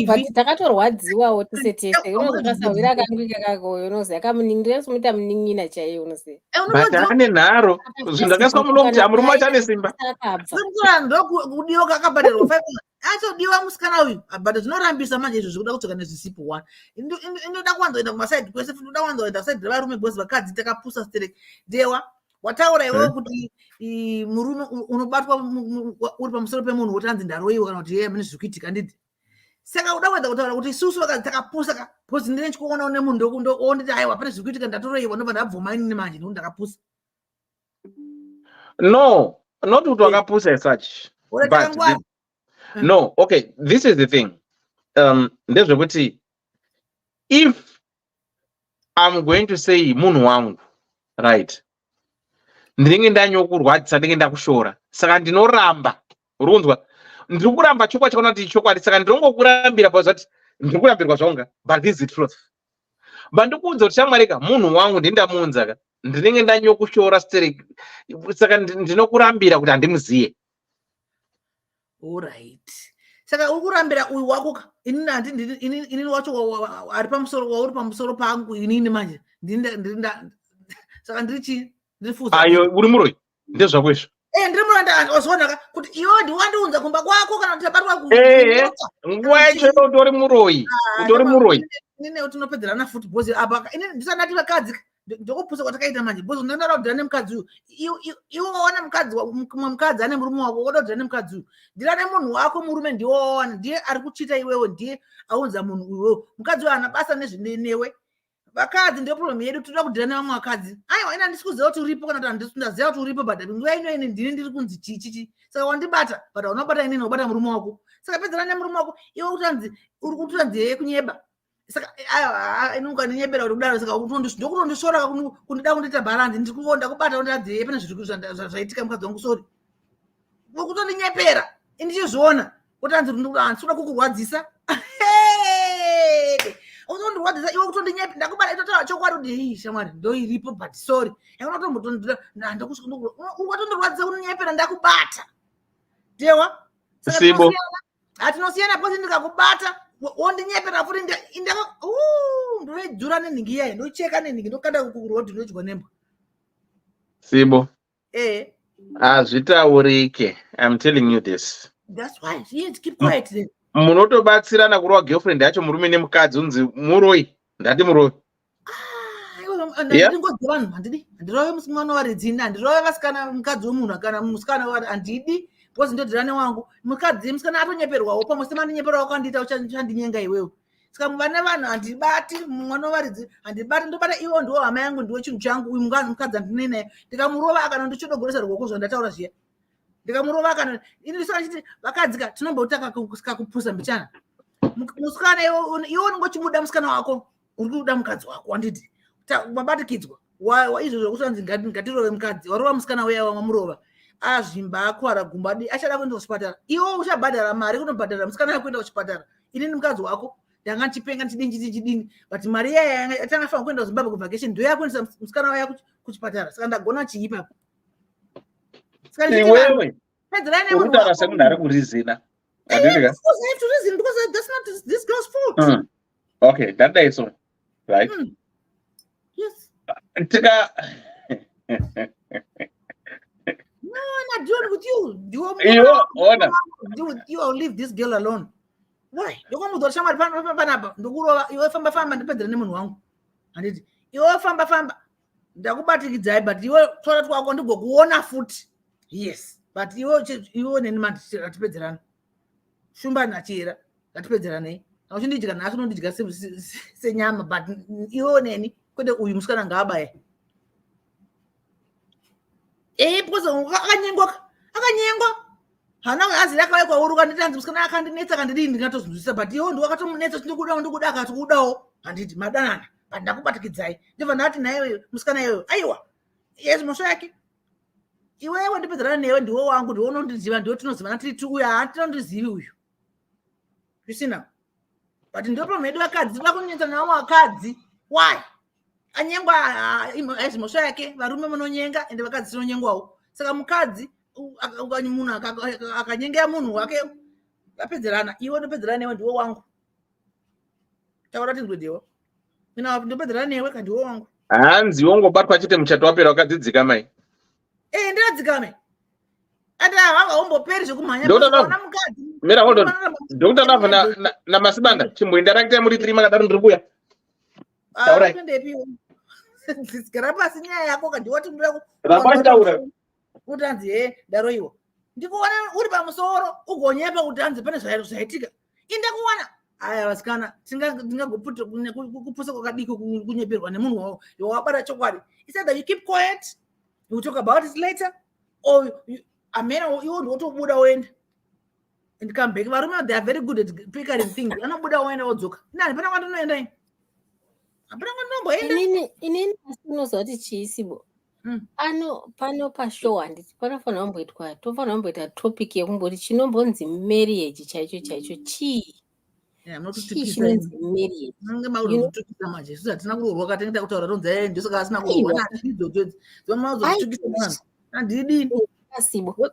but takatorwadziwawo tese tese unozakasawira akangwika kakoyo unoziva kamuningirasomita munin'ina chaiyo unoziva but ane nharo zvinhu zvakaiswa mulokuti hamurume wacho ane simba ndokudiwa kakabhadharwa 5 achodiwa musikana uyu but zvinorambisa manje izvo zvikuda kutsoka nezvisipo 1 inoda kuwanzoenda kumasaidi kwese inoda kuwanzoenda saidi revarume bhosi vakadzi takapusa stereki dewa wataura iwewo kuti murume unobatwa uri pamusoro pemunhu wotanzi ndaroiwa kana kuti mune zvikuitika ndidi saka uda kuedza kutaura kuti isusu vakadzi takapusa bhosi ndine chikuona une munhu ndonditi aiwa pane zvikuitika ndatoroiwa ndobva ndabvuma inini manje ndokuti ndakapusa no not kuti wakapusa as such but no okay this is the thing ndezvekuti if I'm going to say munhu wangu right ndinenge ndanyokurwadzisa ndinenge ndakushora saka ndinoramba urunzwa ndiri kuramba chokwadi chakaona kuti chokwadi saka ndinongokurambira pazvati ndiri kurambirwa zvaunga but this is truth bandikuudza kuti shamwarika munhu wangu ndindamuunza ndinenge ndanyokushora stereki saka ndinokurambira kuti handimuziye alright saka uri kurambira uyu wako inini wacho ari pamusoro wauri pamusoro pangu inini manje saka ndirichi ayo uri muroi ndezvako izvo ndiri muranda wazonaka kuti iwe ndiwandiunza kumba kwako kana kuti tabatwa nguva yacho utori muroi utori muroi inini tinopedzerana futi bhozi apa inini ndisandati vakadzi ndokupusa kwatakaita manje bhozi ndandada kudhira nemukadzi uyu iwe waona mukadzi ane murume wako woda kudhira nemukadzi uyu ndirane munhu wako murume ndiwowana ndiye ari kuchita iwewo ndiye aunza munhu uyu mukadzi uyu ana basa nezvinenewe vakadzi ndio problem yedu toda kudhira nevamwe vakadzi aiwa ina ndisikuziva kuti uripo kana kuti ndaziva kuti uripo but nguva ino ini ndini ndiri kunzi chichichi saka wandibata but unobata inini wabata murume wako saka pedzana nemurume wako iwe utanzi uri kutanzi yeye kunyeba saka inonga ninyepera kuti kudaro saka ndokutondishora kundida kundiita balance ndikuonda kubata kundadzeye pane zvaitika mukadzi wangu sori kutondinyepera indichizviona kuti andisuda kukurwadzisa utondirwadzisa iwe kutondinyepe ndakubata itotaura chokwadi kuti shamwari ndoiripo but sorry ukatondirwadzisa kundinyepera ndakubata tewa Sibo. hatinosiyana pose ndikakubata wondinyepera futi ndoidzura nenhingi iyayi ndocheka nenhingi ndokanda kukurodi ndodyiwa nembwa Sibo. Hazvitaurike. I'm telling you this. That's why yes, keep quiet then. Munotobatsirana kurova girlfriend yacho murume nemukadzi unzi muroi. Ndati muroi. Ndingodzi vanhu handirove mwana waridzini handirove vasikana mukadzi womunhu kana musikana handidi because ndodhirane wangu musikana atonyeperwawo pamwe semandinyeperwawo kandiita uchandinyenga iwewe saka vane vanhu handibati mwana waridzi handibati ndobata iwo ndiwo hama yangu ndiwo chinhu changu uyu mukadzi handinei naye ndikamurova akana ndichodogoresa ruoko zvandataura zviya ndikamurova akana inisaka chiti vakadzika tinombotaka kupusa mbichana musikana iwo unongochibuda musikana wako uri kuda mukadzi wako wanditi mabatikidzwa izvo zvokusanzi ngatirove mukadzi warova musikana weya wamurova azvimba akwara gumbadi achada kuenda kuchipatara iwo uchabhadhara mari kunobhadhara musikana kuenda kuchipatara inini mukadzi wako ndanga ndichipenga chidini but mari iyaya yatanga fana kuenda kuzimbabwe kuvhakation ndo yakuendesa musikana waya kuchipatara saka ndagona chii ipapo iwewe urikutaura semunhu ari kurizina because that's not this girl's fault. Okay, ndadai so right. Yes. Tika No, I'm not dealing with you. Deal with you or leave this girl alone. Why? You're going to do something. You famba ndipedzera nemunhu wangu. Handiti. Iwe famba. Ndakubatikidza but iwe tsora twako ndigokuona futi. Yes. But iwe neni manje atipedzerana. Shumba nachira atipedzerana. Auchindidya naso unondidya senyama but iwe neni kwete uyu musikana ngaabaye. Because akanyengwa hana azi rakawe kwauruka nditanzi musikana akandinetsa kandidini ndingatozvinzwisisa but iwo ndiwakatomunetsa ndikuda akati kudawo handiti madanana but ndakubatikidzai ndibva ndati naye musikana iyoyo aiwa yes mosho yake iwewe ndipedzerana newe ndiwo wangu ndiwo unondiziva ndiwo tinozivana tiri uyu hatinondizivi uyu zvisina but ndiwo pamhedu vakadzi toda kunyenza navo vakadzi why anyengwa mhosva yake varume munonyenga ende vakadzi tinonyengwawo saka mukadzi munhu akanyengera munhu wake apedzerana iwe ndopedzerana newe ndiwo wangu taura tinzwediwo mina ndopedzerana newe kandiwo wangu hanzi wongobatwa chete muchato wapera wakadzidzika mai ndinadzika mai ati havangaomboperi zvekumhanya mukadzi mira hold on Dr. Nava namasibanda chimboenda rakita muri 3 makadaro ndiri kuya taurai gara pasi nyaya yako kandiwati rabataura utanzi daroiwa ndikuona uri pamusoro ugonyepa kuti anzi pane zvaitika indakuona aya vasikana tingagoputa kupusa kwakadiko kunyeperwa nemunhu wabata chokwadi is either you keep quiet you talk about it later or amena iwo ndotobuda woenda and come back varume they are very good at pickering things anobuda woenda wodzoka nani pana kwandinoenda ini apana kwandinomboenda inini asinozoti chiisibo pano pashow handiti panofanira kumboitwa tofanira kumboita topic yekumboti chinombonzi marriage chaicho chii chinonzi marriage maurikutukisa manje isusu hatina kurorwa katengeta kutaura tonzi ndosaka asina kurorwa zomazokutukisa handidi asibo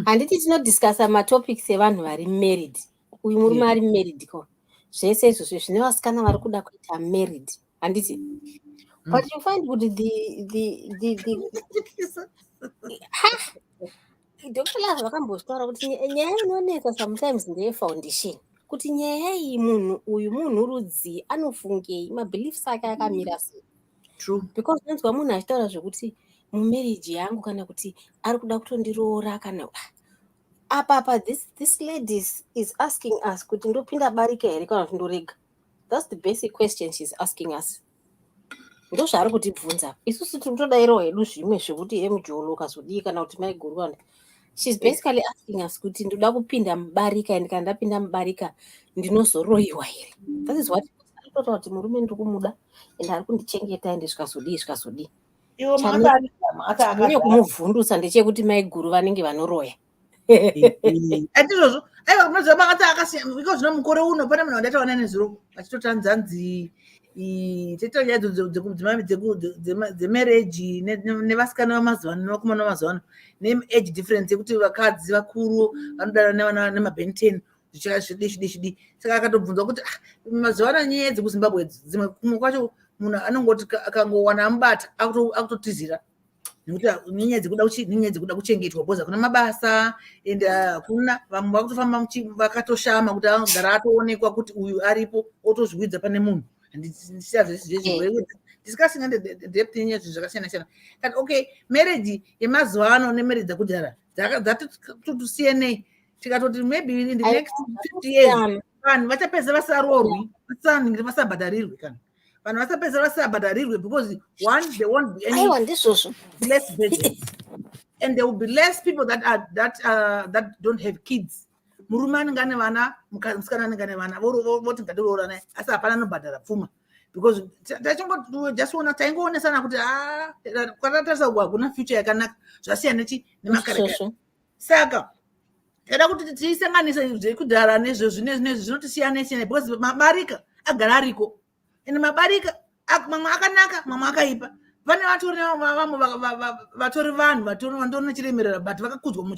handiti tinodiscasa matopics evanhu vari married uyu murume ari married ko zvese izvozvo zvine vasikana vari kuda kuita married handiti but you find kuti Dr. Love vakambotaura kuti nyaya inonetsa sometimes ndeyefoundation kuti nyaya iyi uyu munhu rudzi anofungei mabeliefs ake akamira sei true because unonzwa munhu achitaura zvekuti mumarriage yangu kana kuti ari kuda kutondiroora kana apa this lady is asking us kuti ndopinda barika here kana kuti ndorega. That's the basic question she's asking us. Ndo zvaari kutibvunza isusu tiri kutodairawo hedu zvimwe zvekuti emujolo ukazodii kana kuti maigurwana. She's basically asking us kuti ndoda kupinda mubarika and kana ndapinda mubarika ndinozoroiwa here. That is what Totaura kuti murume ndiri kumuda ende ari kundichengeta ende zvikazodii. Iwo Chane makatanga kumuvhundutsa ndechekuti maiguru vanenge vanoroya. atizvozvo aiwa mazuva makata akasiyana because zvino mukore uno pane munhu wandataona nezuro achitotanza nzi tetonya dzemarriage nevasikana vamazuva ano nevakomana vamazuva ano neage difference yekuti vakadzi vakuru vanodana nemabheni 10 zvichashidi saka akatobvunzwa kuti mazuva ano nyaya dzekuzimbabwe dzimwe kumwe kwacho munhu anongoti akangowana amubata akutotizira nekuti nyaya dzekuda kuchengetwa bhoza kuna mabasa ende hakuna vamwe vakutofamba vakatoshama kuti agara atoonekwa kuti uyu aripo otozvidza pane munhu discussing depth yenyaya zvinhu zvakasiyana-siyana kati okay marriage yemazuva ano nemarriage dzakudhara dzatotosiyanei tikatoti maybe in the next 50 years vanhu vachapedza vasarorwi vasabhadharirwe kana vanhu vasapedza vasabhadharirwe because one there won't be any less budget and there will be less people that don't have kids. Murume anenge ane vana musikana anenge ane vana voti ngatiroora naye asi hapana anobhadhara pfuma because tachingojastona taingoonesana kuti kwatatarisa hakuna future yakanaka zvasiyana nemakarekare saka kada kuti tiisanganise zvekudhara nezvo zvinezvi zvinotisiyanasiyana because mabarika agara ariko ende mabarika mamwe akanaka mamwe akaipa pane vatori vanhu vandorina chiremerera but vakakudzwa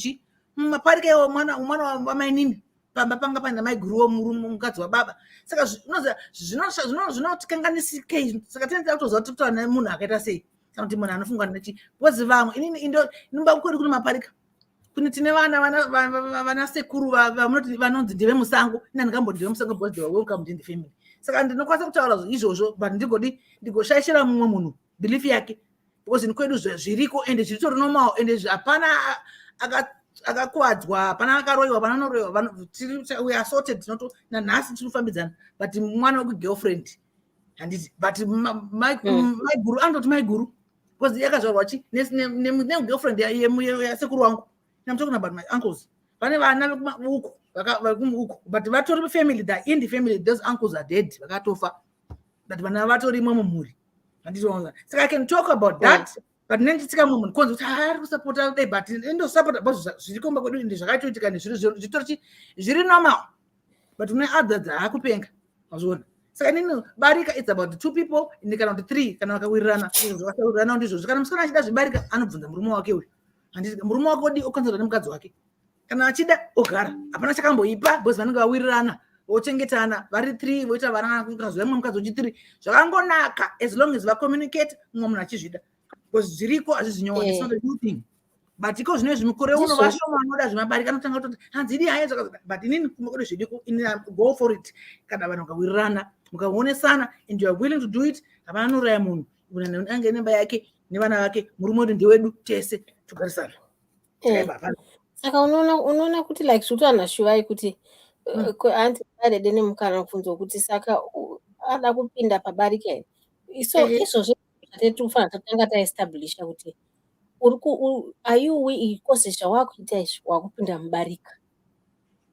mumaparika iwo mwana wamainini pamba panga paina maiguruwo mukadzi wababa saka zvinotikanganisike saka tinoita kutoziva kuti totana munhu akaita sei kana kuti munhu anofunga nechi because vamwe inomba kuri kune maparika kune tine vana sekuru vanonzi ndeve musango ina ndikamboti ndeve musango because they were welcomed in the family saka ndinokwanisa kutaura izvozvo but ndigoshaishira mumwe munhu belief yake because nikwedu zviriko ende zviritori normal ende hapana akakuwadzwa hapana akaroiwa hapana anoroiwa we are sorted nanhasi tinofambidzana but mwana wekugirlfriend handiti but maiguru anototi maiguru because yakazvarwa chi negirlfriend yasekuru wangu I'm talking about my uncles vane vana uku uku but vatori family that in the family those uncles are dead vakatofa but vana vatori mwe mumhuri handitoona saka I can talk about that but nenditsika mumwe munhu konzi kuti ari kusapota dai but indosapota but zvirikomba kwedu ende zvakatoitika nezviri zviri normal but une others haakupenga mazviona saka nini barika it's about 2 people ende kana kuti 3 kana vakawirirana zvakawirirana ndizvo kana musikana achida zvibarika anobvunza murume wake uyu handiti murume wake odi okanzerwa nemukadzi wake kana achida ogara hapana chakamboipa because vanenge vawirirana vochengetana vari 3 voita vana kazuva mumwe mukadzi uchi 3 zvakangonaka as long as vacommunicate mumwe munhu achizvida because zviriko hazvizinyowa it's not a new thing but iko zvino zvimukore uno vashoma vanoda zvimabarika anotanga kuti hanzidi haye but inini kumukore zvidiko go for it kana vanhu vakawirirana mukaonesana and you are willing to do it hapana noraya munhu ange nemba yake nevana vake murume wedu ndewedu tese togarisana saka unoona kuti like zvotana shuvai kuti anti arede nemukana kubvunzwa kuti saka ada kupinda pabarika izvozvo zvatetofana tatanga taestablisha kuti ikosi zvawakuita izvi wakupinda mubarika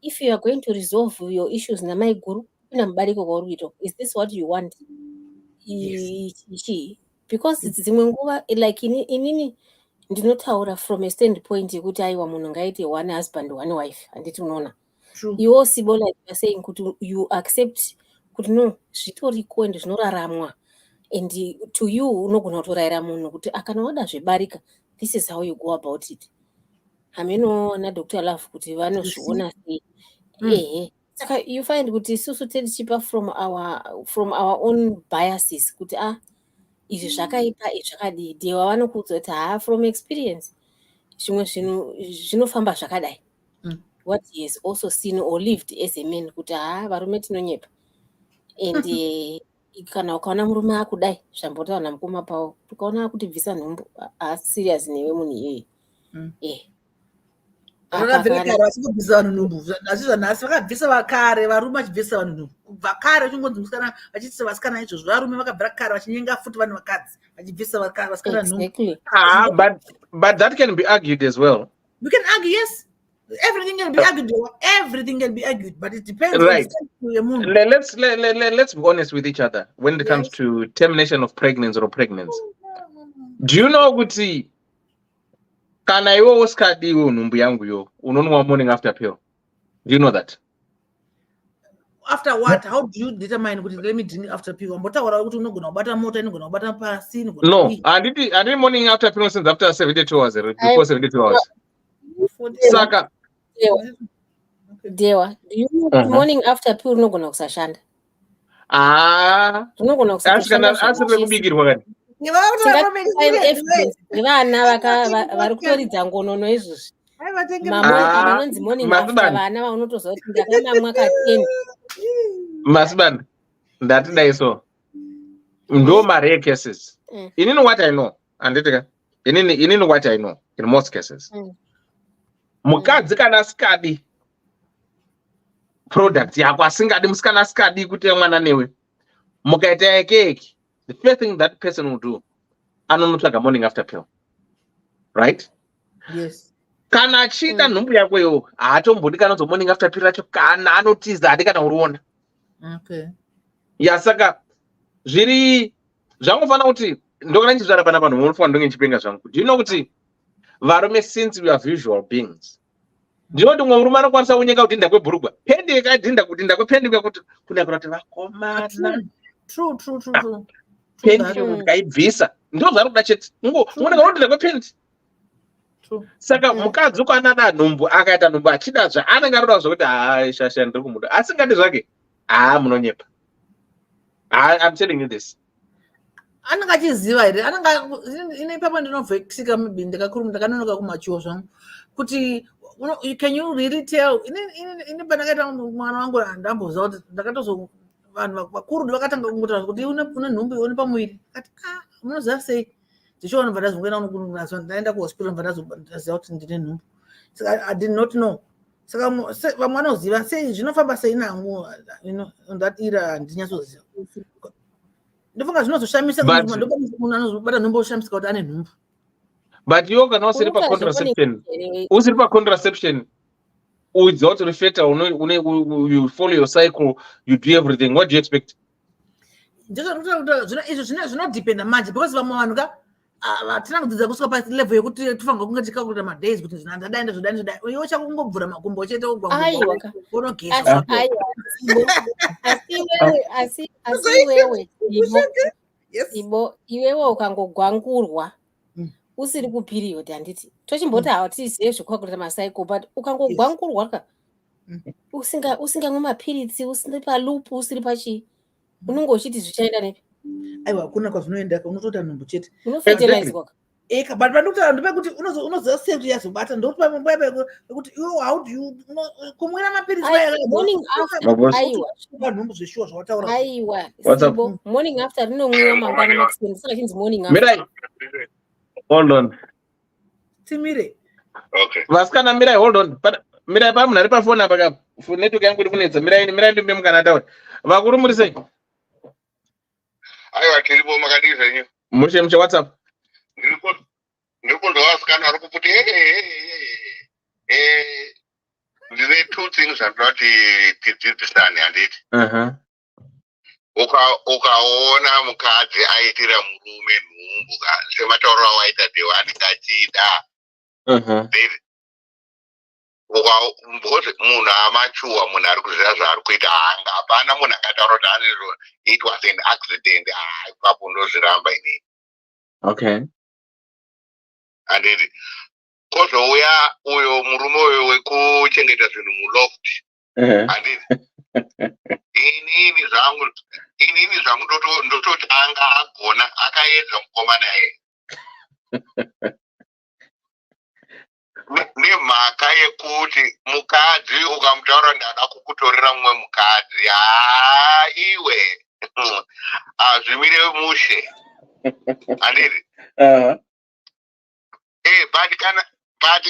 if you are going to resolve your issues namaiguru kupinda mubarika kwauri kuita is this what you want because dzimwe nguva like inini ndinotaura from a standpoint yekuti aiwa munhu ngaite one husband one wife handiti unoona iwo sibo like you're saying kuti you accept kuti no zvitoriko ende zvinoraramwa and to you unogona kutorayira munhu kuti akana wada zvebarika this is how you go about it hamenoona Dr. Love kuti vanozviona sei saka you find kuti isusu tichipa from our own biases kuti izvi zvakaipa zvakadii ndiye vanokuudza kuti from experience zvimwe zvinhu zvinofamba zvakadai what he has also seen or lived as a man kuti varume tinonyepa and kana ukaona murume akudai zvambotaura mukoma pawo ukaona akutibvisa nhumbu serious newe munhu iyoyo vakabvisa vanhu nhumbu asi zvanhasi vakabvisa vakare varume vachibvisa vanhu nhumbu kubva kare uchingonzi musikana vachitisa vasikana izvozvo varume vakabvira kare vachinyenga futi vanhu vakadzi vachibvisa vasikana nhumbu but that can be argued as well. You can argue, yes, Everything can be argued. Everything can be argued, but it depends on Right. the moon. Let's be honest with each other when it comes Yes. to termination of pregnancy or pregnancy. Do you know kuti kana iwe usikadiwe nhumbu yangu yo unonwa morning after pill? Do you know that? After what? How do you determine kuti let me drink after pill? Ambotaura kuti unogona kubata mota, inogona kubata pasi, inogona No, kudii. I did morning after pill since after 72 hours, before 72 hours. Saka. Dewa, do you know the morning after pill unogona kusashanda? Unogona kusashanda. Asiri kubikirwa kani. Vana vari kutoridza ngonono izvozvi. Vanonzi morning after vana vaunotoziva kuti ndakamamwa ka10. Masibanda, ndatidai so. Ndo rare cases. You know what I know? Anditeka. You know what I know in most cases. Mukadzi kana asikadi product yako asingadi musikana asikadi kuti mwana newe. Mukaita yake, the first thing that person will do, anonotsvaga morning after pill. Right? Yes. Kana achida nhumbu yako yo, haatombodi kana morning after pill racho kana anotiza hadi kana uriona. Okay. Yasaka zviri zvangofana kuti ndokana ndichizvara pana vanhu munofana ndonge ndichipenga zvangu. Do you know kuti varume, since we are visual beings, ndinoti mumwe murume anokwanisa kunyeka kudhinda kwebhurugwa, pendi yakadhinda kudhinda kwependi kwekuti kunakura kuti vakomana. True. Pendi yokuti kaibvisa ndo zvari kuda chete. Unoneka kudhinda kwependi. Saka mukadzi ukanada nhumbu, akaita nhumbu achidazve anenge aroda zvokuti hai shasha ndiri kumuda. Asingadi zvake, munonyepa. I'm telling you this. Anenge achiziva here, ine papa ndinovhekisika maybe ndakanonoka kumachuo zvangu kuti can you really tell ine pandakaita mwana wangu ndamboziva kuti ndakatozo vanhu vakuru vakatanga kungotaura kuti une nhumbu une pamuviri kati munoziva sei ndichiona mva ndazongoenda unokunazva ndaenda kuhospital mva ndaziva kuti ndine nhumbu. Saka I did not know. Saka vamwe vanoziva sei zvinofamba sei nangu on that era handinyasoziva. Ndofunga zvinozoshamisa kuti munhu anozobata nhumbu oshamisika kuti ane nhumbu. But you kana usiri pa-contraception, without reflector, you follow your cycle, you do everything. What do you expect? Izvo zvinodependa manje because vamwe vanhu hatina kudzidza kusvika palevel yekuti tofanira kunge tikakuita madays kuti ndadaenda zvodai iwe chakungobvura makumbo chete unogeza. Asi wewe iwewe ukangogwangurwa usiri kuperiod handiti tochimboti hatizive zvekwakuita macycle, but ukangogwangurwa usingamwe mapiritsi, usiri palup, usiri pachii, unenge uchiti zvichaenda nepi? Aiwa, hakuna kwazvinoenda, unotoita nhumbu chete. Unofertilizwa. But pandokutaura ndopekuti unoziva sei kuti yazobata, ndokuti pamwe nguva yekuti how do you kumwira mapiritsi morning after nhumbu zveshuwa zvawataura. Aiwa, Sibo, morning after rinomwiwa mangwana maximum, saka chinzi morning after. Mirai, hold on. Timire. Okay. Vasikana Mirai, hold on. Mirai pamunhu ari pafoni apa network yangu iri kunetsa. Mirai ndimbe mukana taura. Vakuru muri sei? Aiwa, tiripo makadii zvenyu? Mushe WhatsApp. Ndikundwa vasikana vari kuputi ndine two things zvandinoda kuti tidzidzisane handiti. Ukaona mukadzi aitira murume nhumbu sematauro awaita Dewa anenge achida, because munhu amachuwa, munhu ari kuziva zvaari kuita, hapana munhu akataura kuti it was an accident, ipapo ndozviramba inini. Okay. Handiti kozouya uyo murume uyo wekuchengeta zvinhu muloft, handiti inini zvangu ndototi anga agona akaedza mukomana iye nemhaka yekuti mukadzi ukamutaura ndada kukutorera mumwe mukadzi, iwe zvimire mushe, handiti but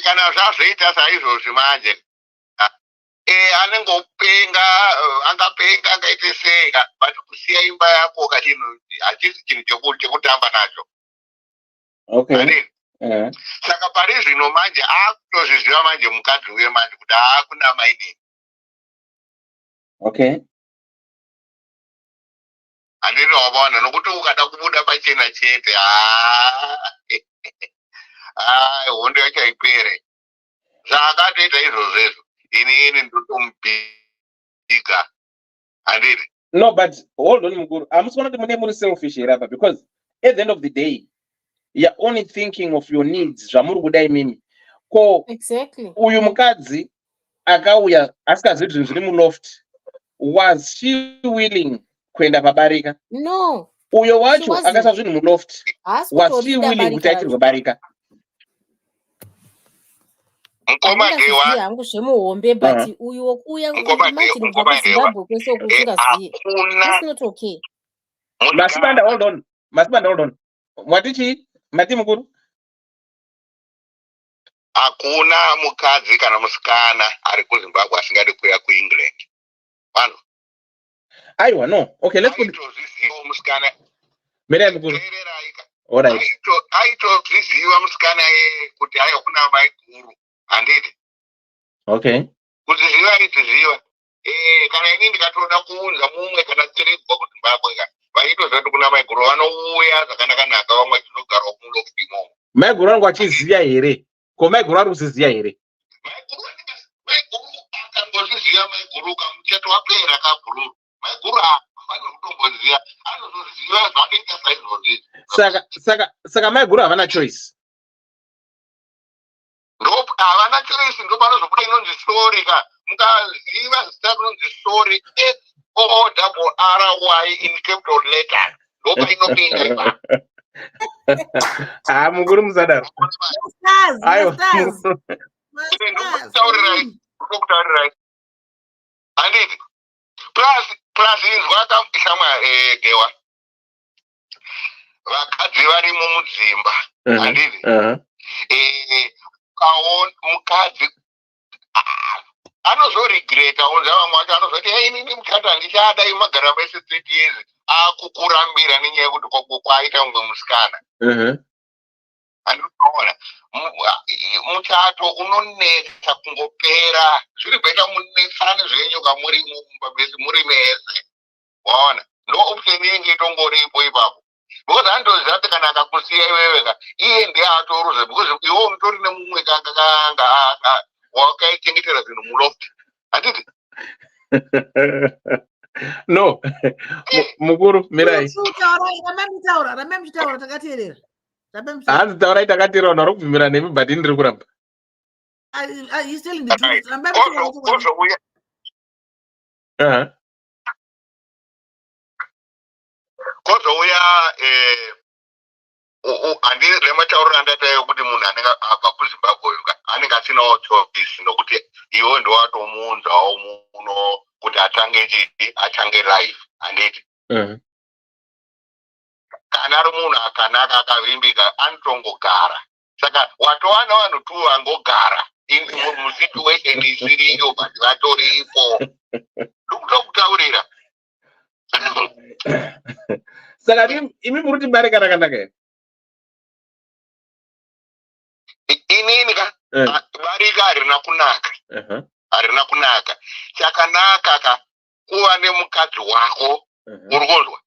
kana zvazvoita saizvozvi manje angapenga angaite sei, but kusiya imba yako hachisi chinhu chekutamba nacho. Okay. Saka pari zvino manje akutozviziva manje mukadzi uye manje kuti akuna maini. Okay. Andini wabaona nokuti ukada kubuda pachena chete hondo yacho ipere. Zvakatoita izvozvo ini ndotomubika. Andini. No, but hold on, Muguru. I'm just going to be selfish here, because at the end of the day, you're only thinking of your needs. Exactly. Uyu mukadzi akauya asikazvidzi zviri muloft. Was she willing kuenda pabarika? No. Uyo wacho akasa zvinhu muloft. Was she willing kuti aitirwe barika? Mukomadewa hangu zvemuhombe but uyu wokuya imagine kubva kuZimbabwe kwese ukusingaziye. That's not okay. Masibanda, hold on. Masibanda, hold on. Mwatichi? Mati Mukuru? Hakuna mukadzi kana musikana ari kuZimbabwe asingadi kuya kuEngland. Pano. Aiwa, no. Okay, let's put musikana. Mira Mukuru. All right. Aitoziziva musikana kuti hayo kuna mai guru. Handiti. Okay. Kuziziva aiziziva. Kana ini ndikatoda kuunza mumwe kana tiri kubva kuZimbabwe ka. Vaitoziva kuti kuna mai guru vanouya zvakanaka vamwe tinogara kumulofimo. Mai guru vangu achiziya here. Ko mai guru ari kuziziya here. Mai guru akangozviziva mai guru kamucheto wapera kabhuru. Mai guru hafaniri kutomboziva. Anozoziva zvaanoita saizvozvi. Saka mai guru havana choice. Nope, havana choice ndo panozobuda inonzi story ka. Mukaziva zita rinonzi story SORRY in capital letters. Ndo painopinda ipa. Mukuru musadaro. Aiwa. Ndokutaurirai. Handiti. Plus inzwa kampishamwa Dewa. Vakadzi vari mumudzimba. Handiti. Mukadzi anozoregreta unza vamwe vacho anozoti inini mukadzi handichada imagara mese 30 years akukurambira nenyaya yekuti kwaita umwe musikana. Handinoona muchato unonetsa kungopera zviri kuita munetsane zvenyoka muri mumba besi muri mese. Waona ndo option yenge itongoripo ipapo. Because andoziva kuti kana akakusiya iwewe ka iye ndiye atoruze because iwo mutori nemumwe kanga wakaichengetera zvinhu muloft. Handiti. No. Mukuru mirai. Ramemutaura takateerera. Hanzi taurai takateerera unhu ari kubvumira nemi but ndiri kuramba. He's telling the truth. Ramemutaura. Kozouya handii rematauriro andatayo kuti munhu anenge abva kuZimbabwe anenge asinawo choice nokuti iwe ndowatomuunzawo muno kuti achange life. Handiti. Kana ari munhu akanaka akavimbika anotongogara. Saka watowana vanhu tu vangogara musituation isiriyo but vatoripo. Ndokutokutaurira. Saka imi muri kuti barika rakanaka here. Inini ka barika harina kunaka. Harina kunaka. Chakanaka ka kuva nemukadzi wako uri kuzwa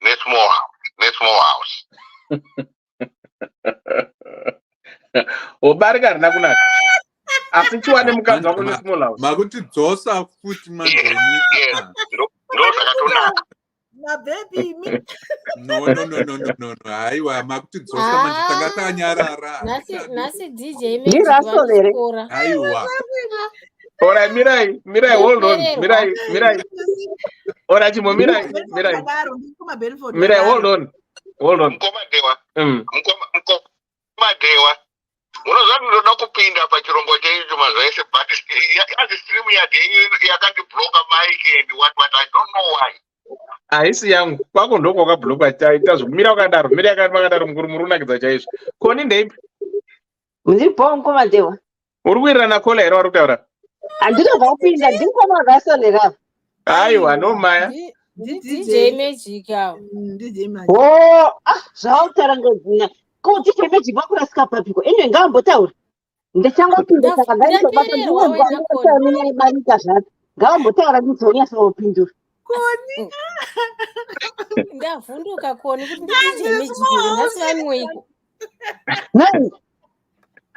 nesmall house. Barika harina kunaka. Asi chiwane mukadzi wako nesmall house. Makuti dzosa futi manzoni. Ndo zvakatonaka. Baby, No. Aiwa makuti dzosa manje tanga tanyarara. Nasi DJ mechikora. Aiwa. Ora mirai hold on. Mirai. Ora chimo mirai. Mirai hold on. Mukomadewa. Mukomadewa. Unozva ndinoda kupinda pachirongwa chenyu mazuva ese but as stream yadenyu yakandibloka mic and what I don't know why. Haisi yangu kwako ndoko wakabloka chaita zvomira wakadaro mira yakadaro mukuru unakidza chaizvo. Koni ndeipi? Ndiripo Mukomadewa. Uri kuwirirana kola here wari kutaura? Handinobva kupinda ndiko makasonera. Aiwa no maya. DJ Magic. Zvautaura ngedzina. Ko teacher magic vakurasika papiko. Anyway, ngaambotaura. Ndachangopinda saka ndaitobata ndapererwa ndinonzwa wena Koni. ndinotaura neibarika zvake. Ngaambotaura ndizonyasa kupindura. Koni. Ndavhunduka Koni kuti ndidije magic here ndasivanweiko. Nani?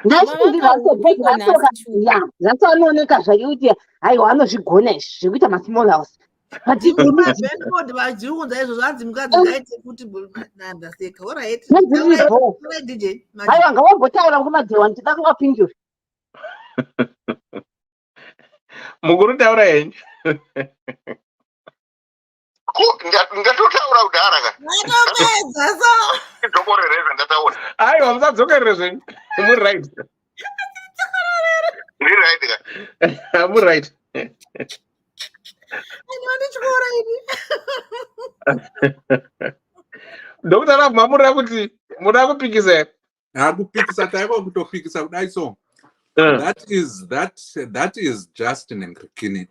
Ndachipindira Mavakaudiko nhasi ya zvatonooneka zvake kuti haiwa anozvigona izvi zvekuita masmall house. But Bhenford vachiunza izvo zvanzi mukadzi ngaite kuti ndaseka. All right. Nezviripo. All right, DJ. haiwa ngawambotaura ngumadhewa ndida kungapindura. Mukuru taura henyu. Ndatotaura kudhara ka. Ndapedza so. Ndokorereza ndataura. Aiwa musadzokerere zvenyu. Muri right. Ndiri right ka. Muri right. Ndichikora ini. Dr. Love mamura kuti muda kupikisa. Hakupikisa taiko kutopikisa kudai so. That is just an Enkrikini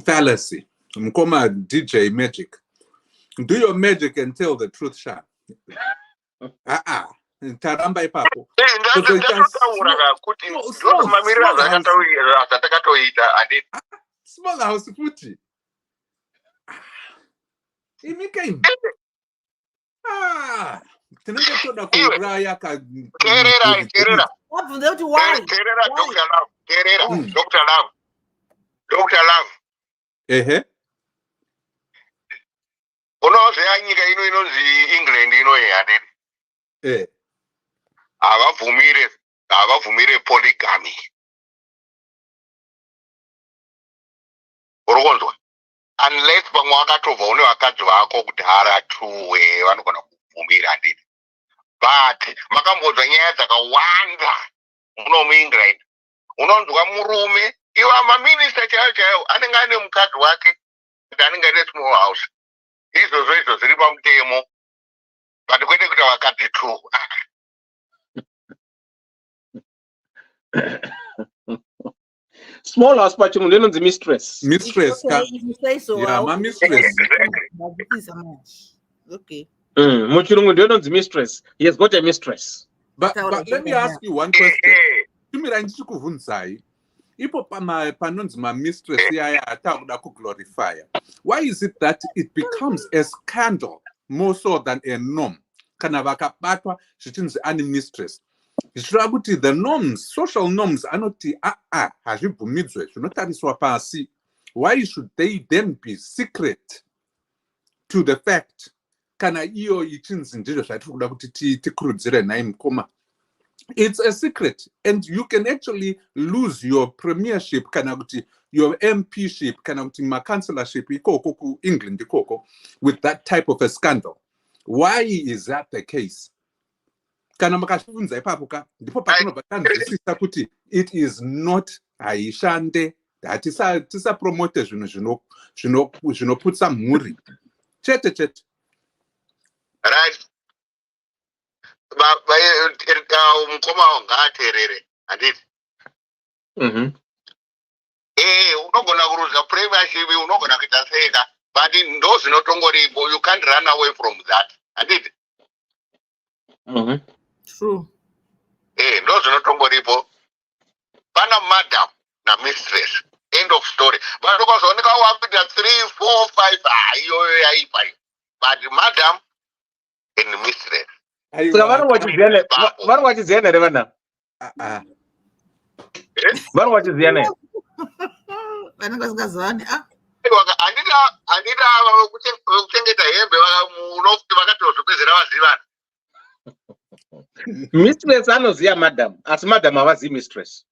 fallacy. Mkoma DJ magic. Do your magic and tell the truth, Sha. Taramba ipapo. Ndatotaura kuti ndo mamirira zvatakatoita andi. Small house futi. Imikaim. Tinenge toda kuuraya ka. Kerera. Wabvunza kuti why? Kerera Dr. Love. Kerera Dr. Love. Dr. Love. Ehe. Unoziva nyika ino inonzi England ino yani. Havabvumire polygamy. Urokonzwa? Unless pamwe wakatobva une vakadzi vako kudhara tuwe vanogona kubvumira handiti. But makambonzwa nyaya dzakawanda muno muEngland. Unonzwa murume iwa maminista chaiwo anenge ane mukadzi wake kuti anenge ane small house. Izvozvo zviri pamutemo. But kwete kuti vakadzi tu. Small house pachirungu inonzi mistress. Mistress ka. Yeah, ma mistress. Okay. Muchirungu ndio inonzi mistress. He has got a mistress. But let me ask you one question. Tumira ndichikuvunzai. Ipo panonzi ma mistress yaya atakuda kuglorify. Why is it that it becomes a scandal more so than a norm? Kana vakabatwa zvichinzi ani mistress. Zvichireva kuti the norms, social norms anoti hazvibvumidzwe zvinotariswa pasi. Why should they then be secret to the fact? Kana iyo ichinzi ndizvo zvatiri kuda kuti tikurudzire nhai mukoma. It's a secret, and you can actually lose your premiership, kana kuti your MPship, kana kuti ma councillorship ikoko ku England ikoko with that type of a scandal. Why is that the case? Kana makashunza ipapo ka ndipo patinobva tanzwisisa kuti it is not haishande tisa promote zvinhu zvinoputsa mhuri chete. Right. Mukoma ngaateerere handiti. Unogona kuruza premiership, unogona kuita seka, but ndo zvinotongoripo. You can't run away from that handiti. True. Ndo zvinotongoripo. Pana madam na mistress. End of story. But ukazooneka wapita 3, 4, 5 iyoyo yaipa. But madam and mistress. Saka vari wachiziyana here vana. Vari wachiziyana here. Vana vasingazivani. Handita kuchengeta hembe unokuti vakatozopedzera vazivana. Mistress anoziya madam, asi madam havaziyi mistress.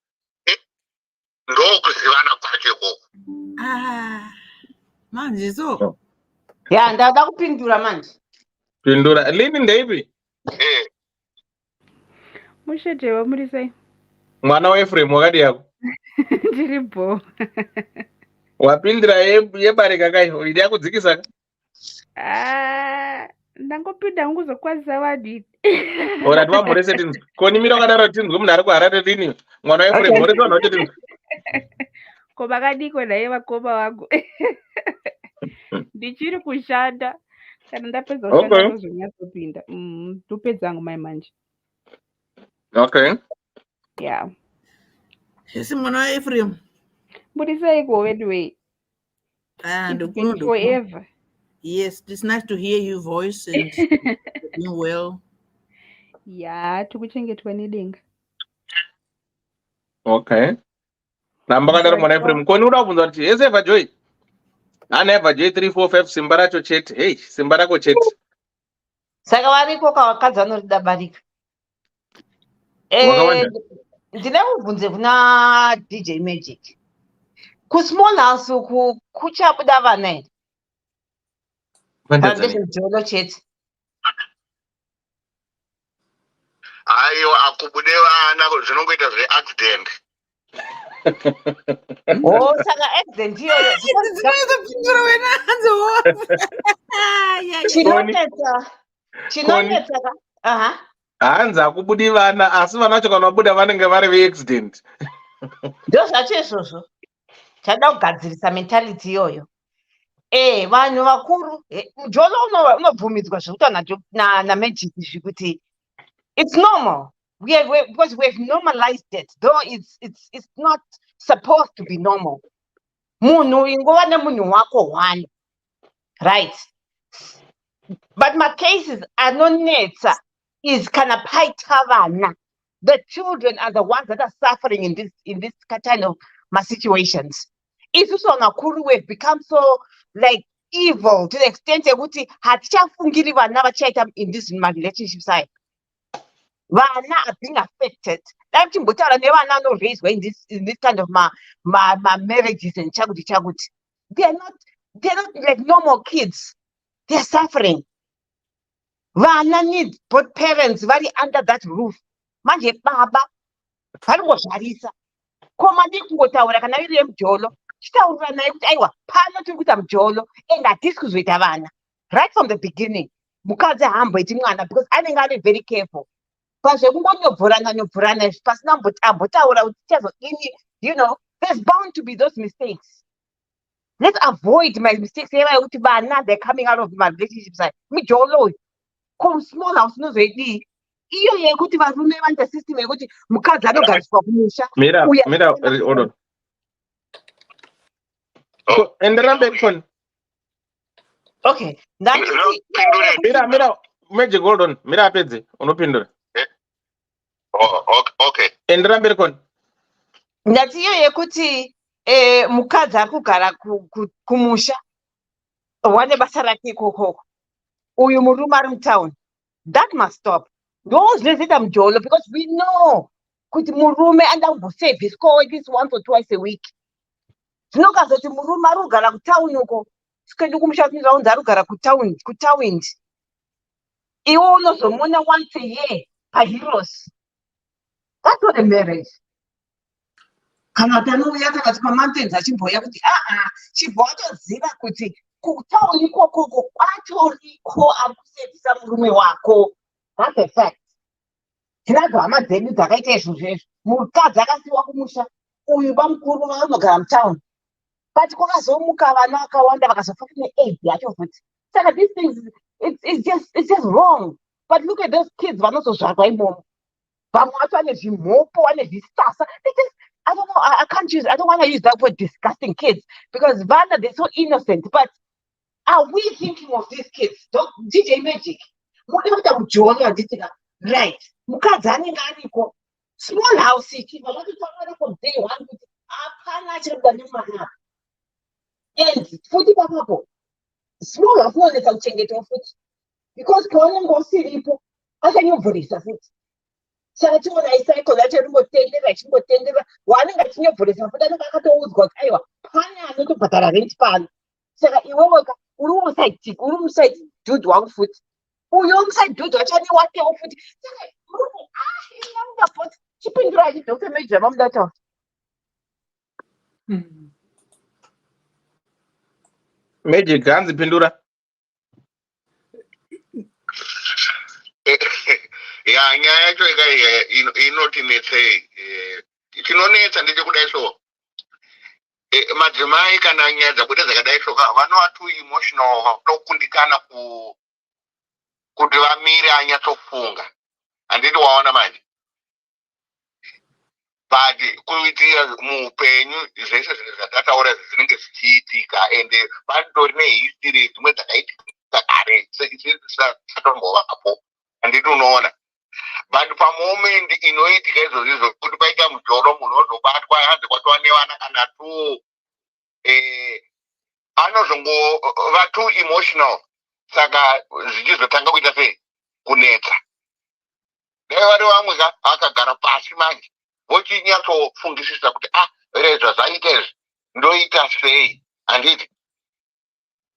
Ndokuzivana kwacheko. Manje so. Ya ndada kupindura manje. Pindura. Lini ndeipi? Mushejewa muri sei? Mwana waEphraim wakadi yako. Ndiripo. Wapindira yebarika kai, idi yakudzikisa ka? Ndangopinda nguzokwazisa wadidi. Ora twamurese tinzwi. Koni mira wakadaro tinzwi munhu ari kuharare lini? Mwana waEphraim murese wanhu wacho tinzwi. Ko vakadiko naye vakoma wangu. Ndichiri kushanda. Kana ndapedza kushanda ndozonyatsopinda. Ndopedza hangu mai manje. Okay. Yeah. Esi mwana wa Ephraim. Mbudiseiko wedwe. And Keep going forever. yes, it's nice to hear your voice and doing well. Yeah, tikuchengetwa nedenga. Okay. Namba kadaro mwana Ephraim. Koni uda kubvunza kuti hese Eva Joy. Ana Eva Joy 345 simba racho chete. Hey, simba rako chete. Saka variko kavakadzi vanoridabarika. Wakawanda. Ndine kubvunze kuna DJ Magic. Kusmall house uku kuchabuda vana here? Kana ndezvemujolo chete? Aiwa, akubude vana zvinongoita zveaccident. Oh, saka accident iyoyo. Chinonetsa ka. Aha. Hanzi akubudi vana asi vana vacho kana vabuda vanenge vari veaccident. Ndozvacho izvozvo. Chada kugadzirisa mentality iyoyo. Vanhu vakuru, mujolo unobvumidzwa zvekutaura naMagic zvekuti it's normal. Because we've normalized it, though it's not supposed to be normal. Munhu ingova nemunhu wako one, right? But my cases anonetsa is kana paita vana. The children are the ones that are suffering in this kind of situations. If you saw nakuru, we've become so like evil to the extent that hatichafungiri vana vachaita in this relationship side. Vana are being affected. Like chimbotaura nevana raised in this kind of marriages and chaguti. They're not like normal kids. They're suffering. Vana need both parents very under that roof. Manje baba vari kuzvarisa. Koma ndikungotaura kana iri yemujolo. Chitaurira naye kuti aiwa pano tiri kuita mujolo and hatisi kuzoita vana. Right from the beginning. Mukadzi haamboiti mwana because anenge ari very careful. Pazvekungonyobhorana pasina ambotaura kuti tichazodini, there's bound to be those mistakes. Let's avoid my mistakes. They're coming out of my relationship side. Mijolo come small house nozoidi. Iyo yekuti varume vanta system yekuti mukadzi anogariswa kumusha. Mira, hold on. Enderera mberi koni. Okay. Mira, Magic, hold on. Mira apedze, unopindura. Okay. Enderera mberi koni. Ndati iyo yekuti mukadzi ari kugara kumusha. Wane basa rake ikoko. Uyu murume ari mutown. That must stop. Don't visit mujolo because we know kuti murume andambosave his call at least once or twice a week. Zvinokazoti murume ari kugara kutown uko. Sikendi kumusha kunzi ari kugara kutawindi. Iwo unozomona once a year paheroes. That's not a marriage. Kana tanouya takati pamountains achimboya kuti chibva watoziva kuti kutauni ikokoko kwatoriko ari kusevisa murume wako. That's a fact. Tinadzo hama dzedu dzakaita izvozvo. Mukadzi akasiyiwa kumusha. Uyu bamukuru vanogara mutown. But kwakazomuka vana vakawanda vakazofa neAIDS yacho futi. Saka these things, it's just wrong. But look at those kids vanozozvarwa imomo. Vamwe vacho vane zvimhopo, vane zvisasa. I don't know, I don't want to use that word disgusting kids because vana, they're so innocent. But are we thinking of these kids? DJ Magic. Right. Mukadzi anenge ariko. Small house iki. Vakatotaura from day one kuti hapana achirikuda nemwana. And futi papapo. Small house unonetsa kuchengetwa futi. Because kwaunenge usiripo, achanyobvoresa futi. Saka tiona isaiko yacho ringotendera wanenge achinyobvoresa futi anenge akatoudzwa kuti aiwa pane anotobhadhara rent pano. Saka iwewe uri muside dude wangu futi. Uyo muside dude wachane wakewo futi. Saka murume futi chipindura achi Dr. Major mamudata. Magic hanzi pindura. Ya nyaya yacho inotinetsei. Chinonetsa ndechekudai so. Madzimai kana nyaya dzakuita dzakadai so vanova too emotional, vanokundikana kuti vamire anyatsofunga. Handiti waona manje. but kuitira muupenyu zvese zvinhu zvatataura zvinenge zvichiitika ende patori nehistory dzimwe dzakaitika kare dzisatombovapo handiti unoona. But pamoment inoitika izvozvo kuti paita mujoro munhu ozobatwa hanzi kwatova nevana kana tu anozongova too emotional, saka zvichizotanga kuita sei kunetsa. Dai vari vamwe akagara pasi manje vochinyatsofungisisa kuti rezva zvaita izvi ndoita sei, handiti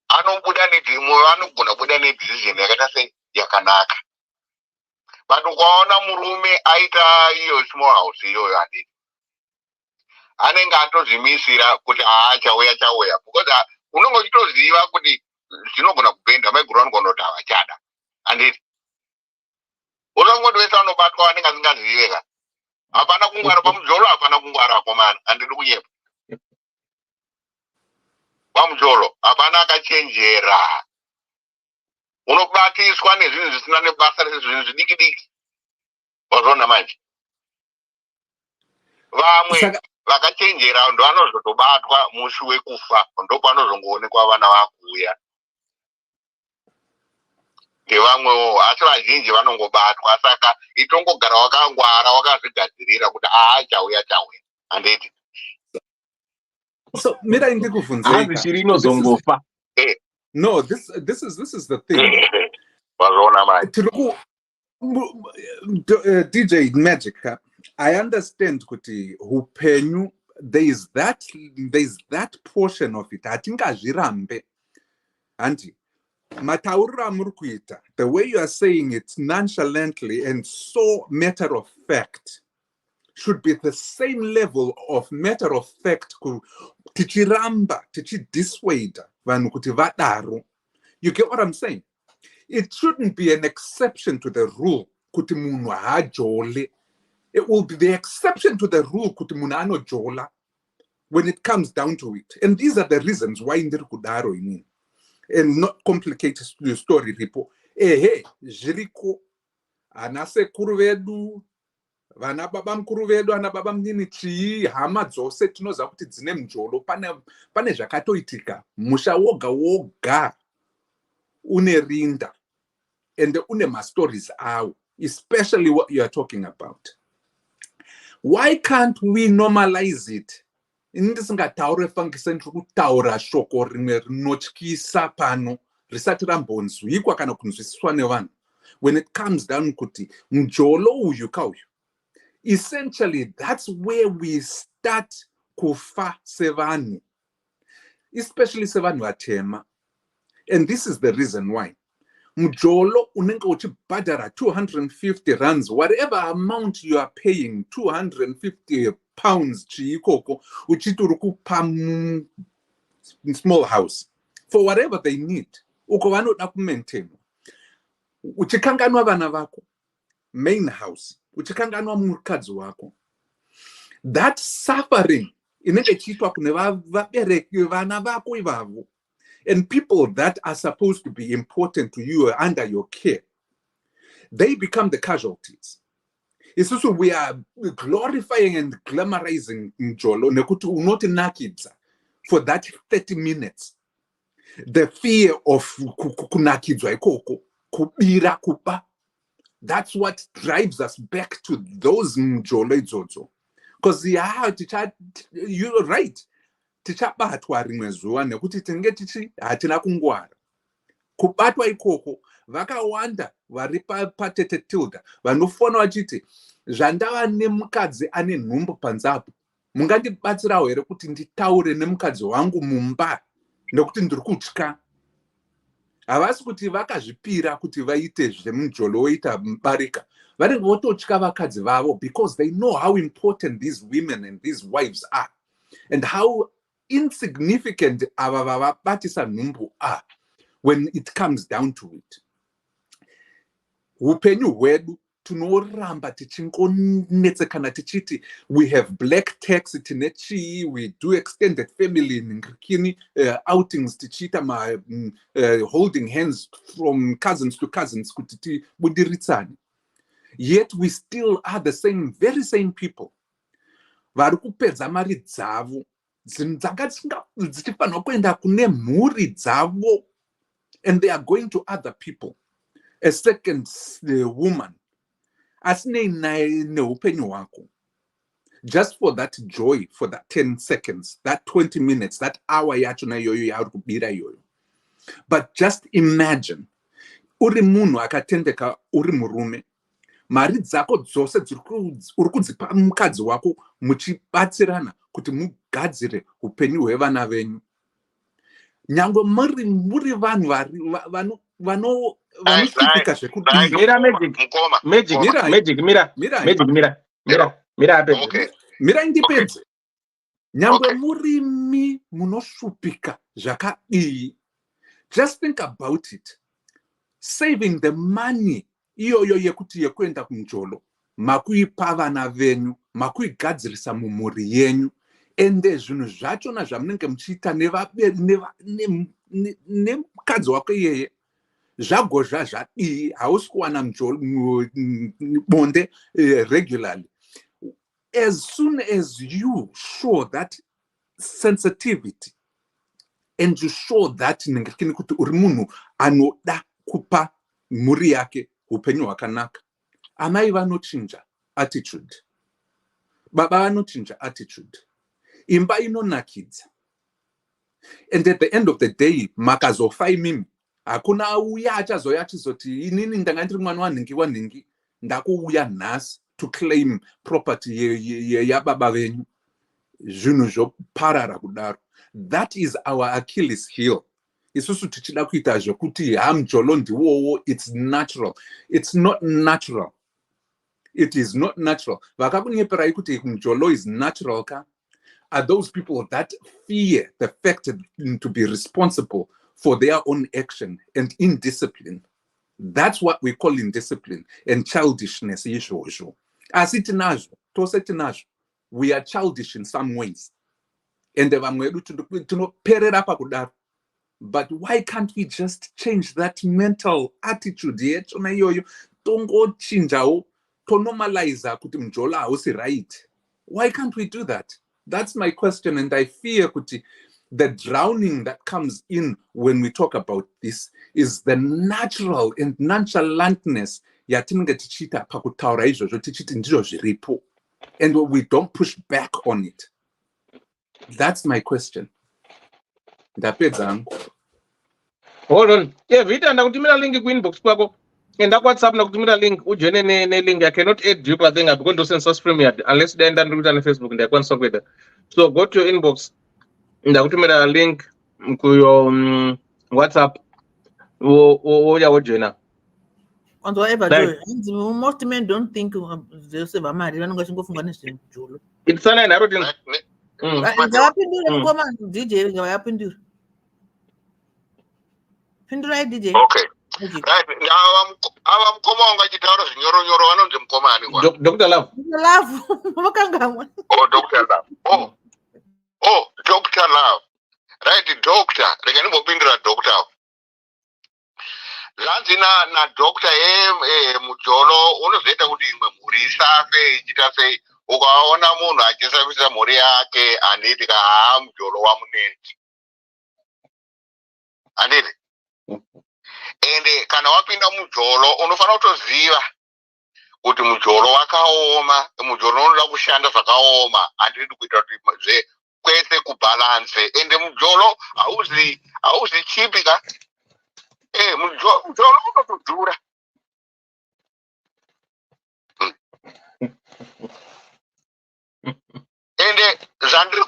anogona kubuda nedecision yakaita sei yakanaka. But ukaona murume aita iyo small house iyoyo handiti anenge atozvimisira kuti chauya because unenge uchitoziva kuti zvinogona kupenda maiguru anogona kuti havachada handiti usangodovesa anobatwa vanenge asingaziveka. Hapana kungwara pamujolo, hapana kungwara vakomana, handidi kunyepa. Pamujolo hapana akachenjera, unobatiswa nezvinhu zvisina nebasa zvinhu zvidiki-diki. Wazona manje vamwe vakachenjera ndo anozotobatwa musi wekufa, ndo panozongoonekwa vana vakuuya ngevamwewo, asi vazhinji vanongobatwa. Saka itongogara wakangwara wakazvigadzirira kuti chauya handiti. So mira ndikuvhunzika. No, this is the thing. Wazona manje. DJ Magic, I understand kuti hupenyu, there is that portion of it. Hatingazvirambe. Anti mataurira muri kuita, the way you are saying it nonchalantly and so matter of fact should be the same level of matter of fact tichiramba tichidissuade vanhu kuti vadaro. You get what I'm saying? It shouldn't be an exception to the rule kuti munhu haajole. It will be the exception to the rule kuti munhu anojola when it comes down to it. And these are the reasons why ndiri kudaro inini. And not complicate the story ripo. Zviriko ana sekuru vedu, vana baba mukuru vedu, ana baba munini chii, hama dzose tinoziva kuti dzine mujolo. Pane zvakatoitika musha woga woga une rinda and une ma stories awo, especially what you are talking about. Why can't we normalize it? Ndisingataure fangise ndiri kutaura shoko rimwe rinotyisa pano risati rambonzwikwa kana kunzwisiswa nevanhu. When it comes down kuti mujolo uyu kauyu, essentially that's where we start kufa sevanhu, especially sevanhu vatema. And this is the reason why mujolo unenge uchibhadhara 250 rands, whatever amount you are paying, 250 pounds chiikoko, uchiti uri kupa small house for whatever they need. Uko vanoda kumaintainwa. Uchikanganwa vana vako, main house, uchikanganwa mukadzi wako. That suffering inenge chiitwa kune vabereki vana vako ivavo. And people that are supposed to be important to you or under your care, they become the casualties. It's also we are glorifying and glamorizing Njolo nekuti unoti nakidza for that 30 minutes. The fear of kunakidzwa ikoko, kubira kupa. That's what drives us back to those Njolo idzodzo. Because you're right. Tichabatwa rimwe zuva nekuti tinenge tichi hatina kungwara. Kubatwa ikoko vakawanda vari patete tilda vanofona vachiti zvandava nemukadzi ane nhumbu panzapo, mungandibatsirawo here kuti nditaure nemukadzi wangu mumba nekuti ndiri kutya. Havasi kuti vakazvipira kuti vaite zvemujolo woita mubarika, vanenge vototya vakadzi vavo because they know how important these women and these wives are and how insignificant ava vavabatisa nhumbu are when it comes down to it. Upenyu hwedu tunoramba tichingonetsekana tichiti we have black tax tine chii, we do extended family ningirikini outings tichita holding hands from cousins to cousins kuti tibudiridzane. Yet we still are the same, very same people vari kupedza mari dzavo dzichifanirwa kuenda kune mhuri dzavo, and they are going to other people. A second woman asinei neupenyu hwako, just for that joy, for that 10 seconds, that 20 minutes, that hour yachona iyoyo yauri kubira iyoyo. But just imagine uri munhu akatendeka, uri murume, mari dzako dzose uri kudzipa mukadzi wako muchibatsirana kuti mugadzire upenyu hwevana venyu. Nyangwe muri vanhu vanosvipika zvekudii. Mira indipedze. Nyangwe murimi munosvipika zvakadii. Just think about it. Saving the money iyoyo yekuenda kumjolo, makuipa vana venyu, makuigadzirisa mumhuri yenyu, ende zvinhu zvachona zvamunenge muchiita nemukadzi wako iyeye zvagozva zvadii, hausi kuwana bonde regularly. As soon as you show that sensitivity and you show that kuti uri munhu anoda kupa mhuri yake upenyu hwakanaka, amai vanochinja attitude, baba vanochinja attitude, imba inonakidza. And at the end of the day, makazofa imimi, hakuna uya achazoya achizoti inini ndanga ndiri mwana wanhingi ndakuuya nhasi to claim property yababa venyu. Zvinhu zvoparara kudaro. That is our Achilles heel. Isusu tichida kuita zvekuti hamjolo ndiwowo, it's natural. It's not natural. It is not natural. Vakakunyeperai kuti mjolo is natural ka? Are those people that fear the fact to be responsible for their own action and indiscipline. That's what we call indiscipline and childishness. As it nazvo, tose tinazvo. We are childish in some ways. And but why can't we just change that mental attitude? Why can't we do that? That's my question, and I fear the drowning that comes in when we talk about this is the natural and nonchalantness and we don't push back on it. That's my question. Hold on. Yeah, Vita ndakutumira link kuinbox kwako. Enda WhatsApp ndakutumira link ujene ne link. I cannot add you but then I'm going to send source premium unless they end up on Facebook and they can solve it. So go to your inbox. Ndakutumira link kuyo WhatsApp. Oya ujena. And whatever do, most men don't think they say married. I don't go for anything. It's fine. I wrote in. DJ, DJ. Okay. Right. Now I'm Komonga Gitaros, Yoro, one of them command. Dr. Love. Oh, Dr. Love. Oh, Dr. Love. Right, doctor. They can move into a doctor. Lazina na doctor mujolo unozeta kuti muri safe ichita sei ukaona munhu achisafisa mhuri yake anditi mujolo wamuneti anditi ende kana wapinda mujolo unofanira kutoziva kuti mujolo wakaoma, mujolo unoda kushanda zvakaoma, andidi kuita kuti kwese kubalance ende mujolo hauzi chipika. Mujolo unotodhura. Ende zvandiri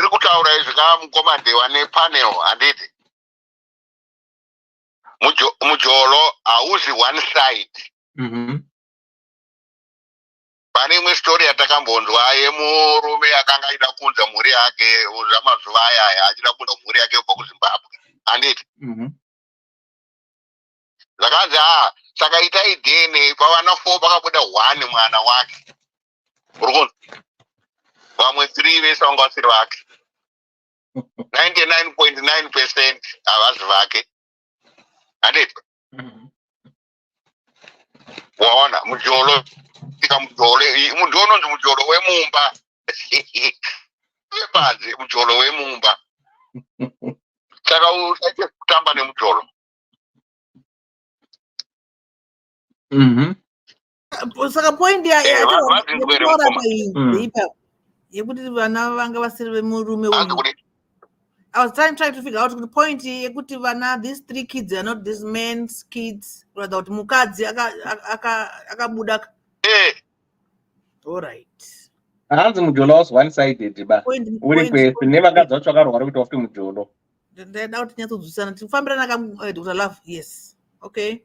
kutaura izvi kamukomandewa nepanel handiti. Mujolo hauzi one side. Pane imwe story yatakambonzwa yemurume akanga aida kunza mhuri yake zvamazuva aya achida kunza mhuri yake kubva kuZimbabwe handiti. Zvakanzi saka itai DNA pavana 4 pakabuda 1 mwana wake. Urukunzi vamwe 3 vese vanga vasiri vake. 99.9% havazi vake. Handiti. Waona mujolo tika mujolo unonzi mujolo wemumba Wepanze mujolo wemumba. Saka usaite kutamba nemujolo. Saka point Vazindwere yekuti vana vanga vasiri vemurume uyu. I was trying to figure out the point yekuti vana, these 3 kids are not this men's kids, rather kuti mukadzi akabuda. All right. Hanzi mujolo was one-sided ba. Uri kwese nevakadzi vacho vakarwara kuti wafuti mujolo. Ndada kuti nyatsodzwisana tifambirana Dr. Love. Yes. Okay.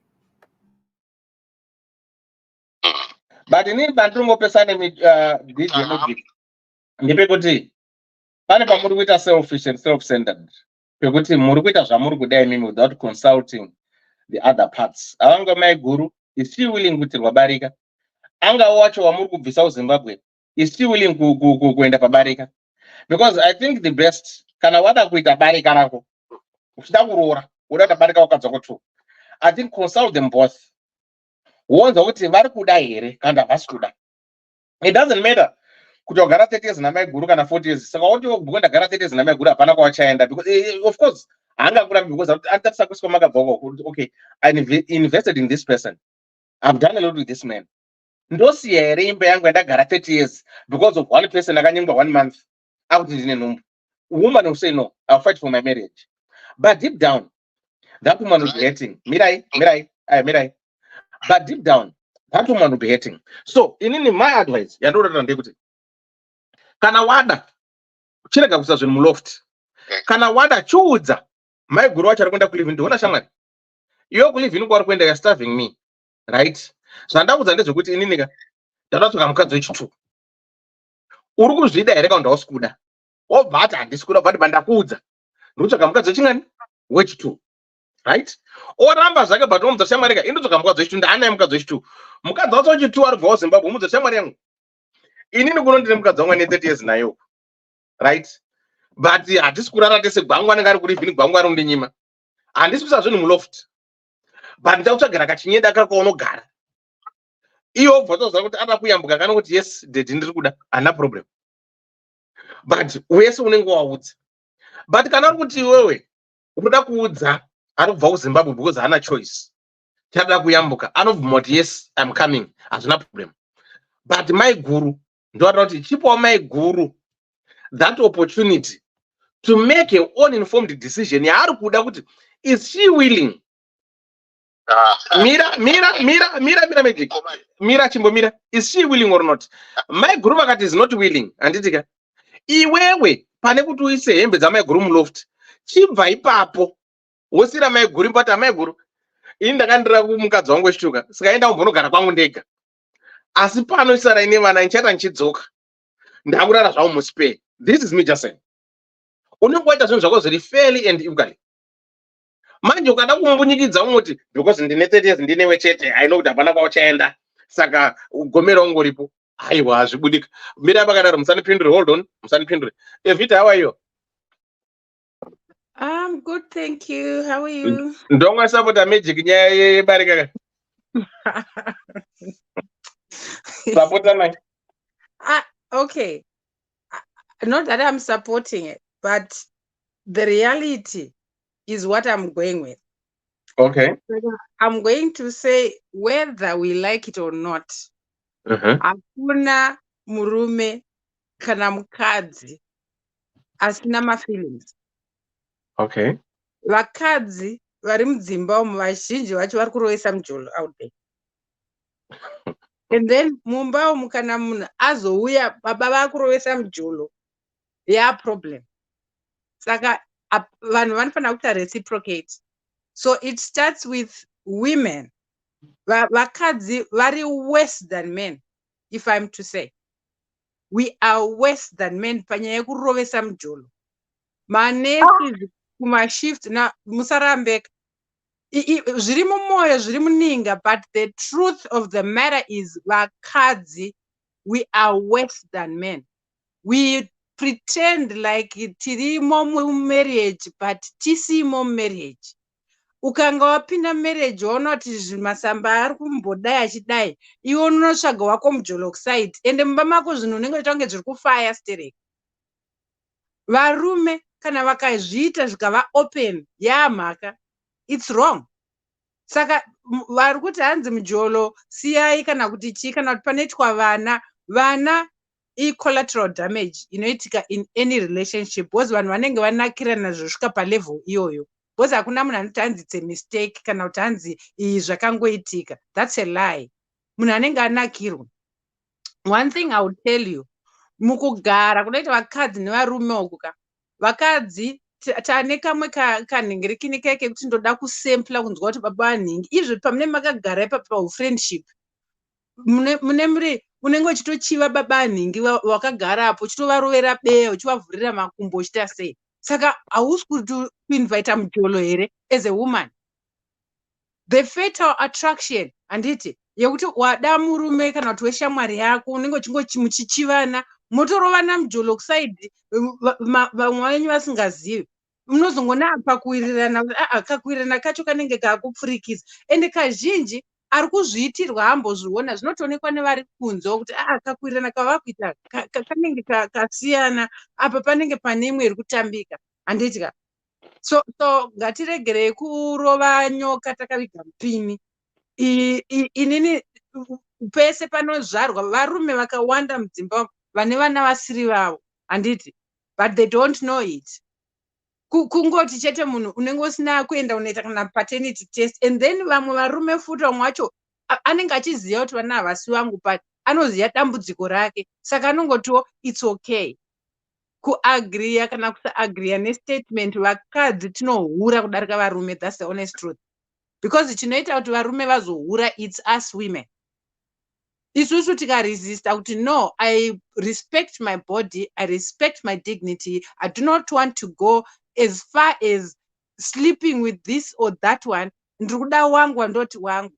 But ini bandingopesane DJ Logic. Ndepekuti pane pamuri kuita selfish and self-centered. Pekuti muri kuita zvamuri kuda imimi without consulting the other parts. Avanga mai guru, is she willing kuti rwabarika? Anga wacho wamuri kubvisa uZimbabwe, is she willing kuenda pabarika? Because I think the best, kana wada kuita barika rako, uchida kuroora, uda kuita barika wakadzoka tu. I think consult them both. Wonza kuti vari kuda here kana havasi kuda. It doesn't matter kuti wagara 30 years namai guru kana 40 years. Saka woti wogara 30 years namai guru hapana kwawachaenda, because of course haangakurambi, because atatisa kusika makabva okay, I invested in this person, I've done a lot with this man. Ndosiya here imba yangu yandagara 30 years because of one person akanyengwa 1 month. Akuti ndine nhumbu. Woman will say no, I'll fight for my marriage. But deep down, that woman will be hating. Mirai. But deep down, that woman will be hating. So, in my advice, kana wada chirega kusa zvinhu muloft, kana wada chiudza mai guru wacho ari kuenda kulive, ndiona shamwari iyo kulive ino kwari kuenda, you're starving me, right? Zvandaudza ndezvekuti ininika ndadatsoka mukadzi wechitu, uri kuzvida here kana ndausi kuda, wobva ati handisi kuda, bati bandakuudza ndikutsvaka mukadzi wechingani, wechitu, right? Oramba zvake, but omudza shamwari ka indotsoka mukadzi wechitu, ndaanaye mukadzi wechitu, mukadzi wacho wechitu ari kubvawo Zimbabwe, omudza shamwari yangu inini kuno ndine mukadzi wangu ane 30 years nayo, right? But handisi kurara tese gwangwani ngari kuri vhini gwangwani undinyima, handisi kusa zvinhu muloft, but ndichakutsvagira kachinyeda kako unogara iwo bvotoziva kuti ada kuyambuka kana kuti yes dedi ndiri kuda, hana problem, but wese unenge waudza. But kana uri kuti iwewe unoda kuudza ari kubva kuZimbabwe because hana choice, chada kuyambuka, anobvuma kuti yes I'm coming, hazvina problem. But my guru ndoda kuti chipawo my guru that opportunity to make an own informed decision yaari kuda kuti is she willing. Mira magic. Mira chimbo mira. Is she willing or not? My guru vakati is not willing. Anditika. Iwewe pane kuti uise hembe dzamai guru muloft. Chibva ipapo. Wosira mai guru mpata mai guru. Ini ndakandira kumukadzi wangu wechituka. Sikaenda umbonogara kwangu ndega. Asi pano isara ine vana nchata nchidzoka. Ndakurara zvawo muspe. This is me just saying. Unenge waita zvinhu zvako zviri fairly and equally. Manje ukada kumbunyikidza umoti because ndine 30 years ndine wechete, I know kuti hapana kwawachaenda, saka ugomera ungoripo, haiwa hazvibudika. Mira pakadaro musanipindure, hold on, musanipindure. Evita, how are you? I'm good, thank you. How are you? Ndonga sapota magic nyaya yebarika. Sapota nai. Okay. Not that I'm supporting it, but the reality is what I'm going with. Okay. I'm going to say whether we like it or not. Hakuna murume kana mukadzi asina mafeelings. Okay. Vakadzi vari mudzimba umu vazhinji vacho vari kurovesa mujolo out there. And then mumba umu kana munhu azouya baba vakurovesa mujolo, their problem. Saka vanhu vanofanira kuti reciprocate. So it starts with women. Vakadzi vari worse than men, if I'm to say. We are worse than men panyaya yekurovesa mujolo. Manesi kumashift na musarambeka. Zviri mumwoyo zviri muninga, but the truth of the matter is vakadzi, we are worse than men. We pretend like tirimo marriage, but tisimo marriage. ukanga wapinda marriage waona kuti zvimasamba ari kumbodai achidai, iwe unotsvaga wako mujoloxide, ende mumba mako zvinhu unenge uchiita kunge zviri kufaya stereki. Varume kana vakazviita zvikava open yaamhaka, it's wrong. Saka vari kuti hanzi mujolo siyai kana kuti chii, kana kuti panoitwa vana collateral damage inoitika in any relationship, because vanhu vanenge vanakirana zvosvika palevel iyoyo, because hakuna munhu anoti hanzi it's a mistake kana kuti hanzi iyi zvakangoitika. That's a lie. Munhu anenge anakirwa. One thing I will tell you, mukugara kunoita vakadzi nevarume okuka, vakadzi tane kamwe kanhengerekini keke kuti ndoda kusempla kunzwa kuti baba vanhingi izvi pamune makagara ipapo paufriendship munenge uchitochiva baba vanhingi wakagarapo uchitovarovera beya uchivavhurira makumbo uchita sei. Saka hausi kuti kuinvita mujolo here as a woman. The fatal attraction handiti yekuti wada murume kana kuti weshamwari yako unenge uchingochichivana motorovana mujoloxide, vamwe venyu vasingazivi, munozongona pakuwirirana kakuwirirana kacho kanenge kakupfurikisa, ende kazhinji ari kuzviitirwa ambozviona zvinotoonekwa nevari kunze kuti kakuwirirana kavakuita kanenge kasiyana, apa panenge pane imwe iri kutambika. Handitya. So ngatiregerei kurova nyoka takaviga mupini. Inini pese panozvarwa varume vakawanda mudzimba vane vana vasiri vavo, handiti, but they don't know it. Kungoti chete munhu unenge usina kuenda unoita kana paternity test, and then vamwe varume futi vamwe wacho anenge achiziva kuti vana havasi vangu, but anoziva dambudziko rake, saka anongotiwo it's okay. Kuagriya kana kusaagriya nestatement vakadzi tinohura kudarika varume, that's the honest truth. Because chinoita kuti varume vazohura, it's us women. Isusu tikaresista kuti no, I respect my body, I respect my dignity, I do not want to go as far as sleeping with this or that one, ndikuda wangu andoti wangu,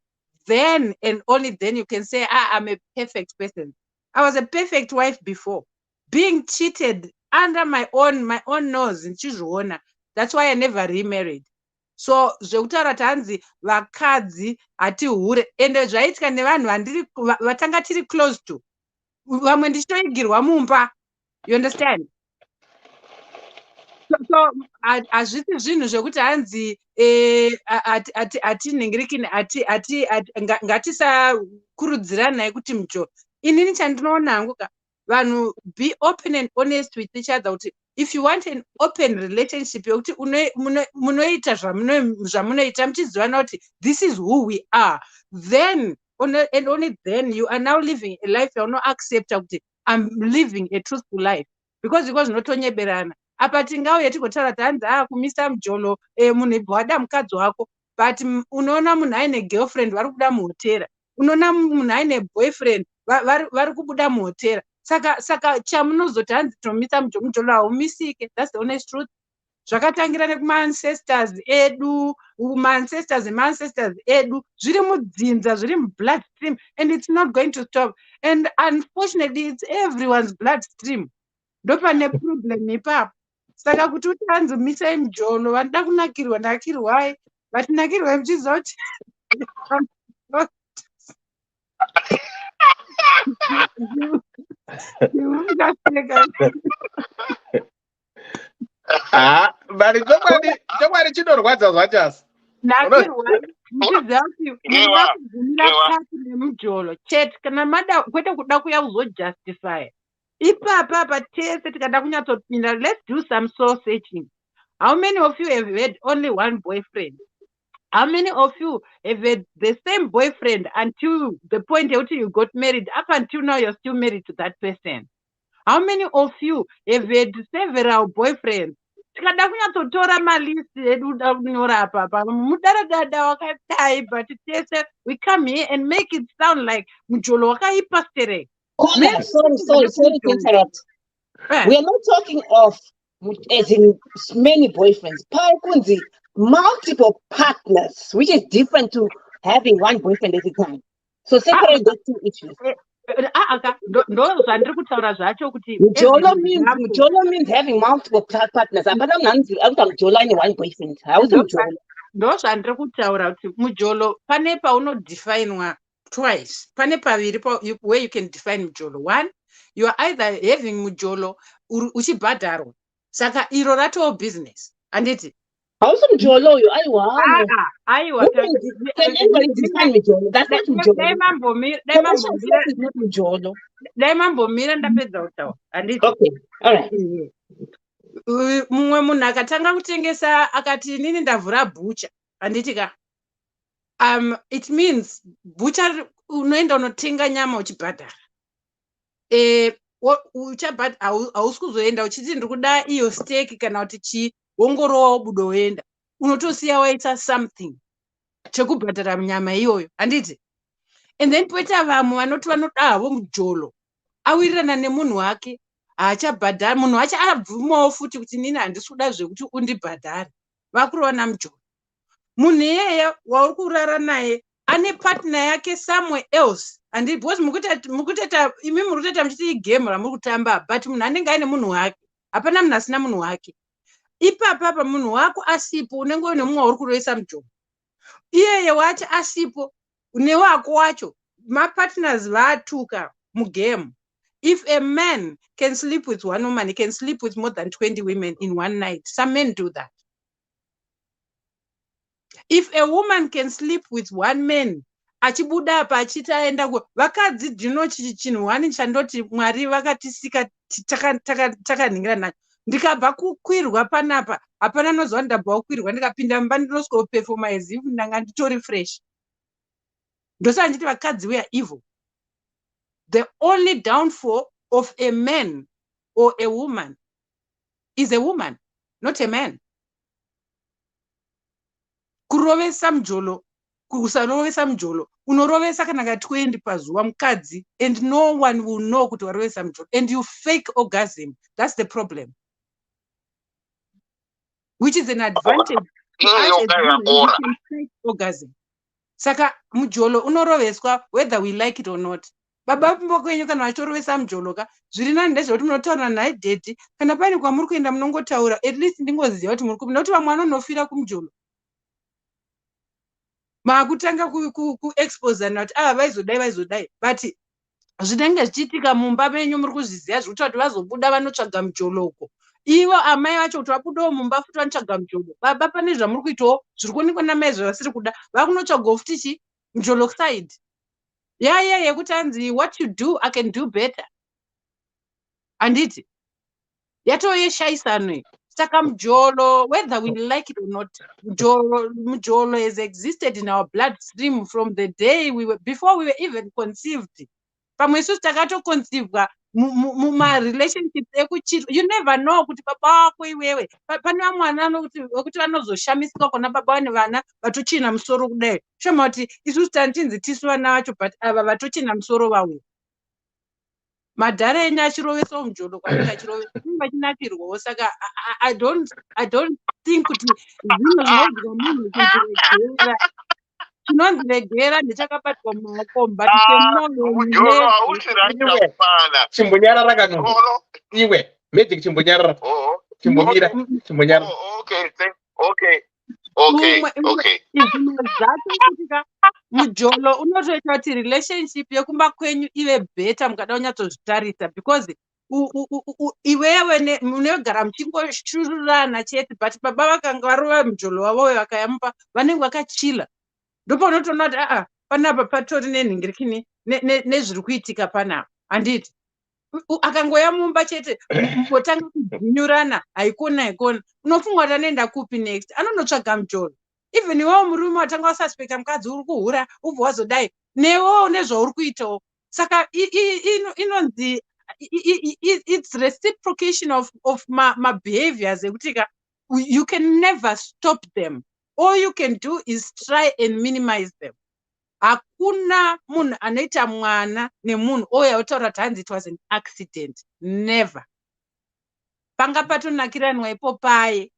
then and only then you can say I'm a perfect person. I was a perfect wife before, being cheated under my own nose nchizviona. That's why I never remarried. So zvekutaura tanzi vakadzi hatihure, ende zvaitika nevanhu vatanga tiri close to, vamwe ndichitoigirwa mumba, you understand? So hazvisi zvinhu zvekuti hanzi hatinhengerekini ngatisakurudziranai kuti mujolo. Inini chandinoona hangu vanhu, be open and honest with each other kuti if you want an open relationship yokuti munoita zvamunoita muchizivana kuti this is who we are, then and only then you are now living a life yaunoaccepta kuti I'm living a truthful life, because iko zvinotonyeberana. Apa tingauye tigotaura tanzi kumisa mujolo munhu ibva wada mukadzi wako, but unoona munhu aine girlfriend vari kubuda muhotera, unoona munhu aine boyfriend vari kubuda muhotera. Saka chamunozoti hanzi tinomisa mujolo haumisike. That's the honest truth. Zvakatangira nekumancestors edu, mancestors edu zviri mudzinza, zviri mublood stream, and it's not going to stop. And unfortunately it's everyone's blood stream. Ndopane problem ipapo. Saka kuti utanzi misai mujolo, vanoda kunakirwa nakirwai, vatinakirwai muchizoti Bari chokwadi chinorwadza zvachasi. nakirwai muchiziva kuti munoda kugumira pasi nemujolo chete, kana mada kwete kuda kuya kuzojustify. Ipapa tese tikada kunyatsopinda, let's do some soul searching. How many of you have had only one boyfriend? How many of you have had the same boyfriend until the point where you got married? Up until now, you're still married to that person. How many of you have had several boyfriends? Tikada kunyatsotora malist edu da kunyora apa mudaradada wakatai, but tese we come here and make it sound like mujolo wakaipa stereki. Sorry to interrupt. We are not talking of as in many boyfriends. Kunzi, multiple partners, which is different to having one boyfriend at a time. So separate those two issues. Mujolo means having multiple partners. One boyfriend. How is mujolo? ndozvandiri kutaura kuti mujolo pane paunodefine twice. Pane paviri where you can define mujolo. One, you are either having mujolo uchibhadharwa. Saka iro ratoo business. Anditi? Hausi mujolo uyo, aiwa. Aiwa. Can anybody define mujolo? That's not mujolo. Dai mambomira ndapedza kutaura. Anditi? Okay, all right. Mumwe munhu akatanga kutengesa akati inini ndavhura bhucha. Anditi ka? It means butcher unoenda unotenga nyama uchibhadhara. Hausi kuzoenda uchiti ndiri kuda iyo steak kana kuti chii, wongorowa wobuda woenda. Unotosiya waita something chekubhadhara nyama iyoyo. Handiti? And then poita vamwe vanoti vanoda havo mujolo. Awirirana nemunhu wake, haachabhadhari. Munhu wacho abvumawo futi kuti nini handisi kuda zvekuti undibhadhare. Vakurowana mujolo. Munhu iyeye wauri kurara naye ane partner yake somewhere else. And because mukuteta imi muri kutoita muchiti igame ramuri kutamba, but munhu anenge aine munhu wake. Hapana munhu asina munhu wake. Ipapa munhu wako asipo unenge une mumwe wauri kuroisa mujolo. Iyeye wacho asipo newako wacho. Mapartners vaatuka mugame. If a man can sleep with one woman, he can sleep with more than 20 women in one night. Some men do that. If a woman can sleep with one man, achibuda apa achitaenda vakadzi ndino chinhu wani chandoti Mwari vakatisika takaningira nacho. Ndikabva kukwirwa panapa, hapana nozwa ndabva kukwirwa ndikapinda mumba ndinosvika perform as if ndanga nditori fresh. Ndosa nditi vakadzi we are evil. The only downfall of a man or a woman is a woman, not a man. Kurovesa mjolo, kusarovesa mjolo, unorovesa kana ka 20 pazuva mukadzi, and no one will know kuti warovesa mjolo, and you fake orgasm. That's the problem. Which is an advantage to us as women, we can fake orgasm. Saka mjolo unoroveswa whether we like it or not. Baba mbokwenyu kana vachirovesa mjolo ka, zviri nani ndezvekuti munotaura naye date, kana pane kwamuri kuenda munongotaura, at least ndingoziva kuti muri kupi, nokuti vamwe vanonofira kumjolo. Maakutanga kuexpose kuti vaizodai, but zvinenge zvichiitika mumba menyu muri kuzviziva zvekuti kuti vazobuda vanotsvaga mujoloko. Ivo amai vacho kuti vabudawo mumba futi vanotsvaga mujolo. Baba pane zvamuri kuitawo zviri kuonekwa namai zvavasiri kuda, vakunotsvagawo futi chi mujolo side. Yekuti anzi what you do I can do better. Anditi? Yatoyeshaisano. Saka mujolo, whether we like it or not, mujolo has existed in our bloodstream from the day before we were even conceived. Pamwe isusu takatoconceivwa muma-relationships ekuchirwa. You never know kuti baba wako iwewe. Pane vamwana vekuti vanozoshamisika kuna baba vane vana vatochina musoro kudai. Shoma kuti isusu tantinzi tisu vana vacho, but ava vatochina musoro vavo. Madhara enyu achirovesa mujolo kwanenge achirovesa vachinakirwawo. Saka I don't think kuti zvinhu zvinonzwa munhu kundiregera. Chinondiregera ndichakabatwa mumaoko chimbonyarara kano iwe magic chimbonyarara chimbomira chimbonyarara. Izvimwe zvacho kutika mujolo unotoita kuti relationship yekumba kwenyu ive better mukada kunyatsozvitarisa, because iwewe munogara muchingoshurirana chete, but baba vakanga varova mujolo wavo vakayamupa vanenge vakachila. Ndipo unotoona kuti panapa patori nenhingirikini nezviri kuitika panapa. Handiti? Akangoya mumba chete motanga kudzinyurana, haikona unofunga kuti anoenda kupi next, anonotsvaga mujolo. Even iwewo murume watanga wasuspecta mukadzi uri kuhura ubva wazodai newewo nezvauri kuitawo. Saka inonzi it's reciprocation of my behaviors ekuti you can never stop them. All you can do is try and minimize them. Hakuna munhu anoita mwana nemunhu ouya utaura kuti hanzi it was an accident. Never. Panga patonakiranwa ipo paye.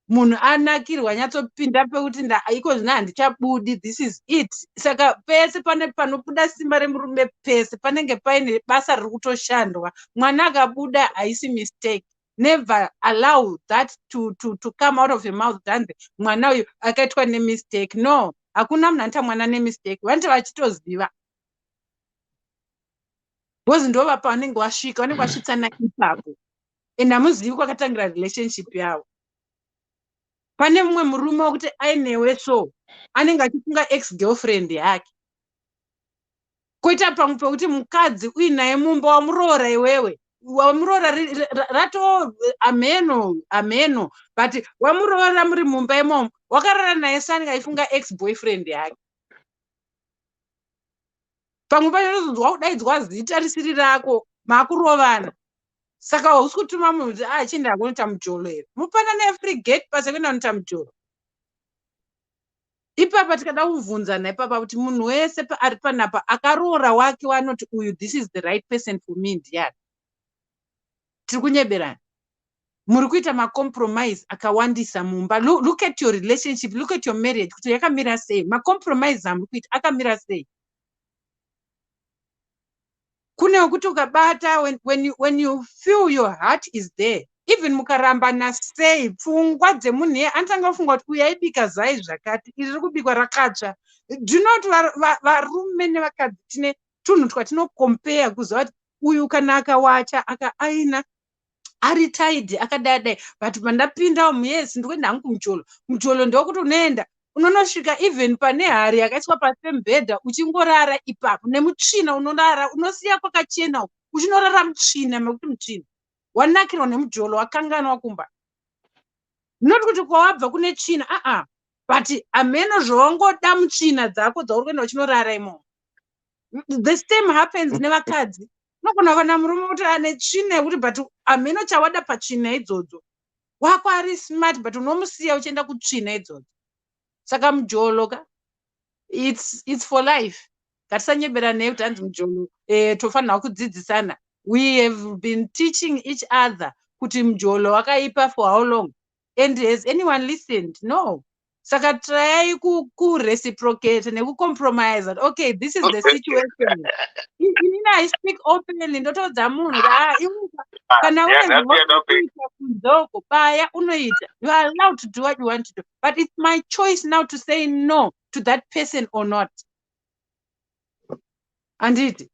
Munhu anakirwa nyatsopinda pekuti iko zvino handichabudi, this is it. Saka pese pane panobuda simba remurume, pese panenge paine basa riri kutoshandwa. Mwana akabuda haisi mistake. never allow that to come out of your mouth. Dhanze mwana uyu akaitwa nemistake. No, hakuna munhu anoita mwana nemistake. Vanenge vachitoziva. Because ndova pavanenge vasvika, vanenge vasvitsana ipapo. And hamuzivi kwakatangira relationship yavo. Pane mumwe murume wekuti ainewe so anenge achifunga ex girlfriend yake. Koita pamwe pekuti mukadzi uinaye mumba wamuroora iwewe. Wamuroora rato ameno but wamuroora muri mumba imomo wakarara naye sanenge aifunga ex boyfriend yake. Pamwe panozonzwa kudaidzwa zita risiri rako makurovana. Saka hausi kutuma munhu kuti achienda kunoita mujolo here. Mupanane free gate pasi kuenda kunoita mujolo. Ipapa tikada kuvhunzana ipapa kuti munhu wese ari panapa akaroora wake wanoti uyu this is the right person for me ndiani. Tiri kunyeberana. Muri kuita macompromise akawandisa mumba. Look at your relationship, look at your marriage kuti yakamira sei. Macompromise amuri kuita akamira sei. Kune wekuti ukabata when you feel your heart is there. Even mukarambana sei pfungwa dzemunhu iye anotanga kufunga kuti uyu aibika zai zvakati iri kubikwa rakatsva. Do you know kuti varume nevakadzi tine tunhu twatinokompea kuziva kuti uyu kana akawacha aina ari tidy akadai but pandapinda muyesi ndikuenda hangu kumujolo. Mujolo ndokuti unoenda unonosvika even pane hari yakaiswa pasi pemubhedha uchingorara ipapo nemutsvina unorara unosiya kwakachena uchinorara mutsvina mekuti mutsvina wanakirwa nemujolo wakanganwa kumba. Not kuti kwawabva kune tsvina but ameno zvawangoda mutsvina dzako dzauri kuenda uchinorara imomo. The same happens nevakadzi. Unogona kana murume kuti ane tsvina yekuti but ameno chawada patsvina idzodzo wako ari smart but unomusiya uchienda kutsvina idzodzo. Saka mujolo it's for life. Ngatisanyeberane kuti hanzi mujolo tofanira kudzidzisana. We have been teaching each other kuti mujolo wakaipa for how long, and has anyone listened? No. Saka try ku-reciprocate neku-compromise that okay, this is the situation. I speak openly. Ndotodza munhu kana unoita kunzoko baya unoita. You are allowed to do what you want to do, but it's my choice now to say no to that person or not. Anditi.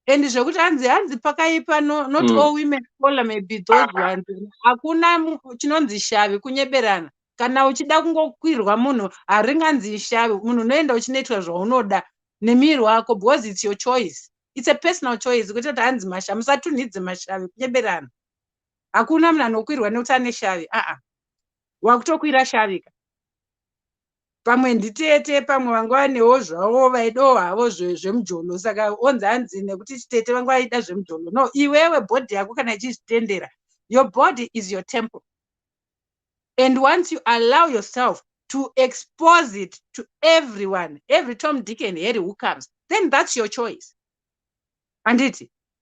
And zvokuti hanzi pakaipa not all women follow maybe those ones. Hakuna chinonzi shavi kunyeberana. Kana uchida kungokwirwa munhu haringanzi shavi. Munhu unoenda uchinoitwa zvaunoda nemiri wako because it's your choice. It's a personal choice. Kuti hanzi mashavi musatunhidze mashavi kunyeberana. Hakuna munhu anokwirwa nekuti ane shavi. Wakutokwira shavika. Pamwe nditete pamwe vanga vanewo zvavo vaidawo havo zvemujolo. Saka onzi hanzi nekuti chitete vanga vaida zvemujolo. No, iwewe body yako kana ichizvitendera. Your body is your temple. And once you allow yourself to expose it to everyone, every Tom, Dick and Harry who comes, then that's your choice. And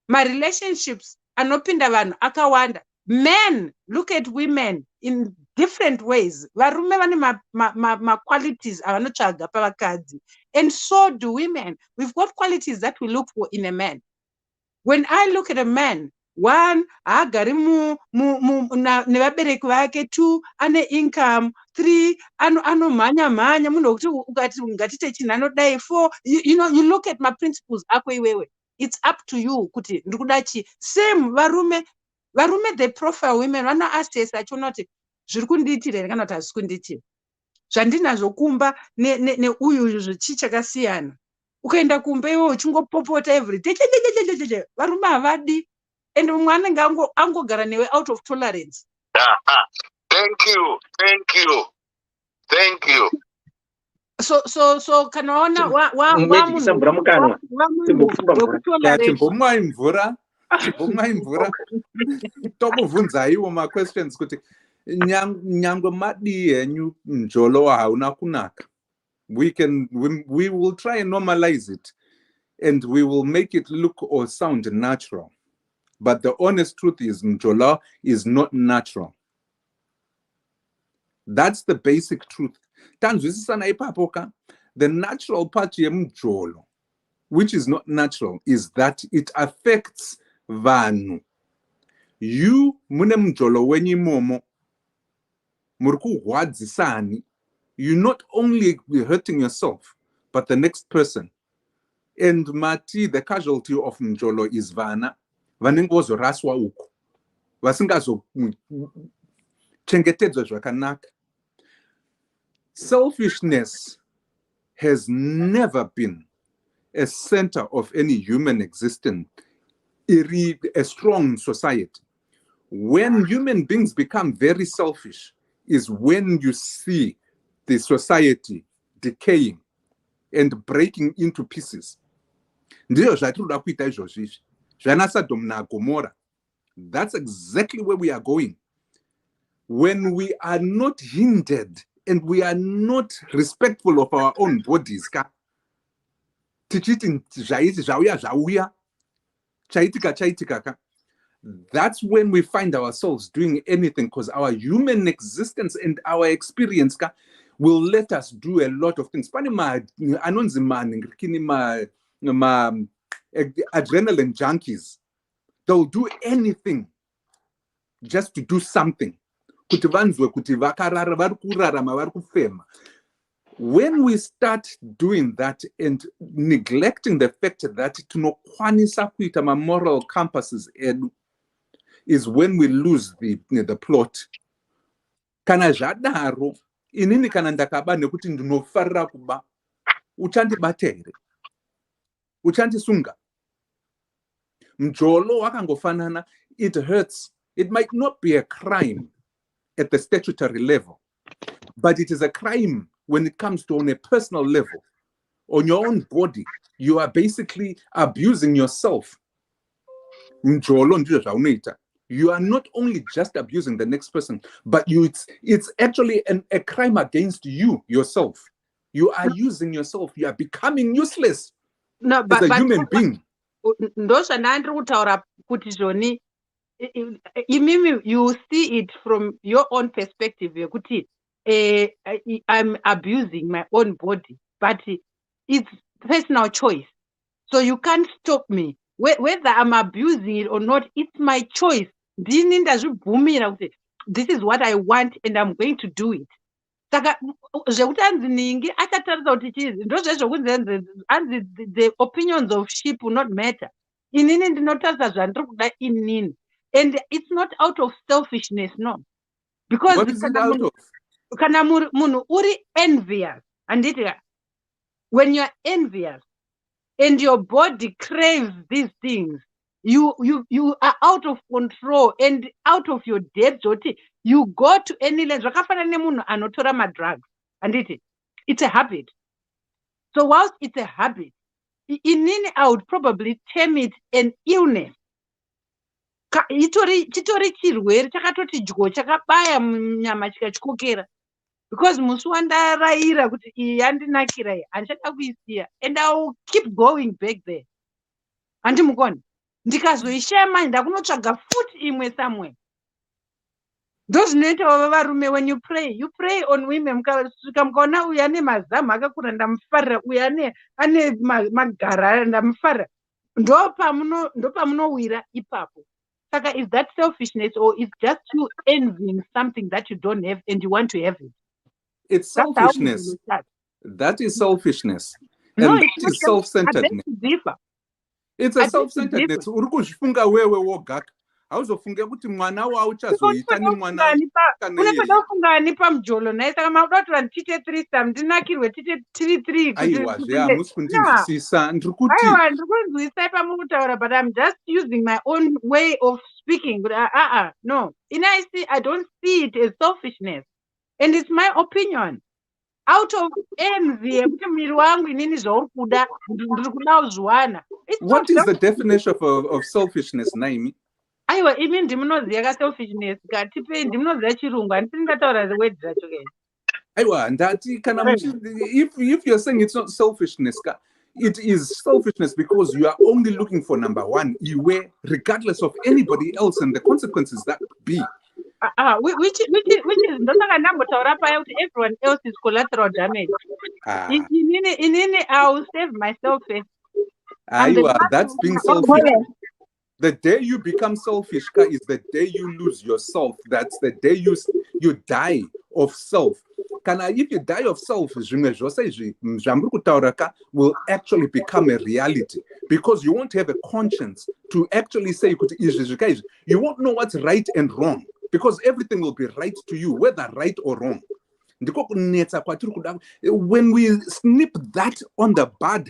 my relationships anopinda vanhu akawanda. Men look at women in different ways. Varume vane ma qualities avanotsvaga pavakadzi. And so do women. We've got qualities that we look for in a man. When I look at a man, one, agari nevabereki vake. 2, ane income. 3, anomhanya munhu wekuti ngatite chinhu anodai. 4, you know, you look at my principles ako iwewe. It's up to you kuti ndikuda chi. Same varume they profile women vano assess achiona kuti zviri kundiitira here kana kuti hazvisi kundiitira. Zvandinazvo kumba neuyu zvichi chakasiyana. Ukaenda kumba iwe uchingopopota everyday. Varume havadi. And mumwe anenge angogara newe out of tolerance. Thank you. So kana waona chimbomwai mvura tomubvunzaiwo ma-questions kuti nyangwe madii henyu mujolo hauna kunaka. We will try and normalize it and we will make it look or sound natural. But the honest truth is mjolo is not natural. That's the basic truth. Tanzwisisana ipapo ka. The natural part yemjolo, which is not natural, is that it affects vanhu. you mune mjolo wenyu momo murku wadzisani, you're not only hurting yourself but the next person. And mati, the casualty of mjolo is vana vanenge vozoraswa uku vasingazo chengetedzwa zvakanaka. Selfishness has never been a center of any human existence, a strong society. When human beings become very selfish is when you see the society decaying and breaking into pieces. Ndiyo zvatinoda kuita izvozvi zvana Sodom naGomora. That's exactly where we are going. When we are not hindered and we are not respectful of our own bodies, tichiti zvaiti zvauya zvauya chaitika chaitika, that's when we find ourselves doing anything, because our human existence and our experience will let us do a lot of things. Pani anonzi ma adrenaline junkies, they'll do anything just to do something. Kuti vanzwe kuti vakarara vari kurarama vari kufema. When we start doing that and neglecting the fact that tinokwanisa kuita ma moral compasses edu, is when we lose the plot. Kana zvadaro inini kana ndakaba nekuti ndinofarira kuba, uchandibata here, uchandisunga. Mjolo wakangofanana, it hurts. It might not be a crime at the statutory level, but it is a crime when it comes to on a personal level. On your own body, you are basically abusing yourself. Mjolo ndiyo zvaunoita. You are not only just abusing the next person, but it's actually a crime against you yourself. You are using yourself. You are becoming useless as a human being. Ndozvanandiri kutaura kuti zvoni imimi you see it from your own perspective yekuti I'm abusing my own body, but it's personal choice. So you can't stop me. Whether I'm abusing it or not, it's my choice. This is what I want and I'm going to do it. Saka zvekuti akatarisa kuti chizi ndozvezvokunzi the opinions of sheep will not matter. Inini ndinotarisa zvandiri kuda inini. And it's not out of selfishness, no. Because what is it out of? Kana munhu uri envious, anditi when you're envious and your body craves these things, you are out of control and out of your depth. You go to any length. Zvakafanana nemunhu anotora madrugs, anditi it's a habit. So whilst it's a habit, inini I would probably term it an illness. Chitori chirwere chakatoti dyo chakabaya munyama chikachikokera. Because musi wandaraira kuti iyi yandinakira iyi handichada kuisiya, and I will keep going back there. Handimukoni ndikazoishaya manje ndakunotsvaga futi imwe somewhere. Ndozvinoita varume, when you pray on women, mukasvika mukaona uyu ane mazamu akakura ndamufarira, uyu ane magara ndamufarira, ndopamunowira ipapo. Saka is that selfishness or is just you envying something that you don't have and you want to have it? It's selfishness. That is selfishness. No, And it's that not is self-centeredness. It's a self-centeredness. Uri kuzvifunga wewe woga. Hauzofunge kuti mwana wauchazoita ni mwana unofanira kufunga nipa mjolo naye, saka makuda kuti vanhu tiite 3 ndinakirwe tiite 3 aiwa hamusi kundinzwisisa. Ndiri kuti aiwa ndiri kunzwisisa pamuri kutaura, but I'm just using my own way of speaking. But no, I don't see it as selfishness, and it's my opinion. Out of envy yekuti miri wangu inini zvauri kuda ndiri kuda kuzviwana. What is the definition of selfishness, Naimi? Aiwa imi ndimunoziva ka selfishness katipe ndimunoziva chirungu, handisi ndingataura the word zvacho ke. Aiwa ndati kana if you're saying it's not selfishness, it is selfishness because you are only looking for number one, regardless of anybody else and the consequences that be. Which is ndosaka ndambotaura paya kuti everyone else is collateral damage. Inini I will save myself first. Aiwa, that's being selfish. The day you become selfish is the day you lose yourself. That's the day you die of self. If you die of self, will actually become a reality because you won't have a conscience to actually say, you won't know what's right and wrong because everything will be right to you, whether right or wrong. When we snip that on the bud,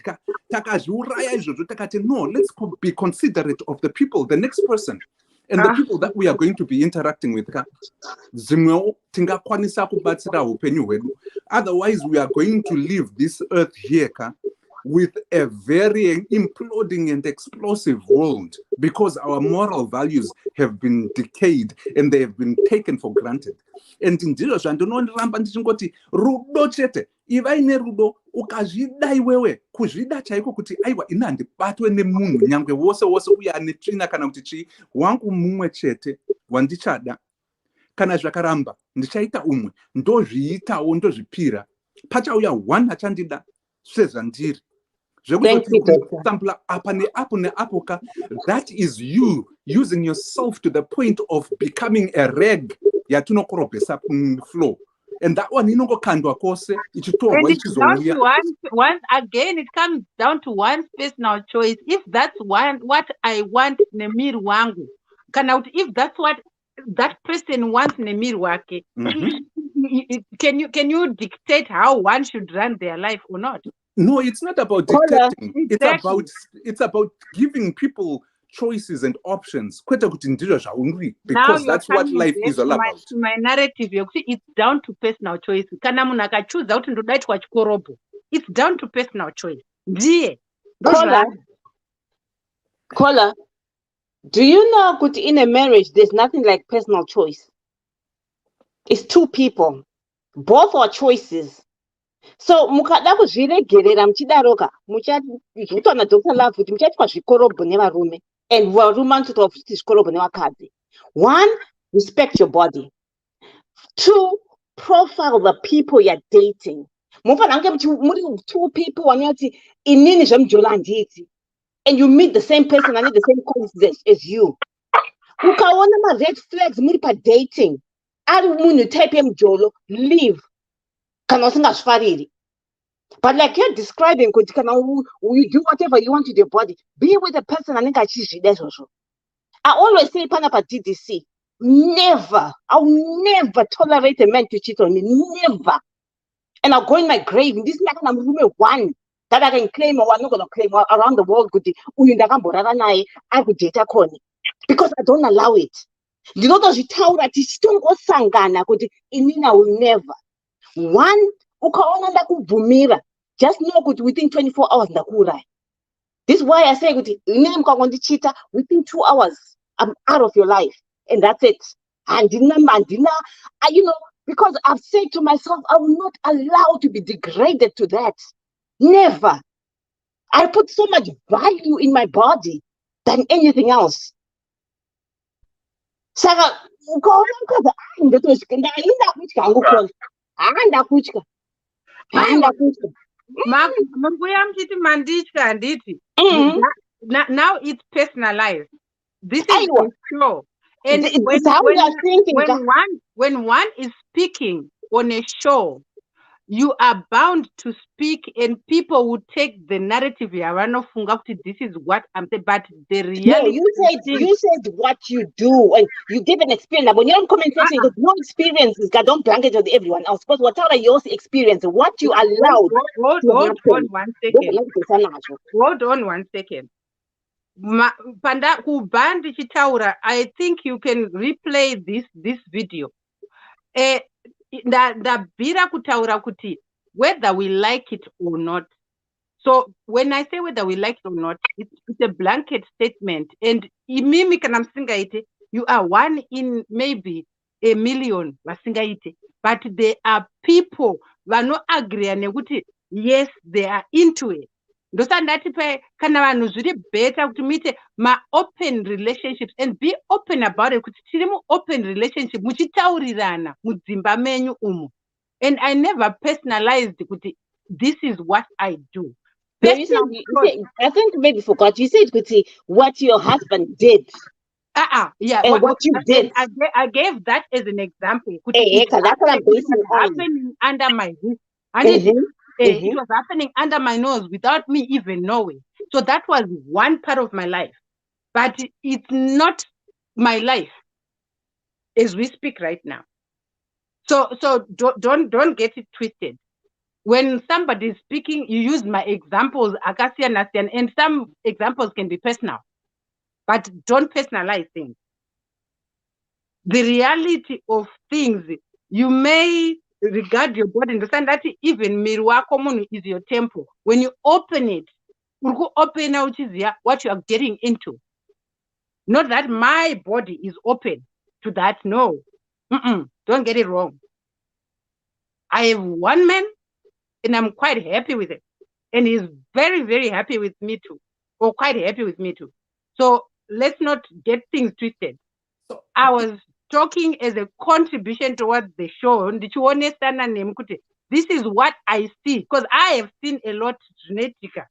no, let's be considerate of the people, the next person, and the people that we are going to be interacting with. Otherwise, we are going to leave this earth here with a very imploding and explosive world because our moral values have been decayed and they have been taken for granted. And in Jesus, and rudo chete, ivaine rudo, ukazvida iwewe, kuzvida chaiko kuti aiwa ina ndibatwe nemunhu nyangwe wose uya netsvina kana kuti chii, wangu mumwe chete wandichada. Kana zvakaramba, ndichaita umwe, ndozviitawo ndozvipira. Pachauya one achandida, sezvandiri. Thank you, Doctor. That is you using yourself to the point of becoming a rag flow. And that one, it comes down to one personal choice. If that's what I want Nemir wangu, if that's what that person wants Nemir wake, can you dictate how one should run their life or not? No, it's not about dictating. Exactly. It's about giving people choices and options. Because that's what life is all about. My narrative, it's down to personal choice. It's down to personal choice. Kola, do you know that in a marriage there's nothing like personal choice? It's two people. Both are choices. So mukada kuzviregerera muchidaroka muchazviitwa naDr. Love kuti muchaitwa zvikorobho nevarume and varume vanotoitawo kuti zvikorobho nevakadzi. One, respect your body. Two, profile the people you're dating. Mufanira kunge muri two people vanoti inini zvemujolo handiti and you meet the same person and the same qualities as you. Ukaona ma-red flags muri pa-dating ari munhu type yemujolo, leave. But like you're describing, you do whatever you want with your body. Be with a person and I always say, Panapa DDC, I'll never tolerate a man to cheat on me. Never. And I'll go in my grave. In this like I'm room one that I can claim or I'm not gonna claim around the world I would date a corny. Because I don't allow it. You know those tell that it's don't go sangana I will never. One, ukaona ndakubvumira, just know that within 24 hours ndakuuraya. This is why I say within 2 hours I'm out of your life and that's it. And because I've said to myself I will not allow to be degraded to that. Never. I put so much value in my body than anything else. Saka ukaona now it's personalized. This is the show. And when one is speaking on a show, you are bound to speak and people will take the narrative. This is what I'm saying, but the reality. No, you said what you do and you give an experience. When you're in comment section, you got no experiences, don't blanket with everyone else. But what are your experience? What you allowed? Hold on 1 second. Hold on 1 second. I think you can replay this video. Ndabvira kutaura kuti whether we like it or not. So when I say whether we like it or not, it's a blanket statement. And imimi kana msingaite, you are one in maybe a million vasingaite. But there are people vano agree nekuti yes, they are into it. Ndosandati kana vanhu zviri better kuti muite ma-open relationships and be open about it kuti tiri mu-open relationship muchitaurirana mudzimba menyu umu. And I never personalized kuti this is what I do. No, you said, I think maybe forgot. You said, Kuti, what your husband did Yeah, and what you did. I gave that as an example. That's what I'm It was basing on. happening under my roof. And it was happening under my nose without me even knowing. So that was one part of my life. But it's not my life as we speak right now. So don't get it twisted. When somebody is speaking, you use my examples, Akasian, and some examples can be personal. But don't personalize things. The reality of things, you may regard your body, understand that even Mirwako Munu is your temple. When you open it, you open out what you are getting into. Not that my body is open to that. No. Don't get it wrong. I have one man and I'm quite happy with it. And he's very, very happy with me too. Or quite happy with me too. So let's not get things twisted. I was talking as a contribution towards the show. This is what I see. Because I have seen a lot genetica.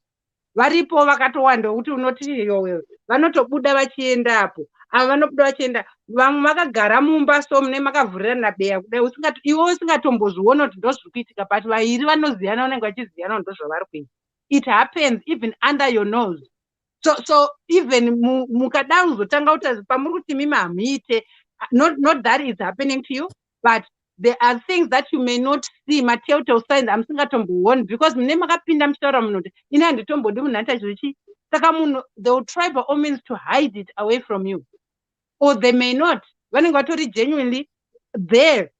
Varipo vakatowanda kuti unoti iyowe vanotobuda vachiendapo ava vanobuda vachienda vamwe vakagara mumba so mune makavhurirana beya kudai iwe usingatombozviona kuti ndozviri kuitika but vairi vanoziyana vanenge vachiziyana ndo zvavari kuita. It happens even under your nose. So even mukada kuzotanga kuti pamuri kuti mimi hamuite, not that it's happening to you, but there are things that you may not see, telltale signs amusingatombooni because mune makapinda muchitaura munhu kuti ini handitombodi munhu anoita zvichi. Saka munhu, they will try by all means to hide it away from you. Or they may not. Vanenge vatori genuinely there,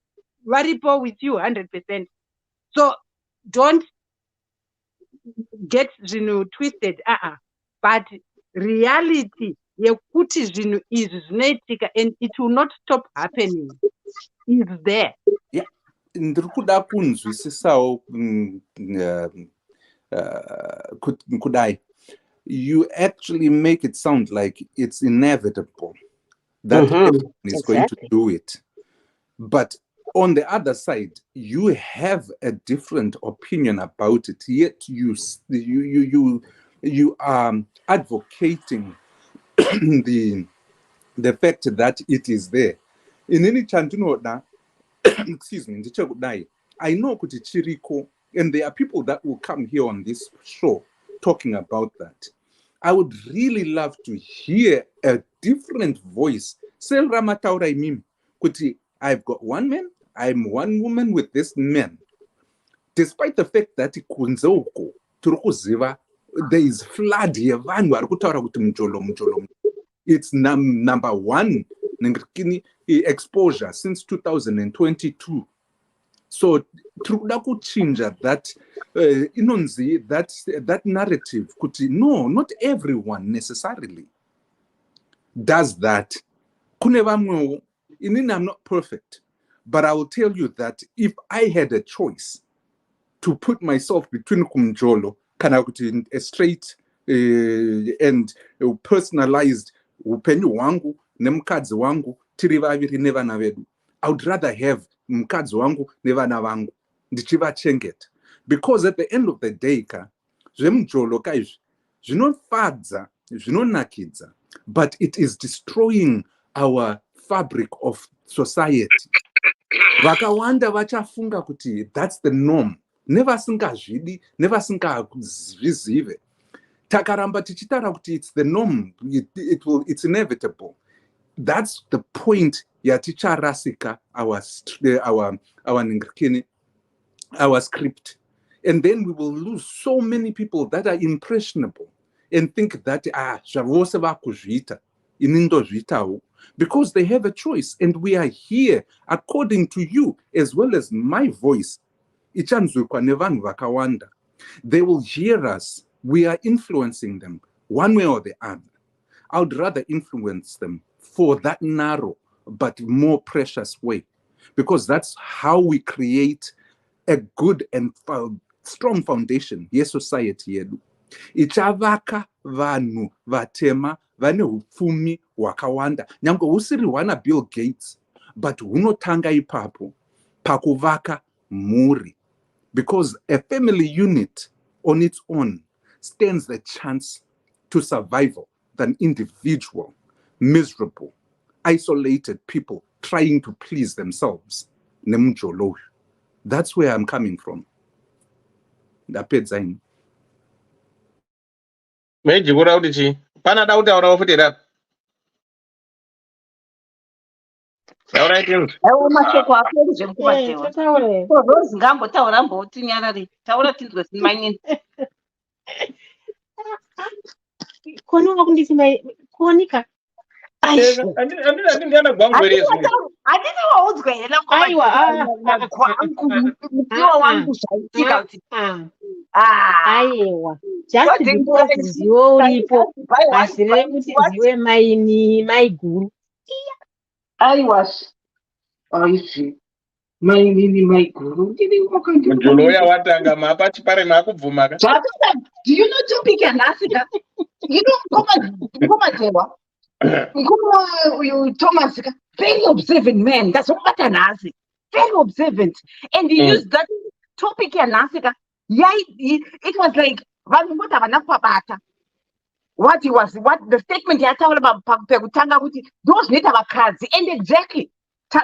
varipo with you 100%. So don't get twisted. But reality yekuti zvinhu izvi zvinoitika and it will not stop happening is there. Yeah, ndiri kuda kunzwisisawo kudai. You actually make it sound like it's inevitable that everyone is going to do it. But on the other side, you have a different opinion about it, yet you are advocating the fact that it is there. In any chantinoda, excuse me, I know kuti chiriko, and there are people that will come here on this show talking about that. I would really love to hear a different voice. Sel ramataura imim kuti I've got one man, I'm one woman with this man. Despite the fact that kunzoko turukuziva there is flood here. It's number one exposure since 2022. So trudaku change that that narrative. No, not everyone necessarily does that. I'm not perfect, but I will tell you that if I had a choice to put myself between kumjolo, a straight and personalized upenyu wangu nemukadzi wangu tiri vaviri nevana vedu, I would rather have mukadzi wangu nevana vangu ndichivachengeta, because at the end of the day zvemujolo kaizvi zvinofadza zvinonakidza, but it is destroying our fabric of society. Vakawanda vachafunga kuti that's the norm. Never singazvidi, never singazvizive. Takaramba tichitara kuti it's the norm, it's inevitable. That's the point yaticharasika our script. And then we will lose so many people that are impressionable and think that zvavose vakuzviita inindo zvitawo, because they have a choice, and we are here according to you as well as my voice. Ichanzukwa nevanhu vakawanda. They will hear us. We are influencing them one way or the other. I would rather influence them for that narrow but more precious way, because that's how we create a good and strong foundation. Yes, society yedu ichavaka vanhu vatema vane hupfumi hwakawanda, nyange husiri hwana Bill Gates, but hunotanga ipapo pakuvaka mhuri, because a family unit on its own stands the chance to survival than individual, miserable, isolated people trying to please themselves. That's where I'm coming from. Ndapedza. Mejigura udichi. Pana dauti aura ofutira. Alright, Aiwa mashoko aperi zvekubatewa. Totaure. Rose ngambotaura mbotinyarari. Taura tinzwe manyini. Kuonawo kunditi kuonika. Andini ndiana gwangu ere zvimwe. Handiti waudzwa here Aiwa, mudziwa wangu zvaitika kuti aiwa. Just because ndiwe uripo, hazvireve kuti ndiwe mai guru. aiwa aizvi maini maiguru Mujolo uya watanga mapa chipare makubvuma ka. Do you know topic yanhasika? You know Ngomatewa? You Thomas, very observant man. That's what Nasi. Very observant. And he used that topic yanhasika. Yeah, it was like what the statement he had told about Pekutanga, those need our cards. And exactly. You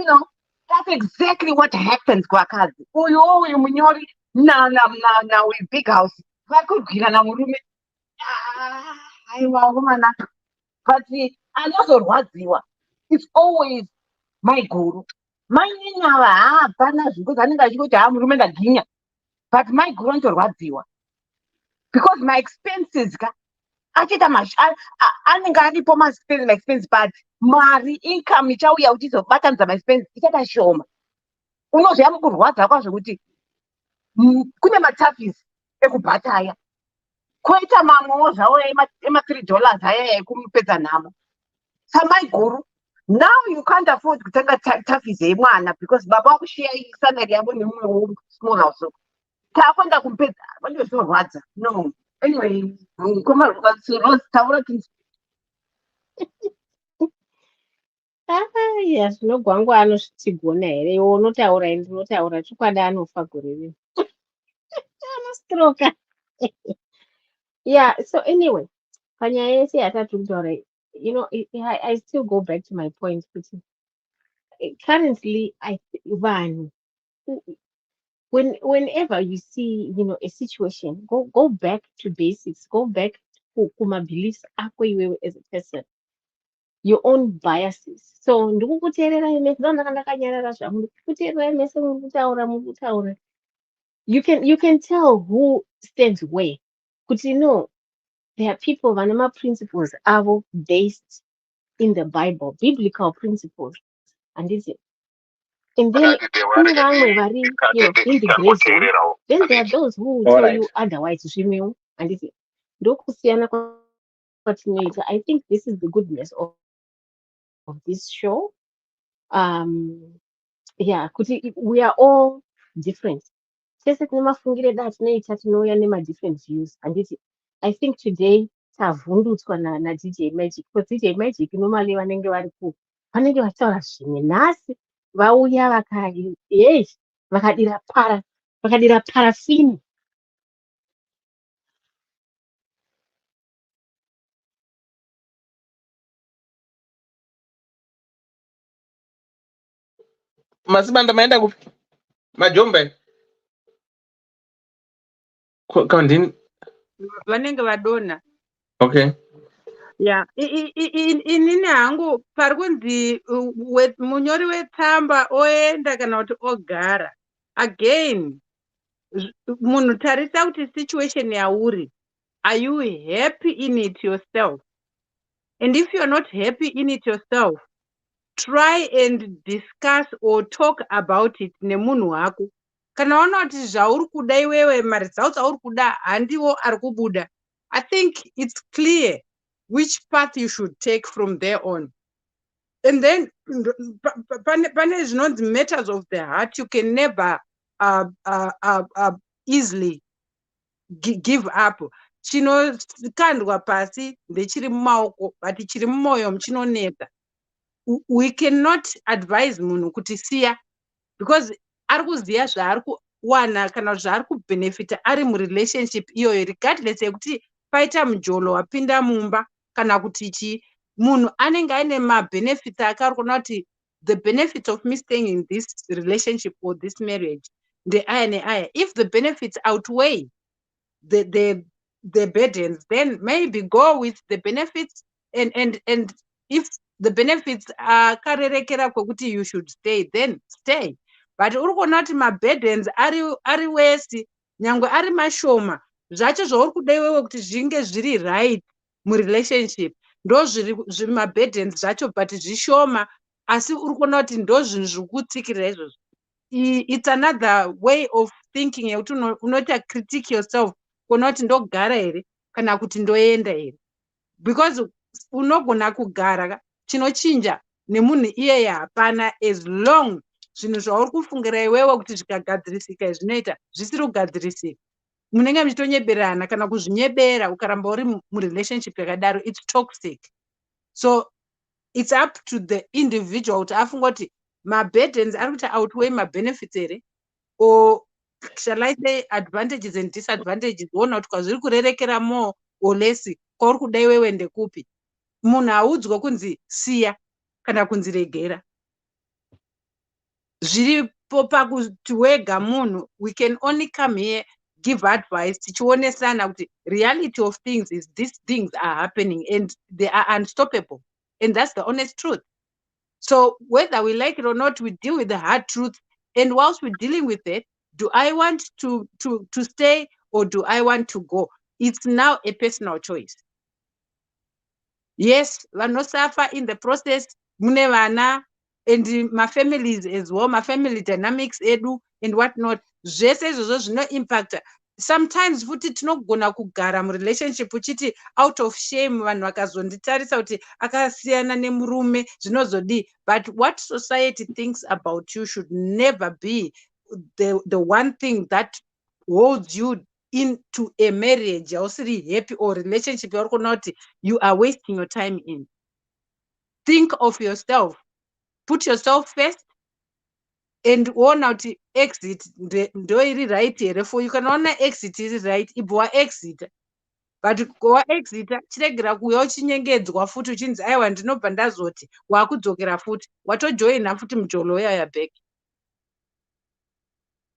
know, that's exactly what happens. Now we big house. But I also was it's always my guru. My but my guru because my expenses achita anenge aripo ma-expense but mari income ichauya kuti izobatanidza ma-expense ichata shoma. Unozviya mukurwadza kwazvo kuti kune matafisi ekubhataya koita mamwewo zvawo ema$3 aya ekumupedza nhamo. Samai guru, now you can't afford kutenga tafisi yemwana because baba wakushiya salary yavo nemumwe small house. Takwenda kumupedza vandozorwadza. No. Anyway, yes, no gwangu anosvitigona here. Iwe unotaura ende unotaura chokwadi anofa gore rino. Anostroka. Yeah, so anyway, panyaya yese yatatu kutaura, you know, I still go back to my point. Currently, vanhu, whenever you see, you know, a situation, go back to basics, go back to my beliefs as a person, your own biases. So you can tell who stands where. Because you know, there are people vanama principles are based in the Bible, biblical principles, and this is. And then, in the grace zone, then there are those who will tell you otherwise. And this is. I think this is the goodness of this show. Yeah, we are all different. Different views. And this, I think today, tavhundutswa na DJ Magic, because DJ Magic normally vanenge vataura zvimwe nhasi vauya vakadira parafini. Masibanda maenda kupi? Majombe. Kandini. Vanenge vadona. Okay. Yeah, inini hangu pari kunzi munyori wetsamba oenda kana kuti ogara. Again, munhu tarisa kuti situation yauri, are you happy in it yourself? And if you're not happy in it yourself, try and discuss or talk about it nemunhu wako. Kana waona kuti zvauri kuda iwewe ma-results auri kuda handiwo ari kubuda, I think it's clear which path you should take from there on. And then pane matters of the heart, you can never easily give up. Chinokandwa pasi ndechiri mumaoko but chiri mumwoyo muchinonetsa. We cannot advise munhu kuti siya because ari kuziya zvaari kuwana kana kuti zvaari kubenefita ari murelationship iyoyo, regardless yekuti paita mujolo wapinda mumba kana kuti chii, munhu anenge aine mabenefits ake ari kuona kuti the benefits of me staying in this relationship or this marriage ndeaya neaya. If the benefits outweigh the burdens, then maybe go with the benefits, and if the benefits akarerekera kwekuti you should stay, then stay. But uri kuona kuti maburdens ari wesi, nyangwe ari mashoma, zvacho zvauri kuda iwewe kuti zvinge zviri right murelationship ndo zviri maburdens zvacho, but zvishoma, asi uri kuona kuti ndo zvinhu zviri kutsikirira izvozvo. It's another way of thinking yekuti unoita critique yourself kuona kuti ndogara here kana kuti ndoenda here, because unogona kugara chinochinja nemunhu iyeye hapana, as long zvinhu zvauri kufungira iwewe kuti zvikagadzirisika zvinoita zvisiri kugadzirisika, munenge muchitonyeberana kana kuzvinyebera ukaramba uri murelationship yakadaro, it's toxic. So it's up to the individual kuti afunga kuti maburdens ari kuti outweigh mabenefits here, or shall I say advantages and disadvantages, wona kuti kwazviri kurerekera more or less kwauri kuda iwewe ndekupi. Munhu haudzwa kunzi siya kana kunzi regera, zviripo pakuti wega munhu, we can only come here, give advice, tichionesana kuti reality of things is these things are happening and they are unstoppable, and that's the honest truth. So whether we like it or not, we deal with the hard truth, and whilst we're dealing with it, do I want to stay or do I want to go? It's now a personal choice. Yes, vanosuffer in the process, mune vana, and my families as well, my family dynamics edu and whatnot, zvese izvozvo zvino impact. Sometimes futi tinogona kugara murelationship uchiti out of shame, vanhu vakazonditarisa kuti akasiyana nemurume zvinozodi, but what society thinks about you should never be the one thing that holds you into a marriage hausiri happy or relationship yauri kuona kuti you are wasting your time in. Think of yourself, put yourself first, and ona kuti exit ndo iri right here for you. Kanaona exit iri right, ibwa exit, but kuwa exit chiregera kuuya uchinyengedzwa futi uchinzi aiwa ndinobva ndazoti wakudzokera futi watojoina futi mujolo yaya back.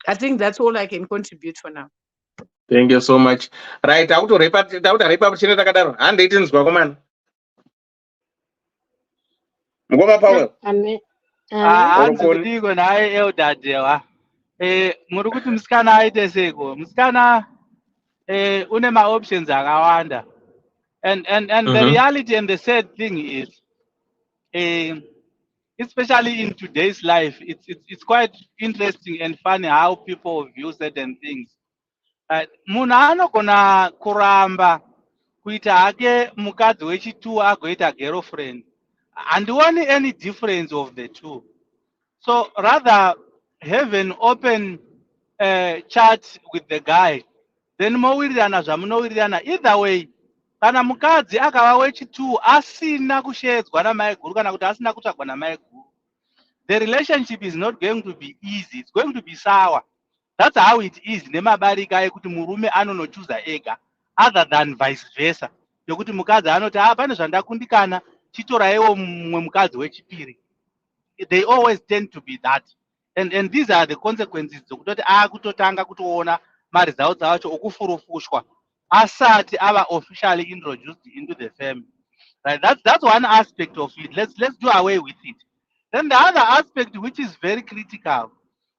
I think that's all I can contribute for now. Thank you so much. Right, tautorepa chine takadaro handi tinzwa komana ngoma Paul. Handiko naye eudadewa. Muri kuti musikana aite seiko? Musikana une ma-options akawanda. And the reality and the sad thing is, especially in today's life, it's quite interesting and funny how people view certain things. Munhu anogona kuramba kuita hake mukadzi wechitu agoita girlfriend. Handioni any difference of the two. So rather have an open chat with the guy, then mowirirana zvamunowirirana. Either way, kana mukadzi akava wechitu asina kushedzwa namai guru kana kuti asina kutsvagwa namai guru, the relationship is not going to be easy. It's going to be sour. That's how it is. Nemabarika ekuti murume anonochuza ega, other than vice versa. Yokuti mukadzi anoti pane zvandakundikana chitoraiwo mumwe mukadzi wechipiri. They always tend to be that. And these are the consequences dzokutoti akutotanga kutoona maresults acho okufurufushwa asati ava officially introduced into the family. Right? That's one aspect of it. Let's do away with it. Then the other aspect which is very critical,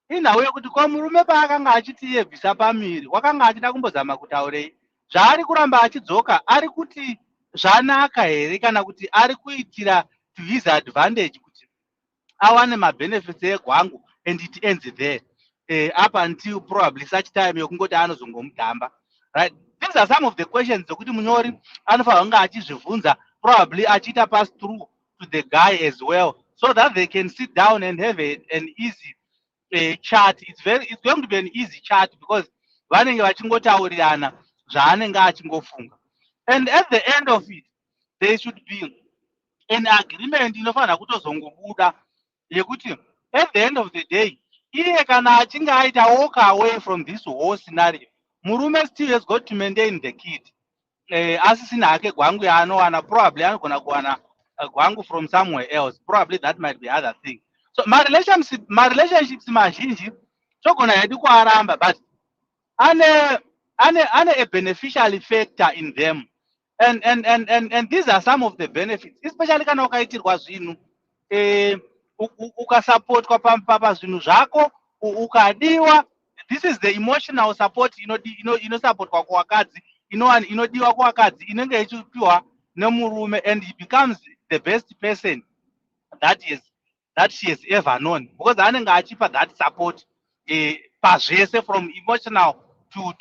inhau yekuti kwa murume paakanga achitiyebvisa pamiri wakanga achida kumbozama kutaurei zvaari kuramba achidzoka ari kuti zvanaka here kana kuti ari kuitira to his advantage kuti awane mabenefits egwangu and it ends there, up until probably such time yokungoti anozongomudhamba. Right? These are some of the questions dzokuti munyori anofanira kunge achizvibvunza, probably achiita pass through to the guy as well, so that they can sit down and have an easy chat. It's going to be an easy chat because vanenge vachingotaurirana zvaanenge achingofunga, and at the end of it there should be an agreement inofanira kutozongobuda yekuti at the end of the day iye kana achinge aita walk away from this whole scenario, murume still has got to maintain the kid. Asisina hake gwangu yaanowana, probably anogona kuwana gwangu from somewhere else. Probably that might be other thing. So my relationships mazhinji chogona hedu kuaramba, but ane a beneficial factor in them. And these are some of the benefits, especially kana ukaitirwa zvinhu ukasupportwa pazvinhu zvako ukadiwa. This is the emotional support inosupportwa kuvakadzi, inodiwa kuvakadzi, inenge ichipiwa nemurume, and he becomes the best person that she has ever known, because anenge achipa that support pazvese, from emotional to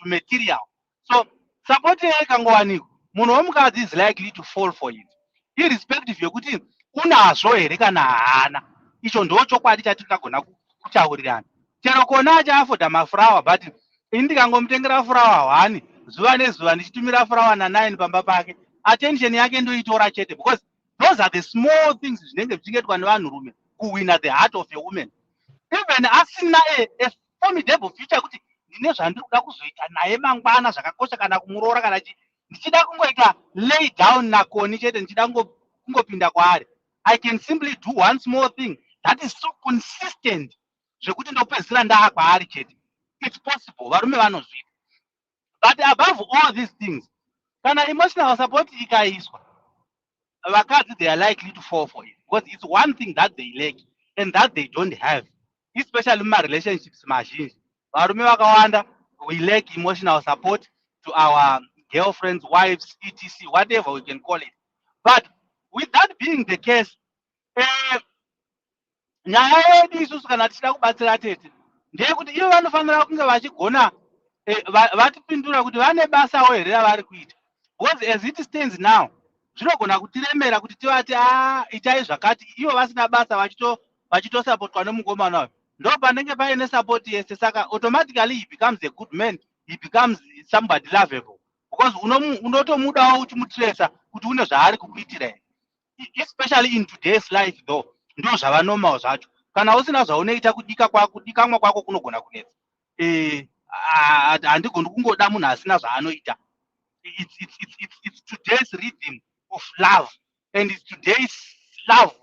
material. So support ikangowanikwa, munhu womukadzi is likely to fall for it, irrespective yekuti unazvo here kana haana. Icho ndo chokwadi chatingagona kutaurirana. Chero kona achaafodha mafurawa, but ini ndikangomutengera furawa 1 zuva nezuva ndichitumira furawa na9 pamba pake, attention yake ndoitora chete, because those are the small things zvinenge zvichingetwa nevanhurume kuwina the heart of a woman. Even asina a formidable future kuti ndine zvandiri kuda kuzoita naye mangwana zvakakosha kana kumuroora kana ndichida kungoita lay down nakoni chete, ndichida kungopinda kwaari, I can simply do one small thing that is so consistent zvekuti ndopedzisira ndaa kwaari chete. It's possible, varume vanozvida. But above all these things, kana emotional support ikaiswa, vakadzi they are likely to fall for it, because it's one thing that they lack and that they don't have, especially in relationships mazhinji. Varume vakawanda, we lack emotional support to our girlfriends, wives, etc, whatever we can call it. But with that being the case, nyaya yedu isusu kana tichida kubatsira tete ndeyekuti ivo vanofanira kunge vachigona vatipindura kuti vane basawo here ravari kuita, because as it stands now zvinogona kutiremera kuti tivati itai zvakati, ivo vasina basa vachitosapotwa nemukomana uyu. Ndo panenge paine support yese, saka automatically he becomes a good man, he becomes somebody lovable, because unotomudawo uchimutresa kuti une zvaari kukuitira here. Especially in today's life though, ndo zvavanormal zvacho. Kana usina zvaunoita kudikamwa kwako kunogona kunetsa. Handigoni kungoda munhu asina zvaanoita. It's today's rhythm of love, and it's today's love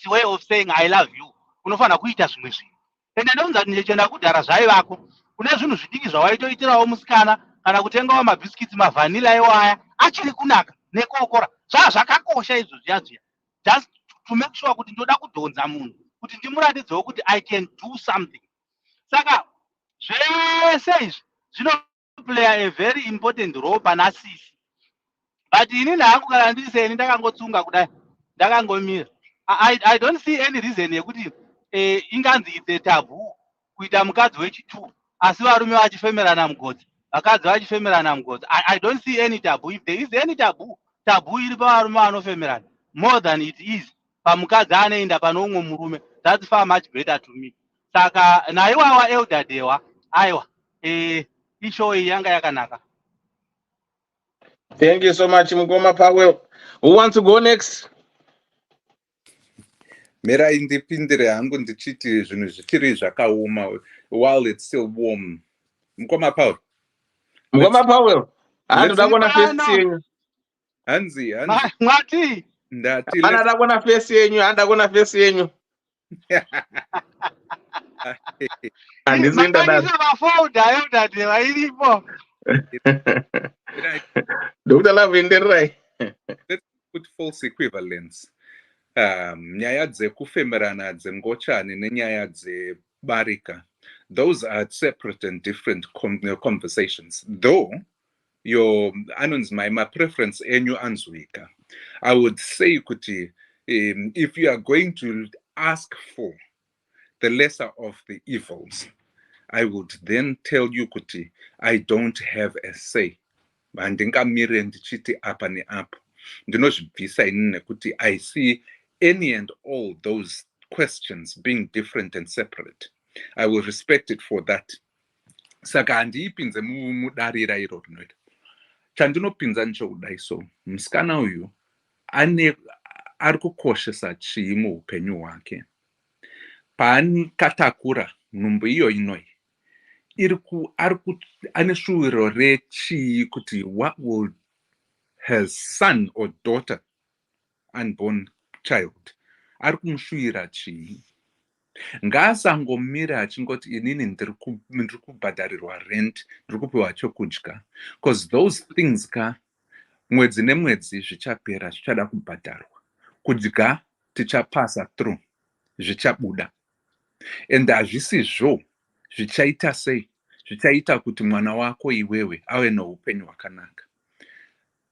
way of saying I love you. Unofanira kuita zvimwe zvinhu. Ende ndonza ndichenda kudhara zvaivako, kune zvinhu zvidiki zvawaitoitirawo musikana, kana kutengawo mabhisikitsi mavanilla iwaya achiri kunaka nekokora. Zvakakosha izvo zviya, just to make sure kuti ndoda kudhonza munhu kuti ndimuratidzewo kuti I can do something. Saka zvese izvi zvinoplay a very important role pana sisi. But ini nhangu kana ndiseni ndakangotsunga kudai ndakangomira, I don't see any reason yekuti inganzi it's a taboo kuita mukadzi wechitu asi varume vachifemerana mugodzi, vakadzi vachifemerana mugodzi. I don't see any taboo. If there is any taboo iri pavarume vanofemerana more than it is pamukadzi anoenda pano umwe murume. That's far much better to me. Saka naiwawa elder dewa aiwa ishow iyi yanga yakanaka. Thank you so much, Mugoma Powell. Who wants to go next? Mera indipindire hangu ndichiti zvinhu zvichiri zvakaoma while it's still warm. Mugoma Powell. Mugoma Powell. Anoda kuona face yenyu. Hanzi. Mwati. Ndati. Anoda kuona face yenyu, anoda kuona face yenyu. Andizinda dad. Mafolda elder dewa iripo. Dr. Lavender. Let's put false equivalence. Nyaya dzekufemerana dzemgochani nenyaya dzebarika, those are separate and different conversations. Though your my preference enyu anzwika, I would say kuti if you are going to ask for the lesser of the evils, I would then tell you kuti I don't have a say. Mandingamire ndichiti apa neapa. Ndinozvibvisa ini nekuti I see any and all those questions being different and separate. I will respect it for that. Saka handipinze mudarira iro rinoita. Chandinopinza ncho kudai so. Musikana uyu ari kukoshesa chii muupenyu hwake. Paakatakura nhumbu iyo inoyi ane shuviro rechii kuti what will his son or daughter, unborn child, ari kumushuvira chii. Ngaasangomira achingoti inini ndiri kubhadharirwa rent, ndiri kupiwa chokudya, because those things mwedzi nemwedzi zvichapera, zvichada kubhadharwa. Kudya tichapasa through, zvichabuda. And hazvisizvo zvichaita sei? Zvichaita kuti mwana wako iwewe ave noupenyu hwakanaka.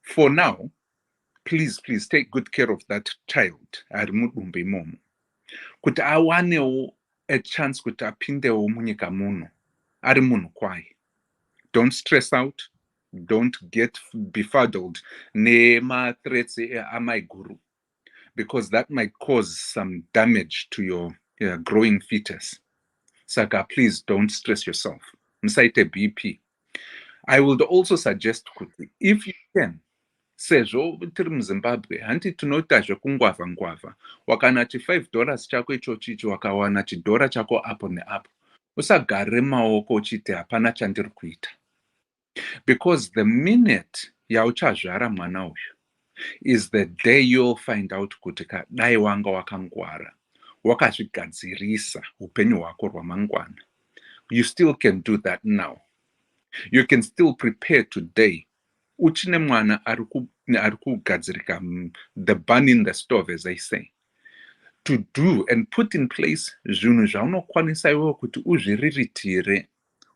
For now, please take good care of that child ari mudumbu imomo, kuti awanewo a chance kuti apindewo munyika muno ari munhu kwaye. Don't stress out, don't get befuddled nema-threats amai guru, because that might cause some damage to your growing fetus. Saka, please don't stress yourself. Musaite BP. I would also suggest kuti, if you can, sezvo tiri muZimbabwe, hanti tinoita zvekungwavha-ngwavha. Wakana $5 chako ichochicho, wakawana chidhora chako apo neapo. Usagare maoko uchiti hapana chandiri kuita. Because the minute yauchazvara mwana uyu is the day you'll find out kuti dai wanga wakangwara, wakazvigadzirisa upenyu hwako hwamangwana. You still can do that now. You can still prepare today. Uchine mwana ari kugadzirika, the bun in the stove, as I say, to do and put in place zvinhu zvaunokwanisa iwewe kuti uzviriritire,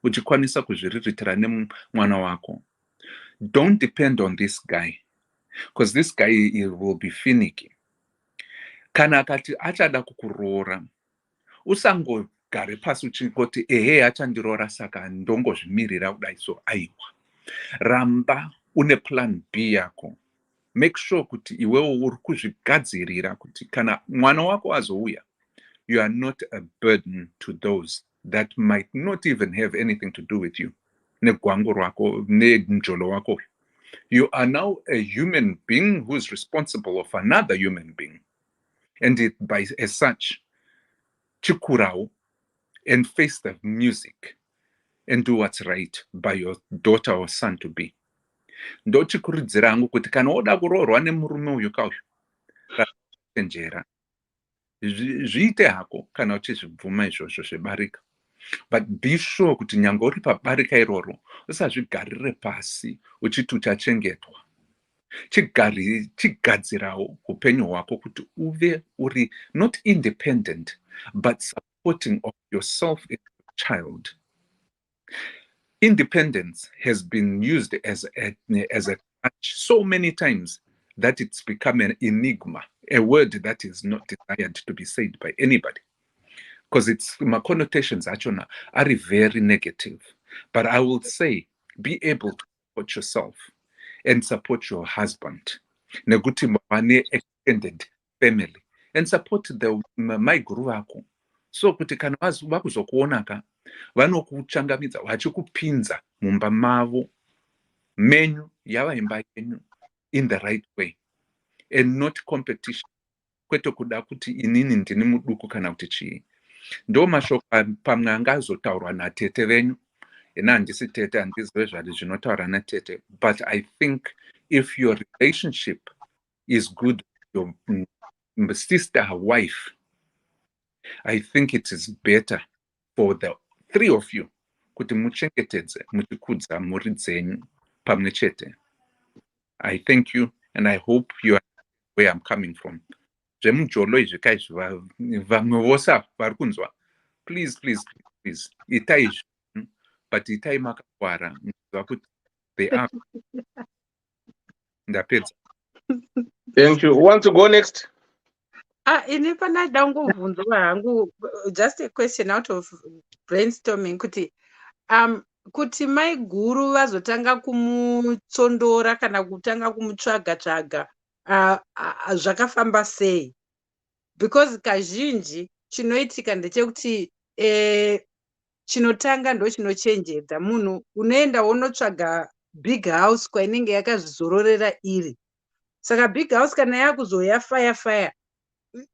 uchikwanisa kuzviriritira nemwana wako. Don't depend on this guy, because this guy will be finicky. Kana akati achada kukuroora, usangogare pasi uchingoti ehe achandiroora saka ndongozvimirira kudai. So aiwa, ramba une plan B yako. Make sure kuti iwewe uri kuzvigadzirira kuti kana mwana wako azouya, you are not a burden to those that might not even have anything to do with you. Negwangu rwako, nenjolo wako. You are now a human being who is responsible of another human being. And as such, chikurao and face the music and do what's right by your daughter or son to be. Ndochikurudzira hangu kuti kana oda kuroorwa nemurume uyu kauyu, chenjera. Zviite hako kana uchizvibvuma izvozvo zvebarika. But be sure kuti nyange uri pabarika iroro, usazvigarire pasi uchiti uchachengetwa. Chigadzirawo upenyu hwako kuti uve uri not independent, but supporting of yourself as a child. Independence has been used as a crutch so many times that it's become an enigma, a word that is not desired to be said by anybody, because its connotations actually are very negative. But I will say, be able to support yourself and support your husband, neguti mwane extended family, and support the my guru wako. So kuti kana vakuzokuonaka vanokuchangamidza vachikupinza mumba mavo menyu yava imba yenyu in the right way, and not competition. Kwete kuda kuti inini ndini muduku kana kuti chii. Ndo mashoko pamwe angazotaurwa natete venyu. Ena handisi tete, handizive zvadi zvinotaura natete. But I think if your relationship is good with your sister, her wife, I think it is better for the three of you kuti muchengetedze muchikudza mhuri dzenyu pamwe chete. I thank you and I hope you are where I'm coming from. Zvemujolo izvi kaizvi vamwe vose vari kunzwa, please itai zvinhu, but itai makakwara muziva kuti they are. Ndapedza. Thank you. Who wants to go next? Ini pana dangovhunzwa hangu, just a question out of brainstorming kuti kuti mai guru vazotanga kumutsondora kana kutanga kumutsvaga-tsvaga zvakafamba sei? Because kazhinji chinoitika ndechekuti chinotanga ndo chinochenjedza. Munhu unoenda wonotsvaga big house kwainenge yakazvizororera iri. Saka big house kana yakuzoya fire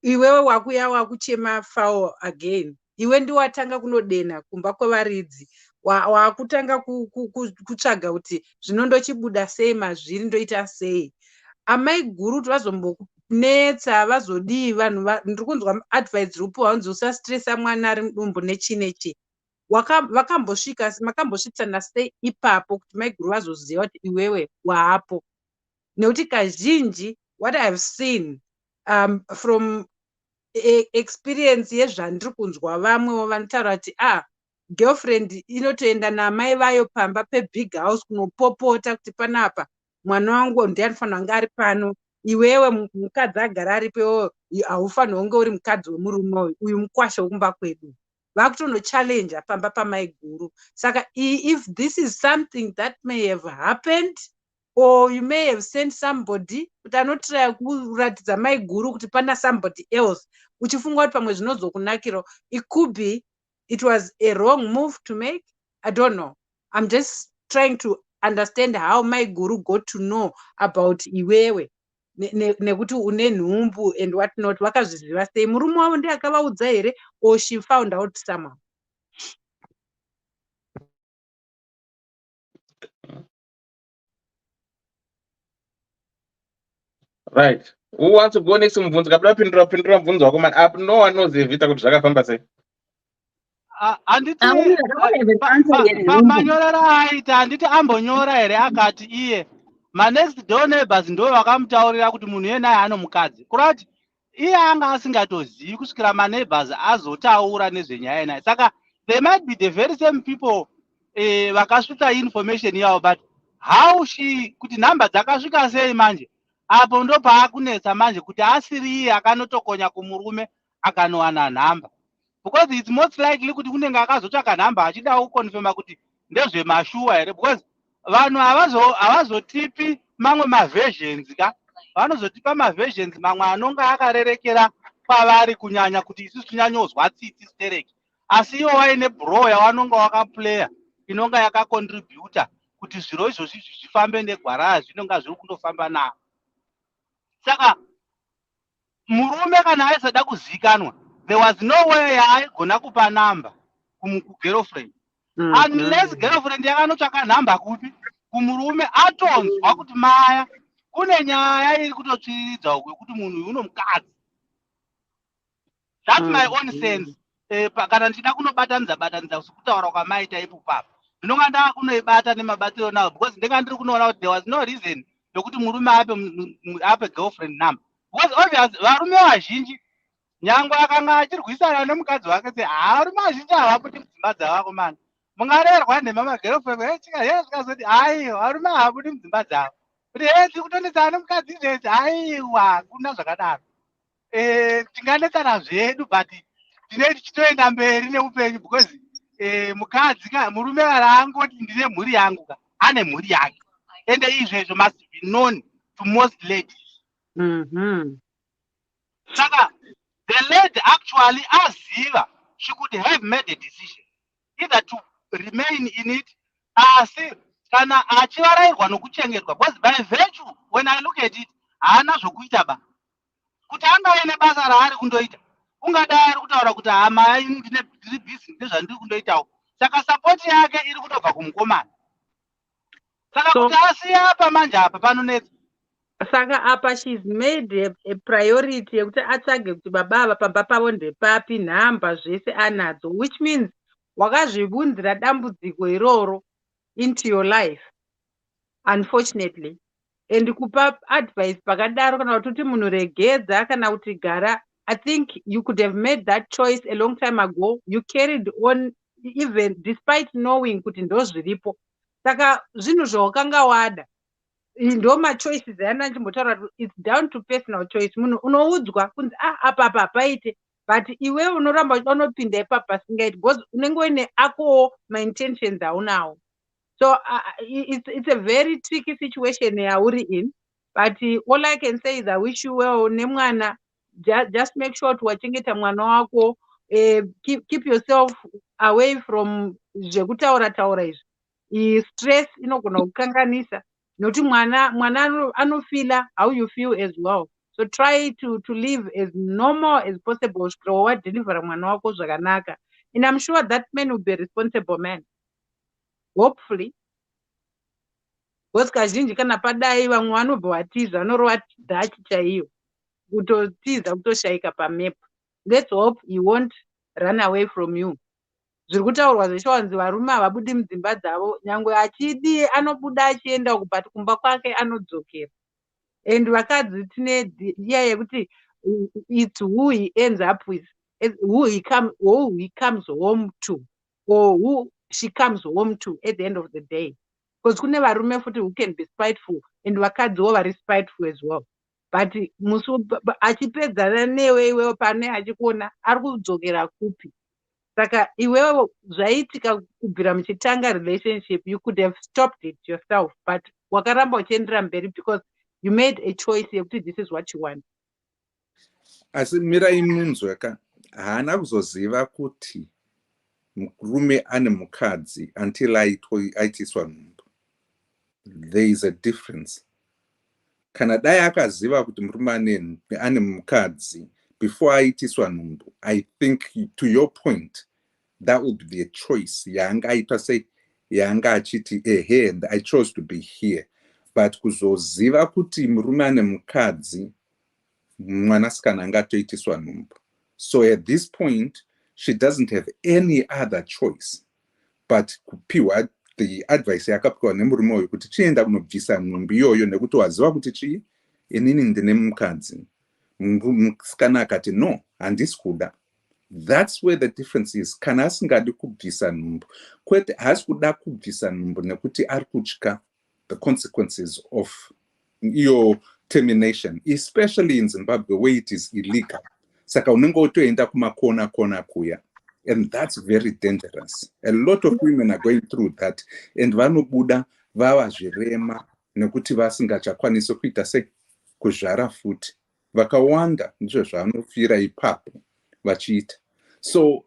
iwewe wakuya wakuchema foul again, iwe ndiwatanga kunodena kumba kwevaridzi, wakutanga kutsvaga kuti zvinondochibuda sei, mazviri ndoita sei. Amai guru kuti vazombokunetsa vazodii vanhu ndiri kunzwa advice rupo hanzi usastresa mwana ari mudumbu nechi makambosvitsana sei ipapo kuti mai guru vazoziva kuti iwewe waapo. Nekuti kazhinji what I have seen from experience yezvandiri kunzwa vamwewo vanotaura kuti girlfriend inotoenda namai vayo pamba pebig house kunopopota kuti panapa mwana wangu ndiye anofanira kunge ari pano, iwewe mukadzi agara aripo, haufanira kunge uri mukadzi wemurume uyu mukwasha wekumba kwedu. Vakutonochallenge pamba pamai guru. Saka if this is something that may have happened, or you may have sent somebody kuti anotraya kuratidza mai guru kuti pana somebody else, uchifunga kuti pamwe zvinozokunakira, it could be it was a wrong move to make. I don't know. I'm just trying to understand how my guru got to know about iwewe nekuti une nhumbu and what not. Vakazviziva sei? Murume wavo ndiye akavaudza here, or she found out somehow? Right. Who wants to go next? Mubvunzo kabla pindura mubvunzo wako man. No one knows Vita kuti zvakafamba sei. Handiti pamanyorera aita handiti ambonyora here akati iye manext door neighbors ndo vakamutaurira kuti munhu yenaye ano mukadzi, kurati iye anga asingatozivi kusvikira maneighbors azotaura nezvenyaya yenaye. Saka they might be the very same people vakasvika information yavo, but how she kuti nhamba dzakasvika sei manje, apo ndo paakunetsa manje kuti asiri iye akanotokonya kumurume akanowana nhamba, because it's most likely kuti kunenge akazotsvaka nhamba achida kukonfirma kuti ndezvemashuwa here, because vanhu havazotipi mamwe maversions ka, vanozotipa maversions mamwe anonga akarerekera kwavari kunyanya kuti isusu tinyanyozwa tsitsi stereki, asi iwo vaine bro yavanonga wakaplaya inonga yakacontributa kuti zviro izvozvi zvifambe negwara zvinonga zviri kundofamba navo. Saka murume kana aisada kuzikanwa, there was no way yaaigona kupa namba kugirlfriend, unless girlfriend yakanotsvaka namba kupi kumurume atonzwa kuti maya kune nyaya iri kutotsviriridza uku yekuti munhu uyu uno mukadzi. That's my own sense. Kana ndichida kunobatanidza sekutaura kwamaita ipupapa, ndinonga ndava kunoibata nemabatiro nawo, because ndinga ndiri kunoona kuti there was no reason yokuti murume ape girlfriend number, because obviously varume vazhinji nyangwe akanga achirwisana nemukadzi wake sei, varume vazhinji havabuti mudzimba dzavako mani. Mungarerwa nemamagirlfriend zvikazoti aiwa varume havabuti mudzimba dzavo, kuti tiri kutondetsana nemukadzi izvezvi, aiwa kuna zvakadaro. Tinganetsana zvedu but tinenge tichitoenda mberi neupenyu, because mukadzi murume kana angoti ndine mhuri yangu ka ane mhuri yake, ende izvezvo must be known to most ladies. Saka the lady actually aziva she could have made a decision either to remain in it, asi kana achivarairwa nokuchengetwa, because by virtue when I look at it haana zvokuita ba kuti anga aine basa raari kundoita, ungadai ari kutaura kuti hama ndiri busy ndezvandiri kundoitawo, saka sapoti yake iri kutobva kumukomana. Saka kuti asiya apa manje apa panonetsa. Saka apa she's made a priority yekuti atsvage kuti baba ava pamba pavo ndepapi, nhamba zvese anadzo, which means wakazvibunzira dambudziko iroro into your life unfortunately, and kupa advice pakadaro kana kuti munhu regedza kana kuti gara. I think you could have made that choice a long time ago. You carried on even despite knowing kuti ndozviripo. Saka zvinhu zvawakanga wada ndo machoices ayana chimbotaura kuti it's down to personal choice. Munhu unoudzwa kunzi apa paite, but iwe unoramba unopinda ipapa singaiti, because unenge uine ako ma-intentions aunawo. So it's a very tricky situation yauri in, but all I can say is I wish you well nemwana. Just make sure to wachengeta mwana wako, keep yourself away from zvekutaura taura izvi. Stress inogona kukanganisa nokuti mwana anofila how you feel as well. So try to live as normal as possible kusvikira wadelivera mwana wako zvakanaka, and I'm sure that man will be a responsible man, hopefully. Because kazhinji kana padai vamwe vanobva watiza vanorova dhachi chaiyo, kutotiza kutoshaika pamepo. Let's hope he won't run away from you. Zviri kutaurwa zveshe wanzi varume havabudi mudzimba dzavo, nyangwe achidi anobuda achienda kubati kumba kwake anodzokera. And vakadzi tine iya yekuti it's who he ends up with, who he comes home to, or who she comes home to at the end of the day. Because kune varume futi who can be spiteful, and vakadziwo vari spiteful as well. But achipedzana newe iwewe pane achikuona ari kudzokera kupi. Saka iwewe zvaitika kubvira muchitanga relationship, you could have stopped it yourself, but wakaramba uchiendera mberi because you made a choice yekuti this is what you want. Asi mirai munzweka, haana kuzoziva kuti murume ane mukadzi until aitiswa nhumbu. There is a difference. Kana dai akaziva kuti murume ane mukadzi before aitiswa nhumbu, I think to your point, that would be a choice. Yanga aita say, yanga achiti and I chose to be here. But kuzoziva kuti murume ane mukadzi, mwanasikana angatoitiswa nhumbu. So at this point, she doesn't have any other choice but kupiwa the advice yakapiwa nemurume uyu kuti chienda kunobvisa nhumbu iyoyo nekuti waziva kuti chii, inini ndine mukadzi. Musikana akati no, handisi kuda. That's where the difference is. Kana asingadi kubvisa nhumbu, kwete haasi kuda kubvisa nhumbu nekuti ari kutya the consequences of your termination, especially in Zimbabwe where it is illegal. Saka unenge utoenda kumakona kuya, and that's very dangerous. A lot of women are going through that, and vanobuda vava zvirema nekuti vasingachakwanisi kuita sekuzvara futi. Vakawanda ndizvo zvavanofira ipapo vachiita. So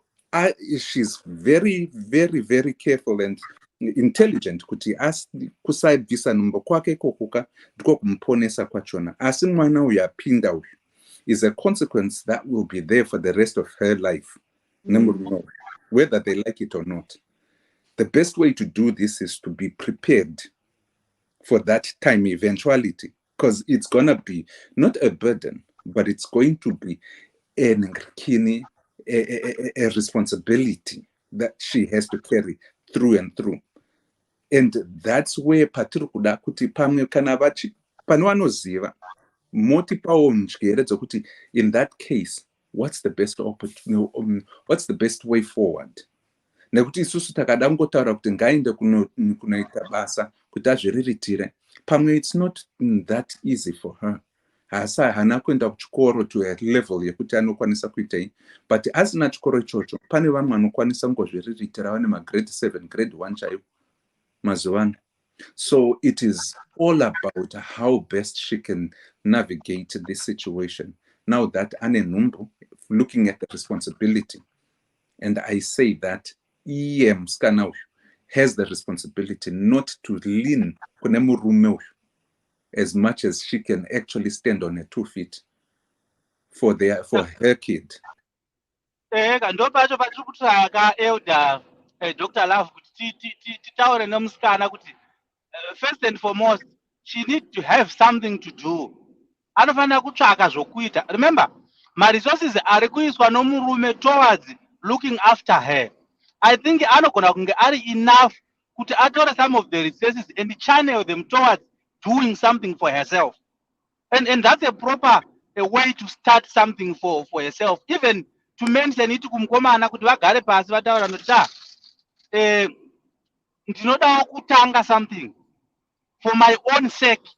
she's very, very, very careful and intelligent kuti kusaibvisa nhumbu kwake ikokuka ndiko kumuponesa kwachona. Asi mwana uyu apinda uyu is a consequence that will be there for the rest of her life, whether they like it or not. The best way to do this is to be prepared for that time eventuality, because it's going to be not a burden, but it's going to be a responsibility that she has to carry through and through. And that's where patiri kuda kuti pamwe kana panwanoziva moti pawo njere dzokuti in that case what's the best what's the best way forward. Nekuti isusu takada kungotaura kuti ngainde kunoita basa kuti azviriritire, pamwe it's not that easy for her. Hasa hana kuenda kuchikoro to a level yekuti anokwanisa kuitei, but asina chikoro ichocho pane vamwe vanokwanisa kungozviriritira vane grade 7 grade 1 chaivo mazuvano. So it is all about how best she can navigate this situation. Now that ane nhumbu, looking at the responsibility, and I say that musikana has the responsibility not to lean kune murume as much as she can actually stand on her 2 feet for her kid. Ndopacho patiri kutsvaka elder Dr. Love kuti titaure nemusikana kuti first and foremost she needs to have something to do. Anofanira kutsvaka zvokuita. Remember, resources ari kuiswa nomurume towards looking after her. I think anogona kunge ari enough kuti atore some of the resources and channel them towards doing something for herself. And that's a proper way to start something for herself. Even to mention it kumkomana kuti vagare pasi vataura noti ndinoda kutanga something for my own sake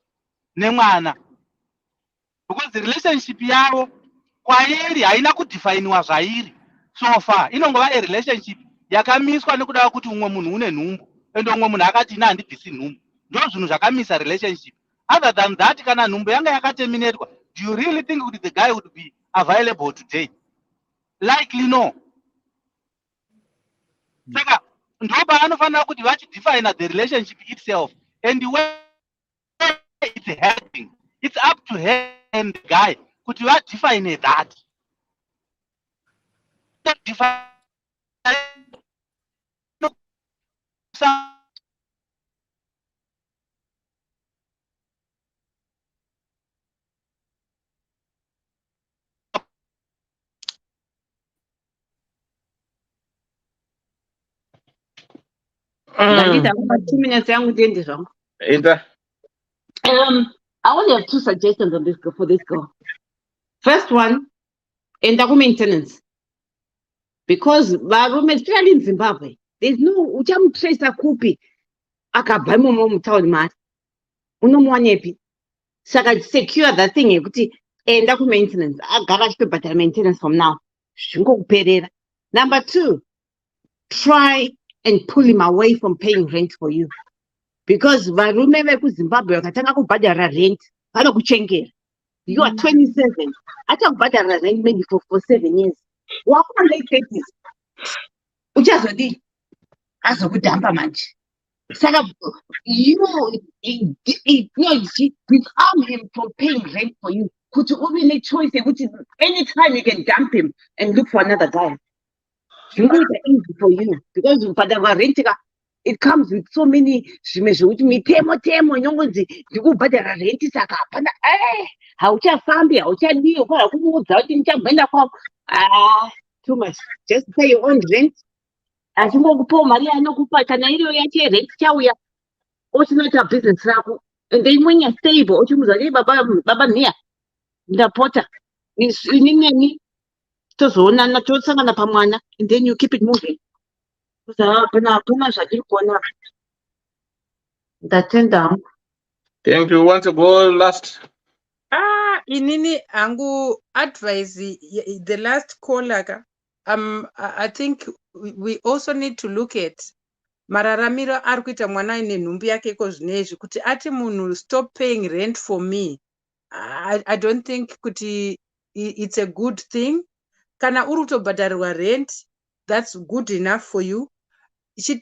nemwana. Because the relationship yavo kwairi haina kudefiniwa zvairi so far. Inongova a relationship yakamiswa nekuda kuti umwe munhu une nhumbu ende umwe munhu akati ina handibvisi nhumbu. Ndo zvinhu zvakamisa relationship. Other than that, kana nhumbu yanga yakaterminatwa, do you really think that the guy would be available today? Likely no. Saka ndoba anofanira kuti vachidefine the relationship itself and the way having. It's up to her and the guy. Could you define that? Define Ngandida about 2 minutes yangu ndiende zvangu. Ita. I only have 2 suggestions on this for this girl. First one, enda ku-maintenance. Because varume, especially in Zimbabwe, there's no uchamutracer kupi akabva imomo mutauni mari. Unomuwanepi. Saka secure that thing yekuti enda ku-maintenance. Agara achitobhadhara maintenance from now. Zvingokuperera. Number 2, try and pull him away from paying rent for you. Because varume vekuzimbabwe vakatanga kubhadhara rent vanokuchengera. You are 27. Achakubhadhara rent maybe for 7 years. Wakuma late 30s. Uchazodini? Azokudhamba manje. Saka disarm him from paying rent for you. Kuti ube ne-choice yekuti anytime you can dump him and look for another guy. It's easy for you because it comes with so many mitemo inongonzi ndikubhadhara rent saka hapana hauchafambi hauchadiwi kwara kumuudza kuti ndichamboenda kwako. Too much. Just pay your own rent. Achingokupawo mari yaanokupa kana iriyo yacho yerent chauya ochinoita business rako and then when you're stable ochimuudza kuti baba mhiya ndapota inineni tozoonana tosangana pamwana and then you keep it moving. Hapana zvachiri kuona ndatenda. Thank you. Want to go last? Inini angu advice the last caller I think we also need to look at mararamiro ari kuita mwana ine nhumbi yake iko zvinezvi kuti ati munhu stop paying rent for me. I don't think kuti it's a good thing. Kana uri kutobhadharirwa rent, that's good enough for you.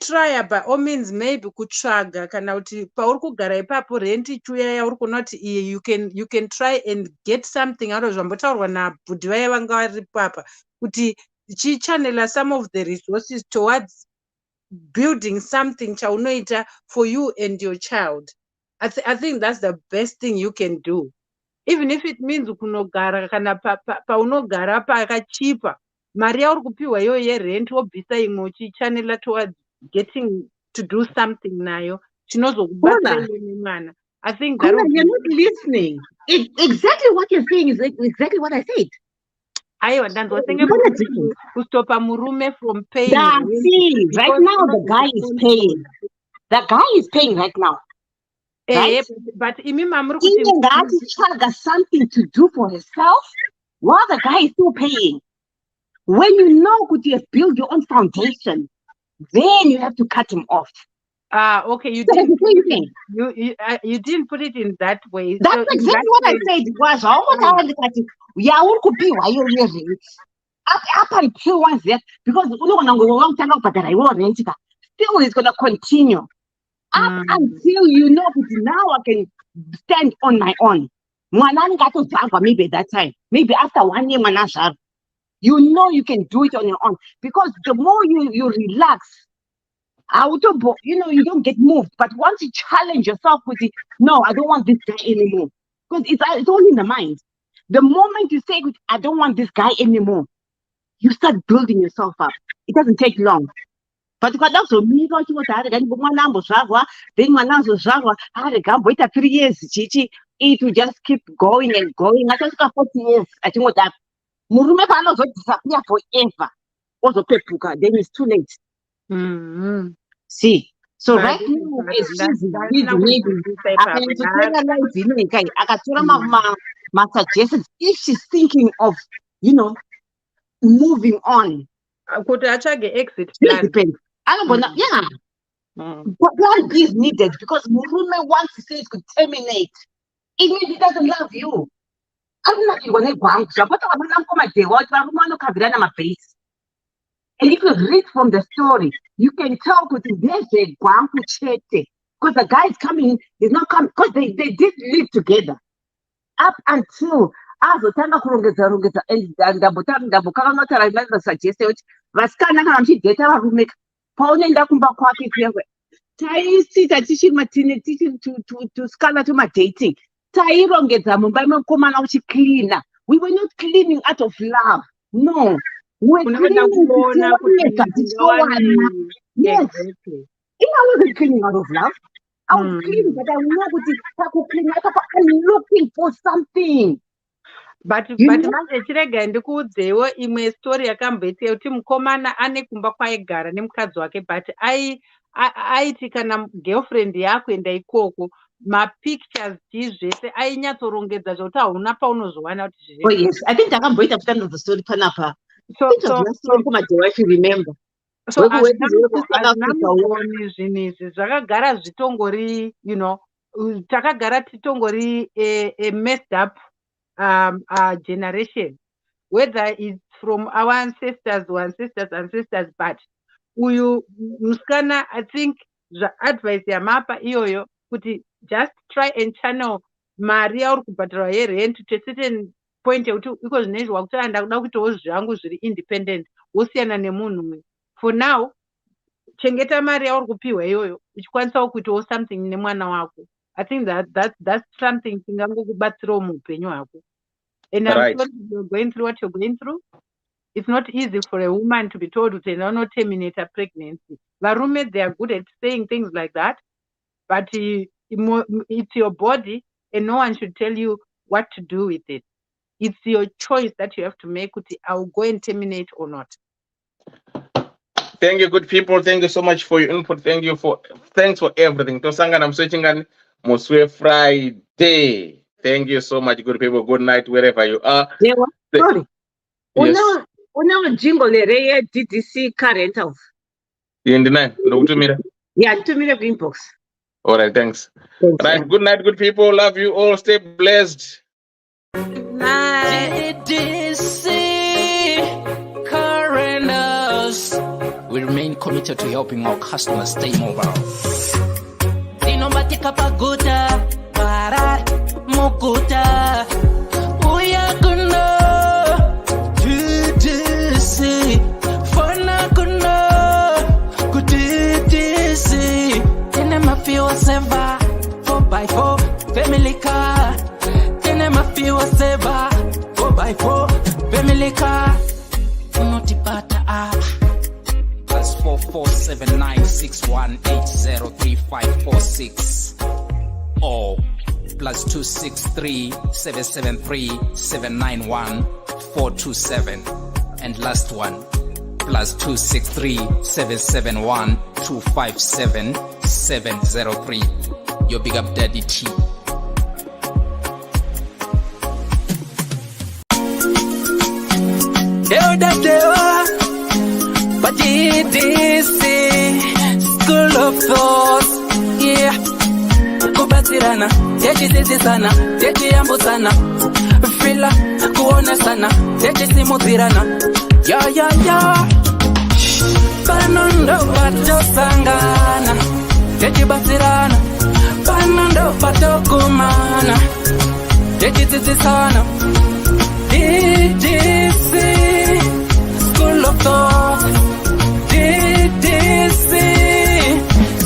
Try by all means maybe kutsvaga kana kuti pauri kugara ipapo rent ichiuya yauri kuona kuti you can try and get something out of zvambotaurwa nabhudhi vaya vanga vari papa kuti chichanela some of the resources towards building something chaunoita for you and your child. I think that's the best thing you can do. Even if it means kunogara kana paunogara pakachipa mari yauri kupiwa iyo yerent wobvisa imwe uchichanela towards getting to do something nayo chinozokubatsira nemwana. I think that you're not listening. Exactly what you're saying is exactly what I said. Aiwa ndanzosenge kustopa murume from paying. See, right now the guy is paying. The guy is paying right now. Right? But even got something to do for herself while the guy is still paying. When you know you have built your own foundation, then you have to cut him off. Okay, you didn't put it in that way. That's exactly what I said. It was almost up until once there, because still it's gonna continue. Up until you know now I can stand on my own. Maybe at that time, maybe after 1 year, you know you can do it on your own. Because the more you relax, you don't get moved. But once you challenge yourself with it, no, I don't want this guy anymore. Because it's all in the mind. The moment you say, I don't want this guy anymore, you start building yourself up. It doesn't take long. But also me, then 3 years, it will just keep going and going. I just got 40 years. I think what that Murume Pano disappear forever. Also pepuka, then it's too late. See. So right now, my suggestions, if she's thinking of, moving on. Could I try the exit plan? Depends. Plan B is needed because Murume once he says could terminate, it means he doesn't love you. I'm not going to go out. And if you read from the story, you can tell that there's a Guanku Chete. because the guy is coming, he's not coming, because they did live together up until azotanga kurongedza and ndambokanganotara imazosuggested kuti vasikana kana muchidheta varume paunoenda kumba kwake kuya taisita tichiri tusikana tuma-dating tairongedza mumba imemukomana uchicleana. We were not cleaning out of love, no. We were cleaning yes. I wasn't cleaning out of love. I was cleaning, but I know what clean. I'm looking for something. But manje chirega ndikuudzewo imwe story yakamboitika kuti mukomana ane kumba kwaigara nemukadzi wake, but aiti kana girlfriend yako enda ikoko mapictures zvese ainyatsorongedza zvokuti hauna paunozowana kuti oh yes, I think takamboita kutanga the story panapa. So if you remember. So azvinamugoni zvinhu izvi zvakagara zvitongori, you know, takagara titongori a messed up generation, whether it's from our ancestors, but uyu musikana, I think advice yamapa iyoyo kuti just try and channel mari yauri kubhadharwa yerent to a certain point yekuti iko zvinoizwa kuti ndakuda kuitawo zvangu zviri independent, wosiyana nemunhu. For now, chengeta mari yauri kupiwa iyoyo uchikwanisawo kuitawo something nemwana wako. I think that's something chingangokubatsirawo muupenyu hwako. And I'm sorry you're going through what you're going through. It's not easy for a woman to be told to not terminate a pregnancy. Varume, they are good at saying things like that, but it's your body and no one should tell you what to do with it. It's your choice that you have to make. I'll go and terminate or not. Thank you, good people. Thank you so much for your input. Thanks for everything. Tosanga, I'm switching on Moswe Friday. Thank you so much, good people. Good night, wherever you are. Sorry. Yes. Una jingle le DDC car rentals. You in the night? Yeah, 2 minute inbox. All right, thanks. Right, good night, good people. Love you all. Stay blessed. Good night. Ddc Rentals. We remain committed to helping our customers stay mobile. Dinomatika paguta, para mukuta. Uyakuna Ddc. Fona kuna Ddc. Tene mafio seva 4x4 family car. Tene mafio seva 4x4 family car. Unotipata apa. +447961803546 or +263773791 and last one +263771257 your big up daddy T. Ddc Skool of Thoughts, yeah. Kubatsirana, techidzidzisana, techiyambutsana, fila kuonesana, techisimudzirana, ya. Pano ndo patosangana, techibatsirana, pano ndo patokumana, techidzidzisana. Ddc Skool of Thoughts. Ddc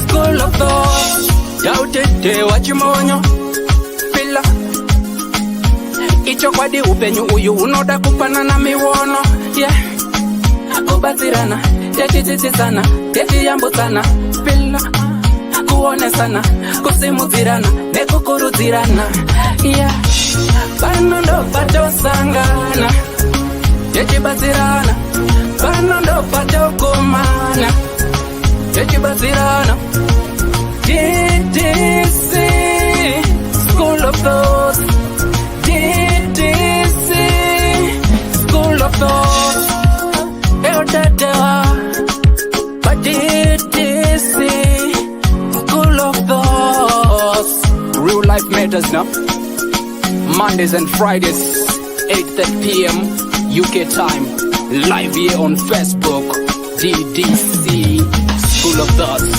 Skool of Thoughts. Yautete wachimonyo pila icho kwadi upenyu uyu unoda kupanana miwono, yeah. Kubatsirana, techidzidzisana, techiyambutsana, pila kuonesana, kusimudzirana, nekukurudzirana, yeah. Pano ndo patosangana, techibatsirana, pano ndo patokumana, techibatsirana. Ddc Skool of Thoughts. Ddc Skool of Thoughts. But Ddc Skool of Thoughts. Real life matters now. Mondays and Fridays, 8:30 p.m. UK time. Live here on Facebook. Ddc Skool of Thoughts.